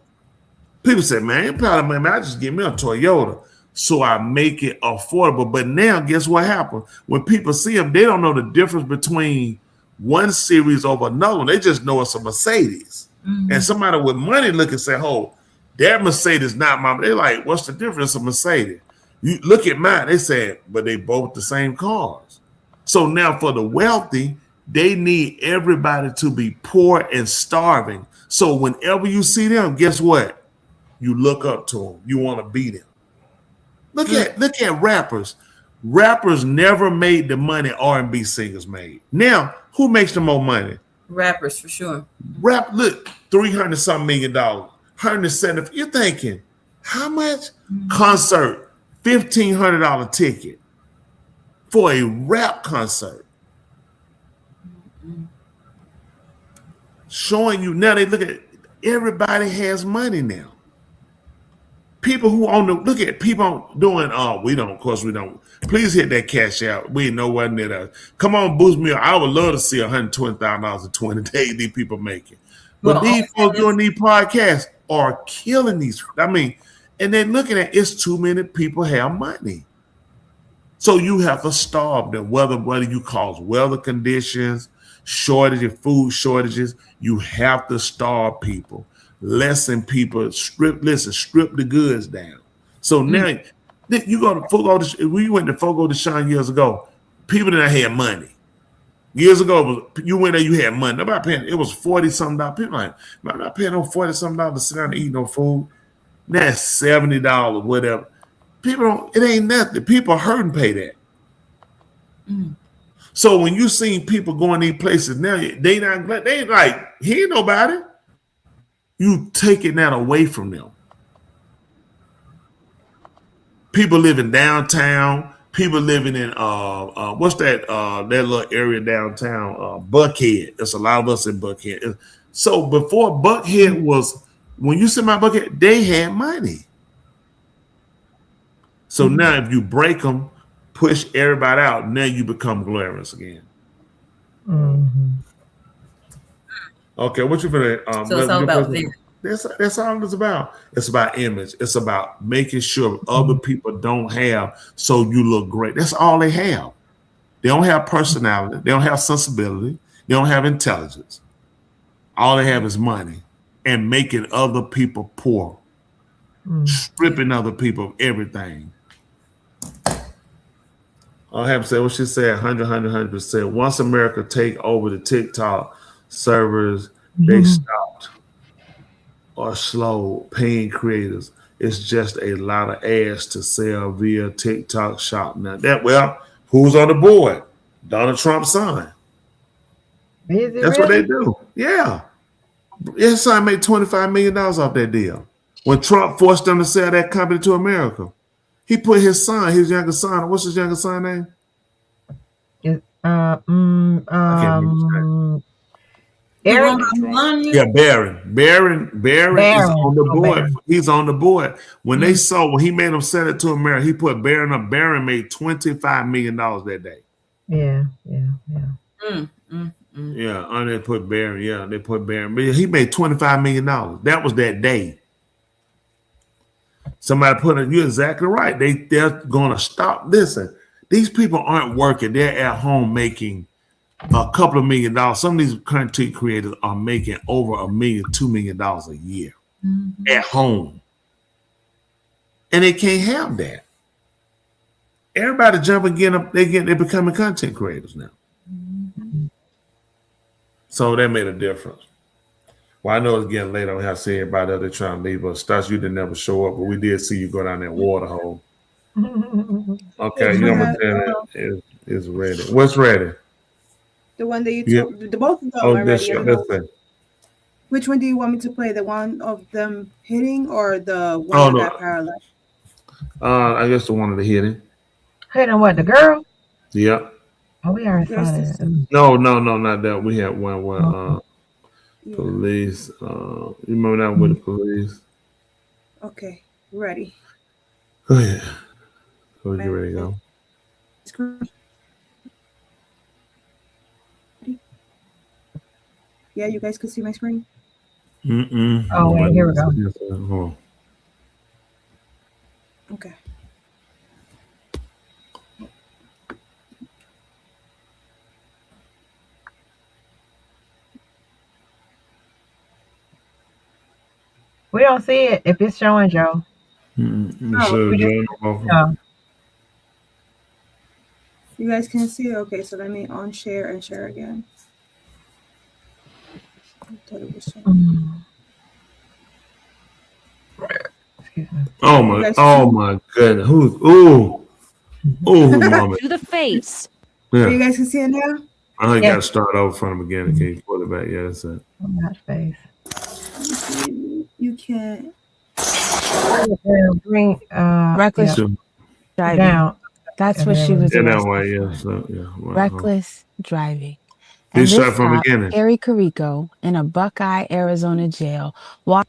People say, man, I just give me a Toyota. So I make it affordable. But now, guess what happened? When people see them, they don't know the difference between one series over another one. They just know it's a Mercedes. And somebody with money look and say, oh, that Mercedes not mine. They're like, what's the difference of Mercedes? You look at mine. They said, but they both the same cars. So now for the wealthy, they need everybody to be poor and starving. So whenever you see them, guess what? You look up to them. You want to be them. Look at rappers. Rappers never made the money R&B singers made. Now, who makes the more money? Rappers for sure. Rap, look, $300-something million. 170. You're thinking, how much? Concert, $1,500 ticket for a rap concert. Showing you now, they look at everybody has money now. People who own the look at people doing we don't, of course we don't. Please hit that cash out. We ain't nowhere near that. Come on, boost me up. I would love to see $120,000 in 20 days these people making. But these folks doing these podcasts are killing these. I mean, and then looking at it's too many people have money. So you have to starve them, whether you cause weather conditions, shortages, food shortages, you have to starve people. Lessen people, strip the goods down. So now you go to Fogo. We went to Fogo de Chão years ago. People that had money. Years ago, you went there, you had money. Nobody paying. It was $40-something. People like, I'm not paying no $40-something to sit down and eat no food. Now it's $70, whatever. People don't. It ain't nothing. People hurt and pay that. So when you see people going these places now, they ain't like he ain't nobody. You taking that away from them. People living downtown. People living in what's that that little area downtown? Buckhead. There's a lot of us in Buckhead. So before Buckhead was, when you see my Buckhead, they had money. So now if you break them, push everybody out, now you become glorious again. Okay, what you gonna? So it's all about them. That's all it's about. It's about image. It's about making sure other people don't have, so you look great. That's all they have. They don't have personality. They don't have sensibility. They don't have intelligence. All they have is money and making other people poor, stripping other people of everything. I'll have to say what she said, 100%. Once America take over the TikTok servers, they stopped or slow paying creators. It's just a lot of ads to sell via TikTok shop. Now who's on the board? Donald Trump's son. That's what they do. Yeah. His son made $25 million off that deal. When Trump forced them to sell that company to America, he put his younger son, what's his younger son name? Eric? Yeah, Barron. Barron is on the board. Barron. He's on the board. When when he made them sell it to America, he put Barron up. Barron made $25 million that day. Yeah. Yeah, and they put Barron. Yeah, they put Barron. But he made $25 million. That was that day. Somebody put it, you're exactly right. They're going to stop. Listen, these people aren't working. They're at home making a couple of $1 million. Some of these content creators are making over $1 million, $2 million a year at home. And they can't have that. Everybody jumping, they're becoming content creators now. So that made a difference. Well, I know it's getting late. I don't have to see everybody else. They're trying to leave, but Stas, you didn't never show up, but we did see you go down that water hole. Okay, you know what that is ready. What's ready? The one that you Yeah. told, the both of them Oh, are this ready. show. That's it. Which one do you want me to play? The one of them hitting or the one Oh, that no. got paralyzed? I guess the one of the hitting. Hitting what, the girl? Yeah. Oh, we already saw that. No, not that. We had one where police. You remember that with the police? Okay, ready. Go ahead. So you ready to go? Yeah, you guys can see my screen. Oh, wait, here we go. Hold on. Okay. We don't see it if it's showing, Joe. So, we just- Joe, no. You guys can see it. Okay, so let me share and share again. I thought it was showing. Oh my goodness. Ooh, mama. To the face. Yeah. You guys can see it now? You got to start over from the beginning. Can you pull it back? Yeah, that's it. That face. You can't. Bring Reckless driving. down. That's what she was Yeah, that arrested way, for. yeah. So, yeah. Right, Reckless driving. He And this started from the cop, beginning. Gary Carrico, in a Buckeye, Arizona jail. I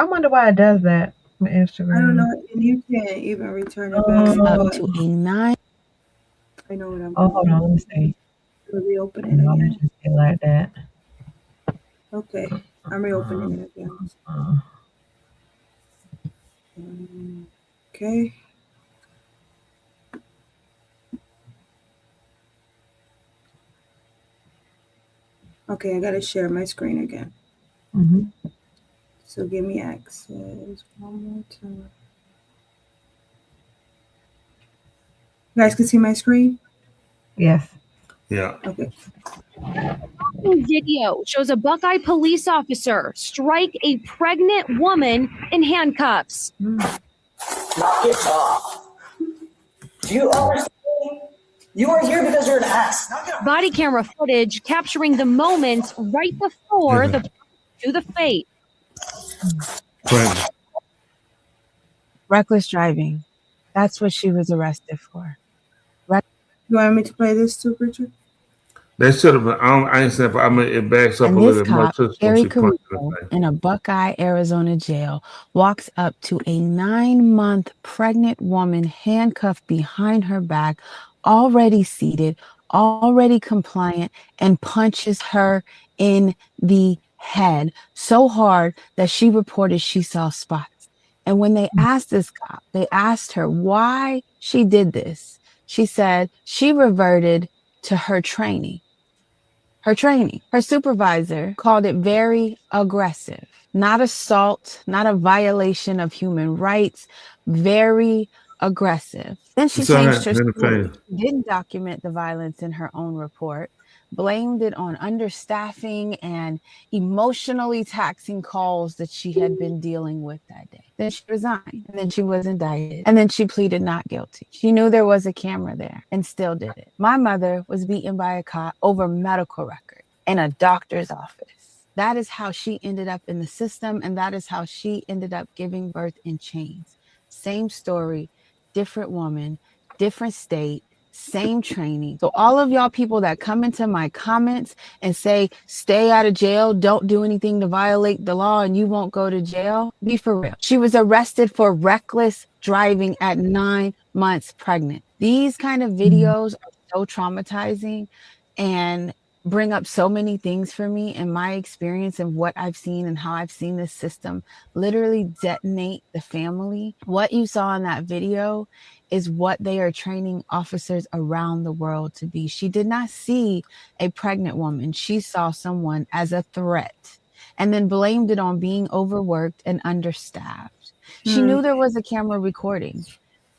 wonder why it does that on Instagram. I don't know. And you can't even return it back. Up to a 9. I know what I'm Oh, hold on. Let me see. Reopen it I'm gonna again. just get like that. Okay, I'm reopening it again. Okay. Okay, I gotta share my screen again. So give me access one more time. You guys can see my screen? Yes. Yeah. Okay. Video shows a Buckeye police officer strike a pregnant woman in handcuffs. Knock it off. Do you understand? You are here because you're an ass. Body camera footage capturing the moments right before the to the fate. Reckless driving. That's what she was arrested for. You want me to play this too, Richard? They should have been. I ain't saying, but I mean, it backs up And a this little bit more. cop, Gary Carrico, in a Buckeye, Arizona jail, walks up to a 9-month pregnant woman handcuffed behind her back, already seated, already compliant, and punches her in the head so hard that she reported she saw spots. And when they asked this cop, they asked her why she did this. She said she reverted to her training. Her supervisor called it very aggressive, not assault, not a violation of human rights, very aggressive. Then she changed her story. She didn't document the violence in her own report, blamed it on understaffing and emotionally taxing calls that she had been dealing with that day. Then she resigned, and then she was indicted, and then she pleaded not guilty. She knew there was a camera there and still did it. My mother was beaten by a cop over medical record in a doctor's office. That is how she ended up in the system, and that is how she ended up giving birth in chains. Same story, different woman, different state, same training. So all of y'all people that come into my comments and say, stay out of jail, don't do anything to violate the law and you won't go to jail, be for real. She was arrested for reckless driving at 9 months pregnant. These kind of videos are so traumatizing and bring up so many things for me in my experience and what I've seen and how I've seen this system literally detonate the family. What you saw in that video is what they are training officers around the world to be. She did not see a pregnant woman. She saw someone as a threat and then blamed it on being overworked and understaffed. She knew there was a camera recording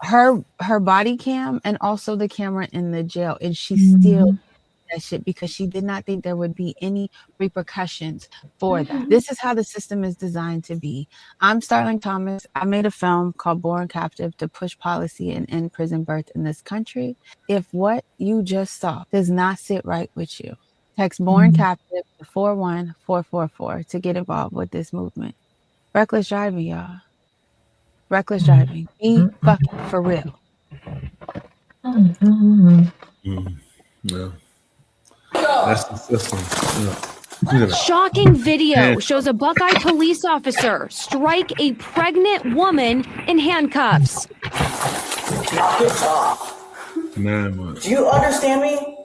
her body cam and also the camera in the jail, and she still that shit because she did not think there would be any repercussions for that. This is how the system is designed to be. I'm Starling Thomas. I made a film called Born Captive to push policy and end prison birth in this country. If what you just saw does not sit right with you, text Born Captive to 41444 to get involved with this movement. Reckless driving, y'all. Reckless driving. Be fucking for real. Yeah. That's the system. Yeah. Shocking video shows a Buckeye police officer strike a pregnant woman in handcuffs. Knock it off. 9 months. Do you understand me?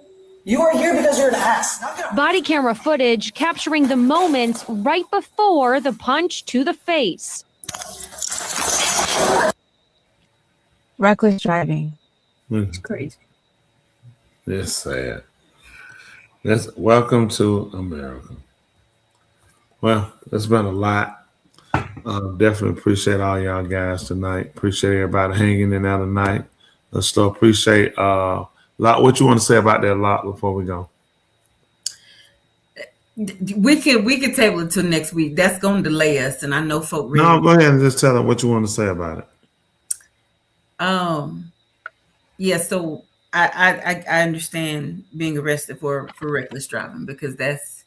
You are here because you're an ass. Knock it off. Body camera footage capturing the moments right before the punch to the face. Reckless driving. It's crazy. It's sad. Welcome to America. Well, it's been a lot. Definitely appreciate all y'all guys tonight. Appreciate everybody hanging in there tonight. Let's still appreciate lot. What you want to say about that lot before we go? We could table it till next week. That's going to delay us, and I know folk. Really No, go ahead and just tell them what you want to say about it. Yeah. So I understand being arrested for reckless driving because that's,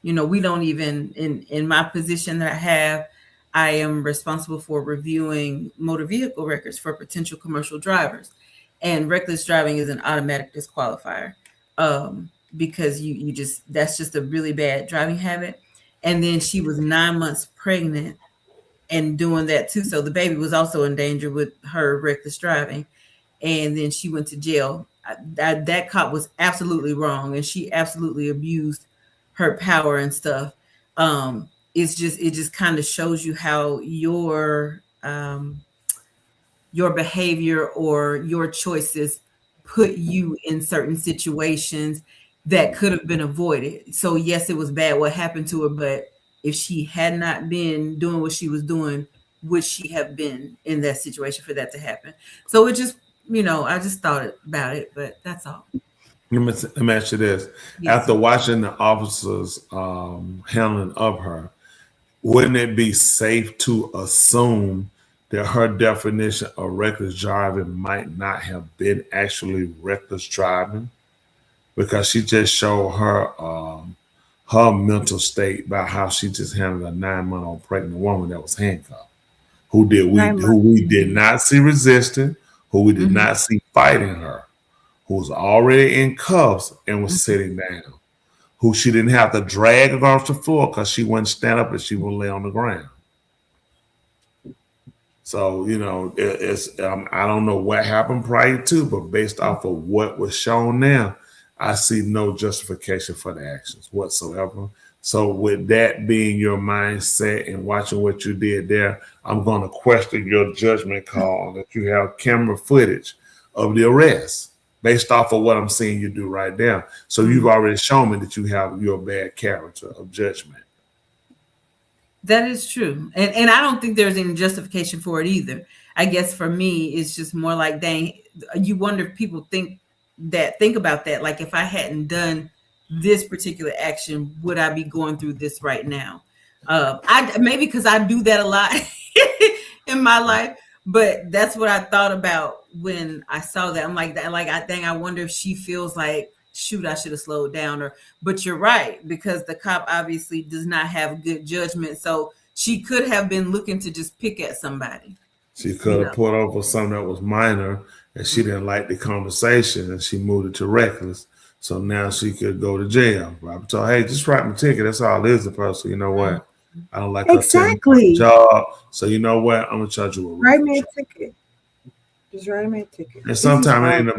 we don't even in my position that I have, I am responsible for reviewing motor vehicle records for potential commercial drivers, and reckless driving is an automatic disqualifier. Because you just, that's just a really bad driving habit. And then she was 9 months pregnant and doing that too. So the baby was also in danger with her reckless driving. And then she went to jail. That cop was absolutely wrong. And she absolutely abused her power and stuff. It just kind of shows you how your behavior or your choices put you in certain situations that could have been avoided. So yes, it was bad what happened to her, but if she had not been doing what she was doing, would she have been in that situation for that to happen? So it just, I just thought about it, but that's all. Let me ask you this. Yes. After watching the officers handling of her, wouldn't it be safe to assume that her definition of reckless driving might not have been actually reckless driving? Because she just showed her mental state by how she just handled a 9-month-old pregnant woman that was handcuffed, who we did not see resisting, who we did not see fighting her, who was already in cuffs and was sitting down, who she didn't have to drag across the floor because she wouldn't stand up and she would lay on the ground. So, it's I don't know what happened prior to, but based off of what was shown now, I see no justification for the actions whatsoever. So with that being your mindset and watching what you did there, I'm going to question your judgment call that you have camera footage of the arrest based off of what I'm seeing you do right now. So you've already shown me that you have your bad character of judgment. That is true. And I don't think there's any justification for it either. I guess for me, it's just more like, dang, you wonder if people think about that. Like if I hadn't done this particular action, would I be going through this right now? Maybe because I do that a lot in my life, but that's what I thought about when I saw that. I'm like that. Like I wonder if she feels like, shoot, I should have slowed down. But you're right, because the cop obviously does not have good judgment. So she could have been looking to just pick at somebody. She could have put over something that was minor and she didn't like the conversation and she moved it to reckless. So now she could go to jail. Robert told, hey, just write my ticket. That's all it is, the person. You know what? I don't like exactly her job. So you know what? I'm gonna charge you a write me a ticket. Just write me a ticket. And sometimes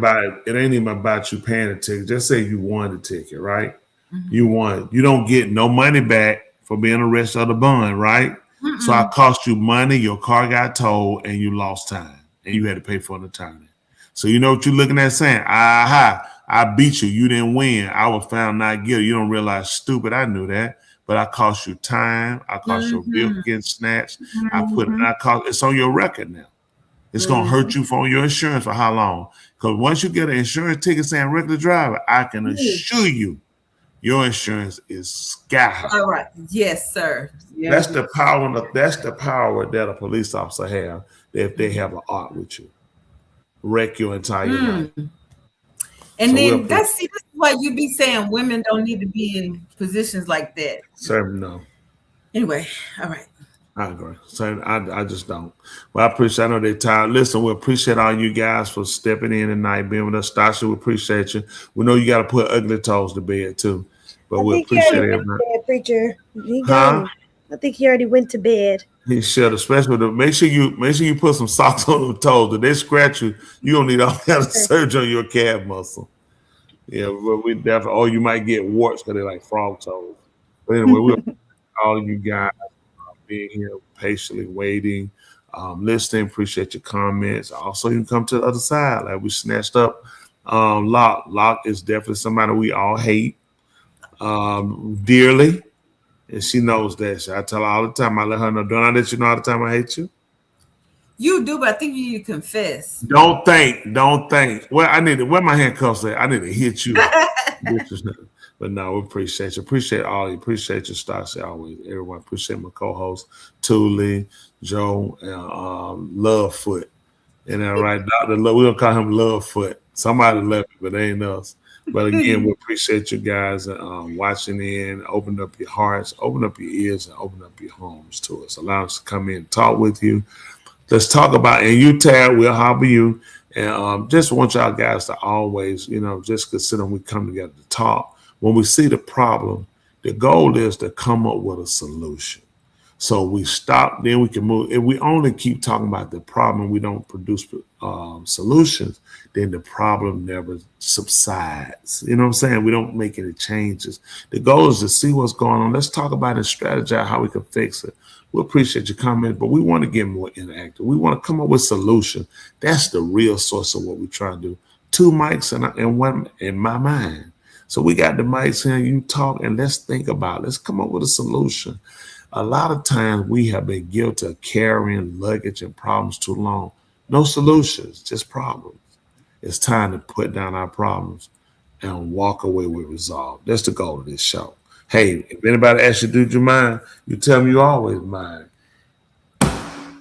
it ain't even about you paying a ticket. Just say you won the ticket, right? Mm-hmm. You won. You don't get no money back for being arrested or the bond, right? Mm-mm. So I cost you money, your car got towed, and you lost time. And you had to pay for an attorney. So you know what you're looking at saying? Aha, I beat you. You didn't win. I was found not guilty. You don't realize, stupid, I knew that. But I cost you time. I cost your vehicle getting snatched. It's on your record now. It's going to hurt you for your insurance for how long? Because once you get an insurance ticket saying regular driver, I can assure you your insurance is sky high. All right. Yes, sir. Yeah. That's the power. That's the power that a police officer have if they have an art with you. Wreck your entire life. And so then this is why you be saying women don't need to be in positions like that. Sir, no. Anyway, all right. I agree. So I just don't. Well, I know they're tired. Listen, we appreciate all you guys for stepping in tonight, being with us. Stasha, we appreciate you. We know you got to put ugly toes to bed too, but we appreciate it. Preacher, I think he already went to bed. He should, especially make sure you put some socks on them toes. If they scratch you, you don't need all kind of surgery on your calf muscle. Yeah, but we definitely. Or you might get warts because they're like frog toes. But anyway, we all of you guys being here, patiently waiting, listening. Appreciate your comments. Also, you can come to the other side. Like we snatched up Locke. Locke is definitely somebody we all hate dearly. And she knows that. I tell her all the time. I let her know. Don't I let you know all the time I hate you? You do, but I think you need to confess. Don't think. Well, where my handcuffs at? I need to hit you. But no, we appreciate you. Appreciate all you. Appreciate your stars always. Everyone. Appreciate my co-host, Thule, Joe, and Lovefoot. And then right, Dr. Love, we don't call him Lovefoot. Somebody left it, but they ain't us. But again, we appreciate you guys watching in. Open up your hearts, open up your ears, and open up your homes to us. Allow us to come in and talk with you. Let's talk about, and you, Tad, we'll hobble you. And just want y'all guys to always, just consider we come together to talk. When we see the problem, the goal is to come up with a solution. So we stop, then we can move. If we only keep talking about the problem, we don't produce solutions, then the problem never subsides. You know what I'm saying? We don't make any changes. The goal is to see what's going on. Let's talk about it and strategize how we can fix it. We appreciate your comment, but we want to get more interactive. We want to come up with solutions. That's the real source of what we're trying to do. 2 mics and one in my mind. So we got the mics here, you talk, and let's think about it. Let's come up with a solution. A lot of times we have been guilty of carrying luggage and problems too long. No solutions, just problems. It's time to put down our problems and walk away with resolve. That's the goal of this show. Hey, if anybody asks you, do you mind? You tell me you always mind.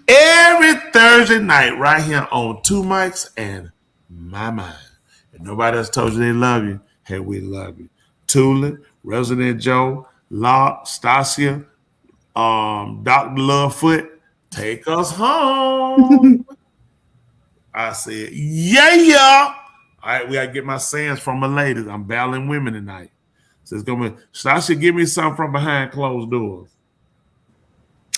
Every Thursday night right here on 2 mics and my mind. If nobody else told you they love you, hey, we love you. Thule, Resident Joe, Locke, Stasia, Dr. Lovefoot, take us home. I said, yeah. All right, we got to get my sayings from my ladies. I'm battling women tonight. So it's going to be, Stasia, give me something from behind closed doors.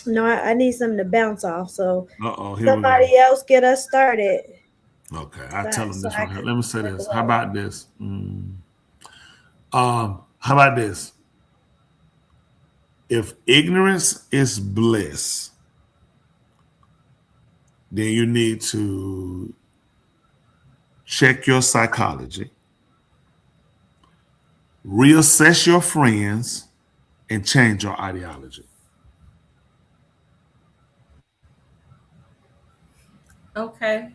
No, I need something to bounce off. So somebody else get us started. Okay, I tell them this one here. Let me say this. How about this? How about this? If ignorance is bliss, then you need to check your psychology, reassess your friends, and change your ideology. Okay.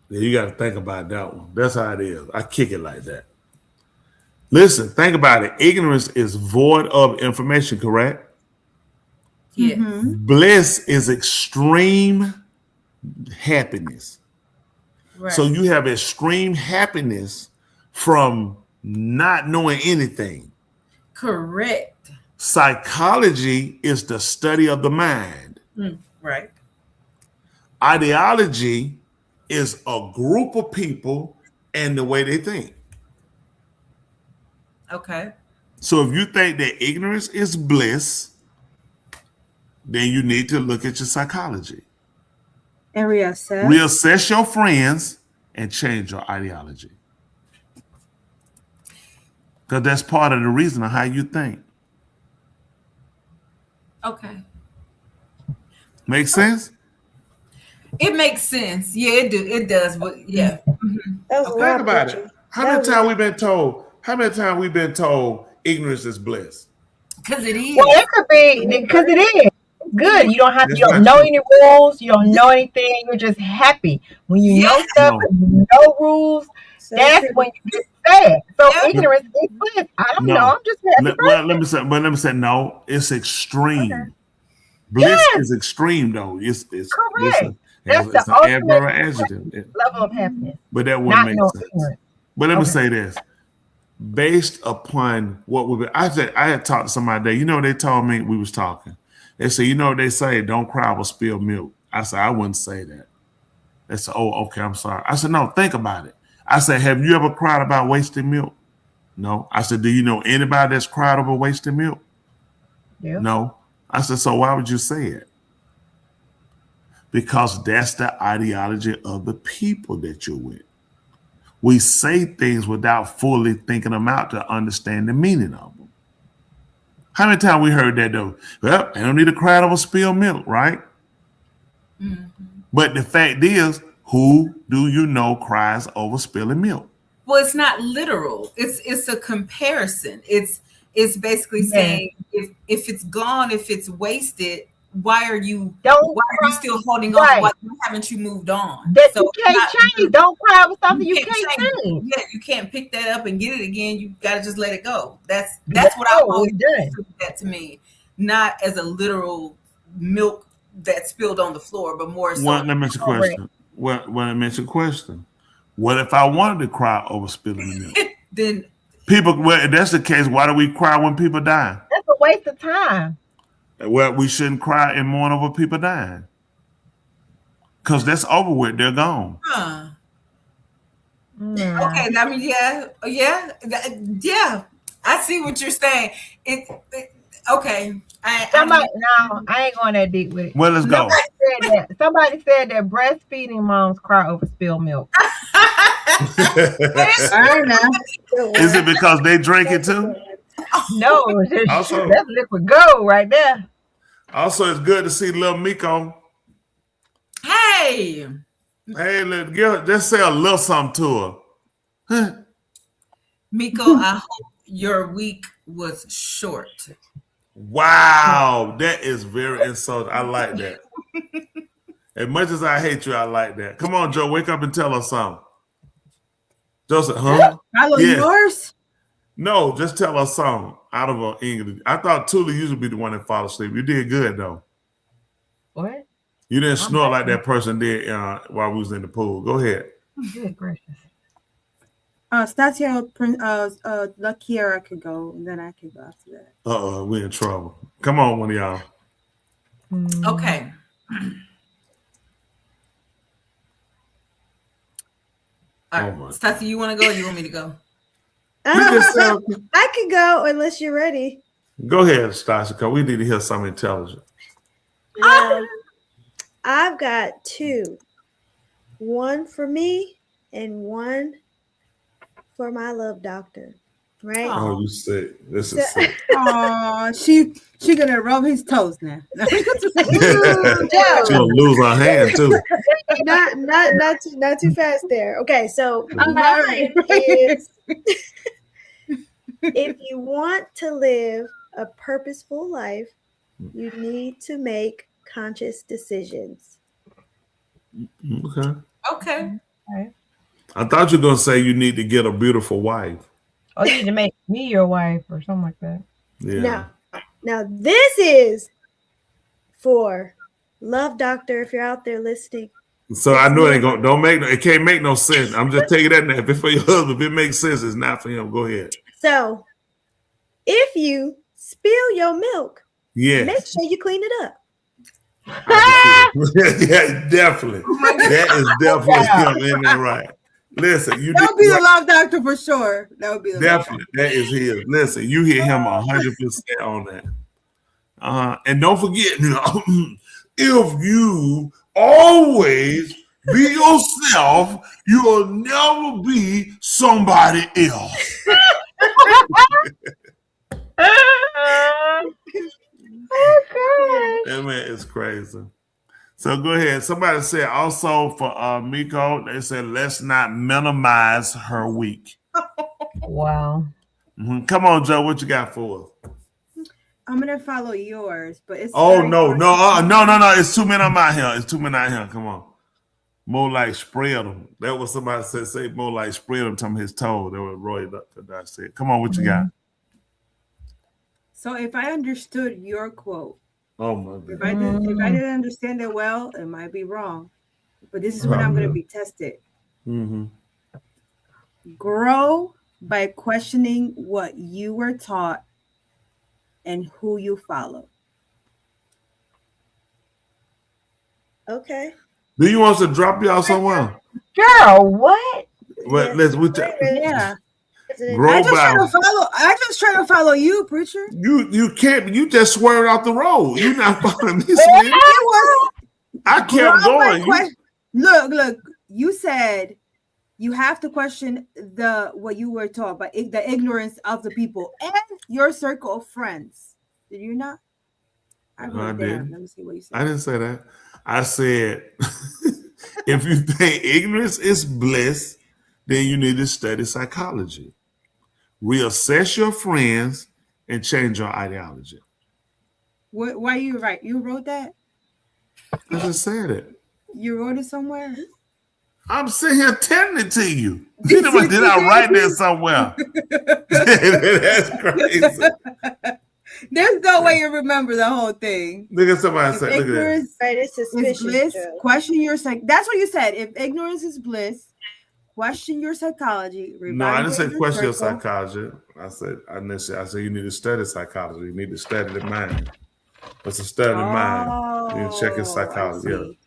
Yeah, you got to think about that one. That's how it is. I kick it like that. Listen, think about it. Ignorance is void of information, correct? Yes. Bliss is extreme happiness. Right. So you have extreme happiness from not knowing anything. Correct. Psychology is the study of the mind. Right. Ideology is a group of people and the way they think. Okay. So if you think that ignorance is bliss, then you need to look at your psychology. And reassess. Reassess your friends and change your ideology. Because that's part of the reason of how you think. Okay. Make sense? It makes sense. Yeah, it does. But yeah. Think about it. How many times we've been told? How many times we've been told ignorance is bliss? Because it is. Well, it could be because it is. Good. You don't have That's you don't not know true. any rules. You don't know anything. You're just happy. When you know stuff, No. and you know rules, So that's true. when you get sad. So Yeah. ignorance is bliss. I don't know. No. I'm just happy. Let me say no. It's extreme. Bliss Yes. is extreme though. It's Correct. That's That's an the adverb ultimate adjective. level of happiness. But that wouldn't Not make no sense. ignorance. But let me Okay. say this. Based upon what I had talked to somebody today. You know, they told me we was talking. They said, you know what they say, don't cry over spilled milk. I said, I wouldn't say that. They said, oh, okay, I'm sorry. I said, no, think about it. I said, have you ever cried about wasted milk? No. I said, do you know anybody that's cried over wasted milk? Yeah. No. I said, so why would you say it? Because that's the ideology of the people that you're with. We say things without fully thinking them out to understand the meaning of them. How many times we heard that though? Well, I don't need to cry over spilled milk, right? But the fact is, who do you know cries over spilling milk? Well, it's not literal. It's a comparison. It's basically saying if it's gone, if it's wasted, why are you still holding on? Right. Why haven't you moved on? That So you it's can't not change. literal. Don't cry over something you can't can't change. Yeah, you can't pick that up and get it again. You gotta just let it go. That's what I've always understood that to me, not as a literal milk that spilled on the floor, but more so. Well, let me ask you a question. Well, let me ask you a question. What if I wanted to cry over spilling the milk? Then People, well, if that's the case, why do we cry when people die? That's a waste of time. Well, we shouldn't cry and mourn over people dying. Because that's over with. They're gone. Huh. Okay, I mean, yeah. I see what you're saying. Okay. No, I ain't going that deep with it. Well, let's go. Somebody said that breastfeeding moms cry over spilled milk. Is it because they drink it too? No, it's just, Also- that's liquid gold right there. Also, it's good to see little Miko. Hey, just say a little something to her. Miko, I hope your week was short. Wow, that is very insulting. I like that. As much as I hate you, I like that. Come on, Joe, wake up and tell us something. Joseph, huh? Hello, Yes. yours? No, just tell us something out of English. I thought Tula usually be the one that fall asleep. You did good though. What? You didn't snore like that person did while we was in the pool. Go ahead. Good gracious. Stacia, Kiara could go, and then I could go after that. We in trouble. Come on, one of y'all. Okay. All right, Stacey, you want to go or you want me to go? I could go unless you're ready. Go ahead, Stasha, because we need to hear something intelligent. I've got two. One for me and one for my love doctor. Right? Oh, you sick. This is sick. Oh, she gonna rub his toes now. She gonna lose her hand too. not too fast there. Okay, so mine is if you want to live a purposeful life, you need to make conscious decisions. Okay. Okay. I thought you were gonna say you need to get a beautiful wife. Oh, you need to make me your wife or something like that. Yeah. Now this is for Love Doctor. If you're out there listening, So I know it ain't it can't make no sense. I'm just taking that now. If it's for your husband, if it makes sense, it's not for him. Go ahead. so if you spill your milk, Yeah. make sure you clean it up. Yeah, definitely. That is definitely him in there, right? Listen, you That would be the love doctor for sure. That would be the definitely that is his. Listen, you hear him 100% on that. And don't forget, if you always be yourself, you'll never be somebody else. That man is crazy. So go ahead. Somebody said also for Miko, they said let's not minimize her week. Wow. Come on, Joe. What you got for us? I'm gonna follow yours, but it's Oh very no, hard no, to- no! It's 2 men out here. It's 2 men out here. Come on, more like spread them. That was somebody said. Say more like spread them. To his toe. That was Roy that said. Come on, what you got? So if I understood your quote, Oh my if God. I didn't understand it well, it might be wrong. But this is when I'm gonna be tested. Mm-hmm. Grow by questioning what you were taught and who you follow. Okay. Do you want us to drop y'all somewhere? Girl, what? Well, let's Yeah. grow I just try to by. follow. I just try to follow you, preacher. You can't. You just swerved off the road. You're not following me. It Slim. was. I kept grow by going. Look. You said you have to question what you were taught by the ignorance of the people and your circle of friends. Did you not? I wrote it down. didn't. Let me see what you said. I didn't say that. I said, if you think ignorance is bliss, then you need to study psychology. Reassess your friends and change your ideology. Why you right? You wrote that? I just said it. You wrote it somewhere? I'm sitting here telling it to you. Did I write that somewhere? That's crazy. There's no way you remember the whole thing. Look at somebody say, look at that. Ignorance Right, it's is suspicious. bliss. Joe. Question your That's what you said. If ignorance is bliss, question your psychology. No, I didn't say revive question your circle. psychology. I said you need to study psychology. You need to study the mind. It's a study of the mind. You need to check his psychology.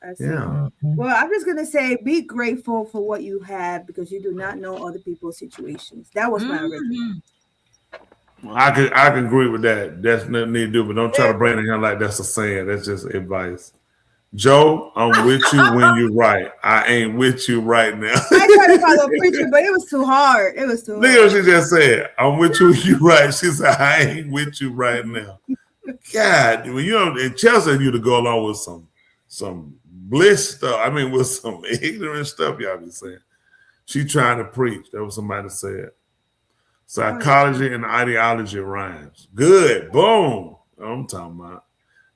I see. Yeah. Well, I'm just gonna say, be grateful for what you have because you do not know other people's situations. That was my original. I can agree with that. That's nothing need to do, but don't try to bring it in like that's a saying. That's just advice. Joe, I'm with you when you're right. I ain't with you right now. I tried to follow preacher, but it was too hard. It was too Look at hard. what she just said. I'm with you when you're right. She said, I ain't with you right now. God, when you and Chelsea you to go along with some bliss stuff. I mean, with some ignorant stuff y'all be saying. She trying to preach. That was somebody said. Psychology and ideology rhymes. Good. Boom. I'm talking about.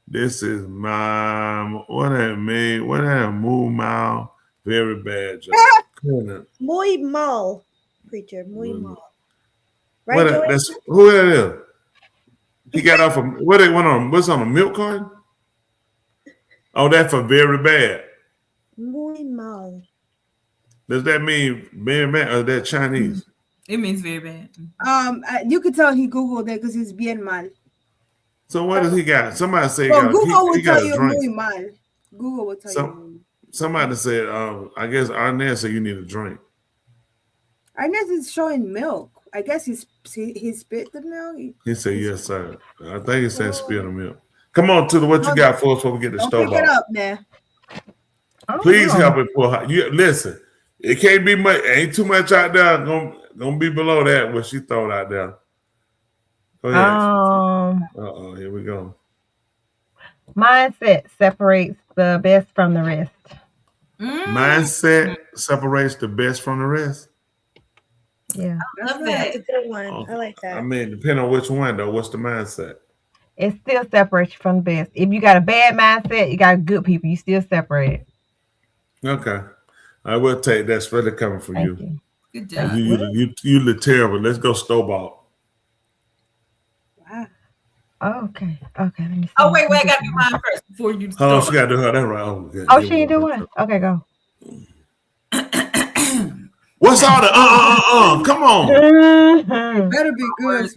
This is my what I made. What I move mile. Very bad job. Muy mal, preacher. Muy mal. Right, What Joey? that's who that is? He got off of what they went on. What's on a milk carton? Oh, that's for very bad. Muy mal. Does that mean very bad or is that Chinese? It means very bad. You could tell he googled it because he's bien mal. So what does he got? Somebody said Well, he Google got, will he got tell a you drink. muy mal. Google will tell you. Somebody said, I guess Arnett said you need a drink. Arnett is showing milk. I guess he spit the milk. He said, yes, sir. I think he said spill the milk. Come on, to what you got for us before we get the Don't stove pick it off. up now. Please help it pull hot. You listen, it can't be much, ain't too much out there. Gonna be below that what she thrown out there. Go ahead. Here we go. Mindset separates the best from the rest. Mindset separates the best from the rest. Yeah. I love That's a good one. I like that. I mean, depending on which one though, what's the mindset? It still separates you from the best. If you got a bad mindset, you got good people, you still separate it. Okay. I will take that's really coming from you. Good job. You look terrible. Let's go snowball. Oh, okay. Okay. Let me see. Oh, wait, I got to do mine first before you. Hold on, she got to do her. That's right. Oh, okay. Oh, she didn't do one. Okay, go. What's all the Come on. Better be good. If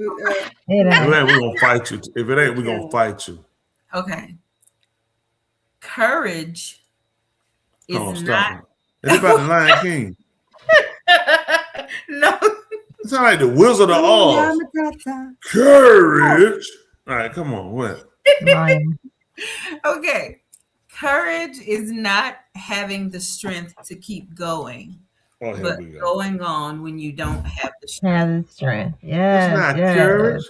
it ain't, we're gonna fight you. If it ain't, we're gonna fight you. Okay. Courage is Hold on, not. stop. It's about the Lion King. No. It's not like the Wizard of Oz. Courage. All right, come on. What? Okay. Courage is not having the strength to keep going, Oh, here but we go. going on when you don't have the strength. Have the strength. Yeah. That's not courage.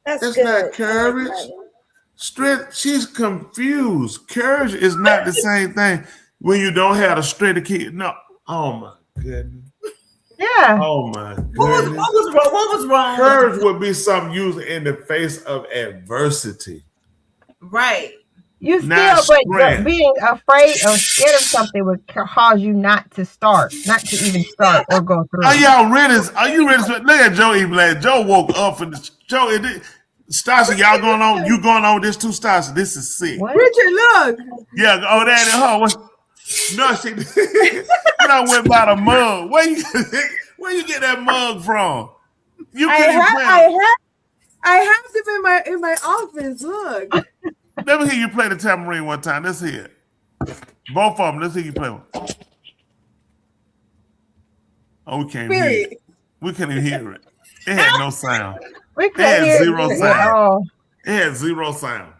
That's not courage. Strength. She's confused. Courage is not the same thing when you don't have the strength to keep. No. Oh my goodness. Yeah. Oh my What goodness. was wrong? What was wrong? Courage would be something used in the face of adversity. Right. You still, Not but strength. being afraid or scared of something would cause you not to even start or go through. Are y'all ready? Are you ready? Look at Joe E. Black. Joe woke up for the Joe. Stassi, y'all going on? You going on with this too, Stassi? This is sick. What? Richard, look. Yeah. Oh, that is her. No, she. I went by the mug. Where you get that mug from? You I couldn't have them in my office. Look. Let me hear you play the tambourine one time. Let's hear it. Both of them. Let's hear you play one. Oh, we can't hear it. We couldn't even hear it. It had no sound. We It had couldn't zero hear it sound. at all. It had zero sound.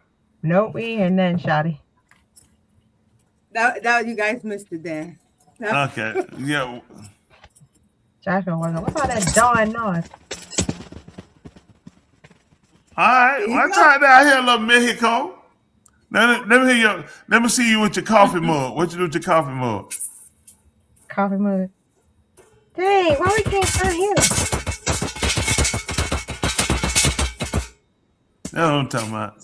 Nope, we ain't hear nothing, Shotty. That you guys missed it then. Okay. Yeah. Joshua wasn't. What's all that Dawn noise? All right. Well, I tried down here, little Mexico. Let me hear you. Let me see you with your coffee mug. What you do with your coffee mug? Coffee mug. Dang, why we can't find him? That's what I'm talking about.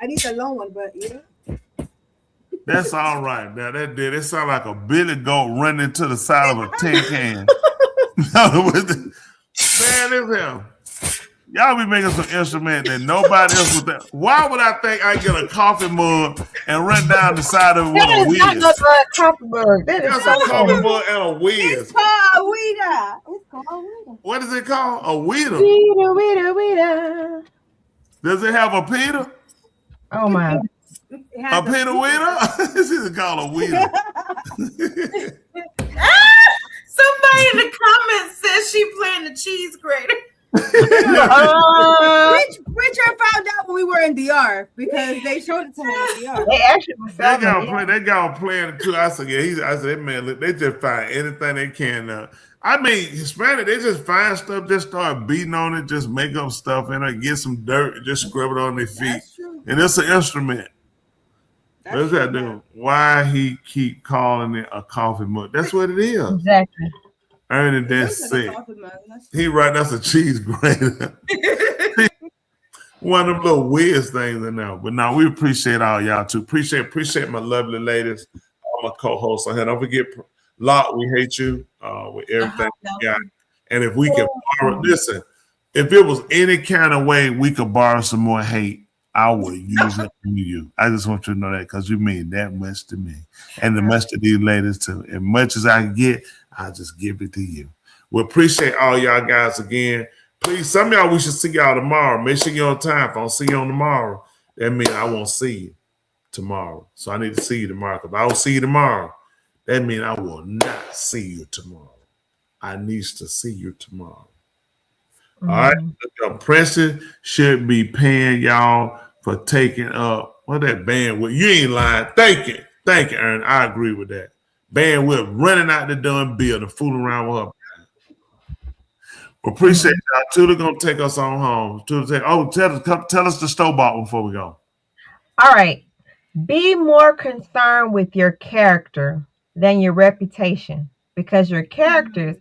I need a long one, but you know. That's all right. Now that did. It sound like a billy goat running to the side of a tin can. Man, this him. Y'all be making some instrument that nobody else would think. Why would I think I get a coffee mug and run down the side of it with That a is not whiz? no coffee mug. That is That's so a coffee funny. mug and a whiz. It's called a weeder. It's called a weeder. What is it called? A weeder. Weeder. Does it have a Peter? Oh my. A Peter weeder? This is called a weeder. Somebody in the comments says she playing the cheese grater. Richard found out when we were in DR because they showed it to him in DR. They actually was They got him playing it too. I said, yeah. I said, man, look, they just find anything they can. I mean, Hispanic, they just find stuff, just start beating on it, just make up stuff in it, get some dirt, and just scrub it on their feet. And it's an instrument. What's that doing? Why he keep calling it a coffee mug? That's what it is. Exactly. Ernie, that's sick. He right, that's a cheese grater. One of them little weird things in there. But no, we appreciate all y'all too. Appreciate my lovely ladies, all my co-hosts on here. Don't forget, Lot, we hate you with everything we got. And if we can borrow, listen, if it was any kind of way we could borrow some more hate, I would use it from you. I just want you to know that because you mean that much to me. And the much to these ladies too. As much as I can get, I'll just give it to you. We appreciate all y'all guys again. Please, some of y'all, we should see y'all tomorrow. Make sure you're on time. If I don't see you on tomorrow, that means I won't see you tomorrow. So I need to see you tomorrow. If I don't see you tomorrow, that means I will not see you tomorrow. I need to see you tomorrow. All right. Princeton should be paying y'all for taking up that bandwidth. You ain't lying. Thank you, Aaron. I agree with that. Bandwidth running out the door and building, fooling around with her. We appreciate y'all. Tudor gonna take us on home. Tell us the Stobart before we go. All right. Be more concerned with your character than your reputation, because your character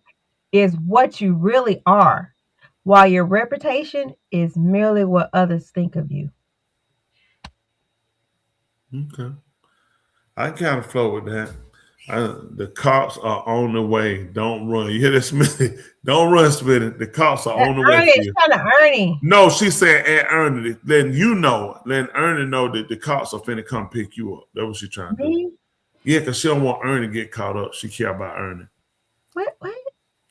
is what you really are, while your reputation is merely what others think of you. Okay. I kind of flow with that. The cops are on the way. Don't run. You hear this, Smitty? Don't run, Smitty. The cops are on the way. Ernie, it's kind of Ernie. No, she said, "And Ernie." Then Ernie know that the cops are finna come pick you up. That's what she trying to do. Yeah, because she don't want Ernie to get caught up. She care about Ernie. What?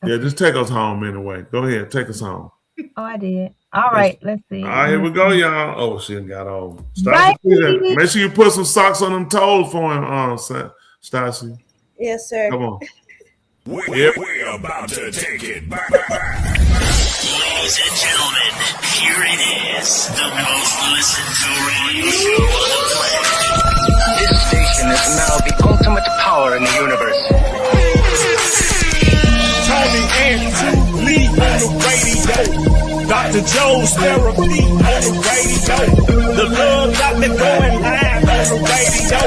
Yeah, just take us home anyway. Go ahead, take us home. Oh, I did. All right, let's see. All right, here we go, y'all. Oh, she got on. Bye. Make sure you put some socks on them toes for him, Stassi. Yes, sir. Come on. We're about to take it back. Ladies and gentlemen, here it is, the most listened to radio show on the planet. This station is now the ultimate power in the universe. Tony and Lee on the radio. Dr. Joe's therapy on the radio. The love got me going live on the radio.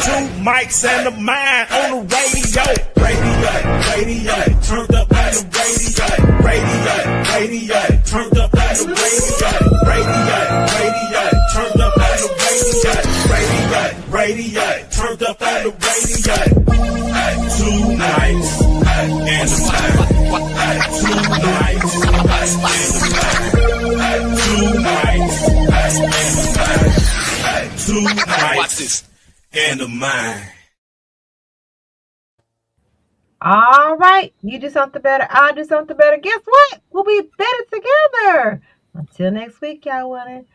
Two mics and a mind on the radio. Radio, turned up on the radio. Radio, turned up on the radio. Radio, turned up on the radio. Turned up on the radio. Two mics and a mind. Two mics and a mind. Two mics and a mind. All right. You do something better. I'll do something better. Guess what? We'll be better together. Until next week, y'all want it.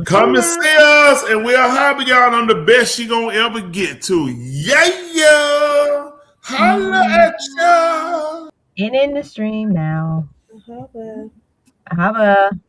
Come and see us, and we'll have y'all on the best you gonna ever get to. Yeah. Holla at ya. And in the stream now. Hava. Hava.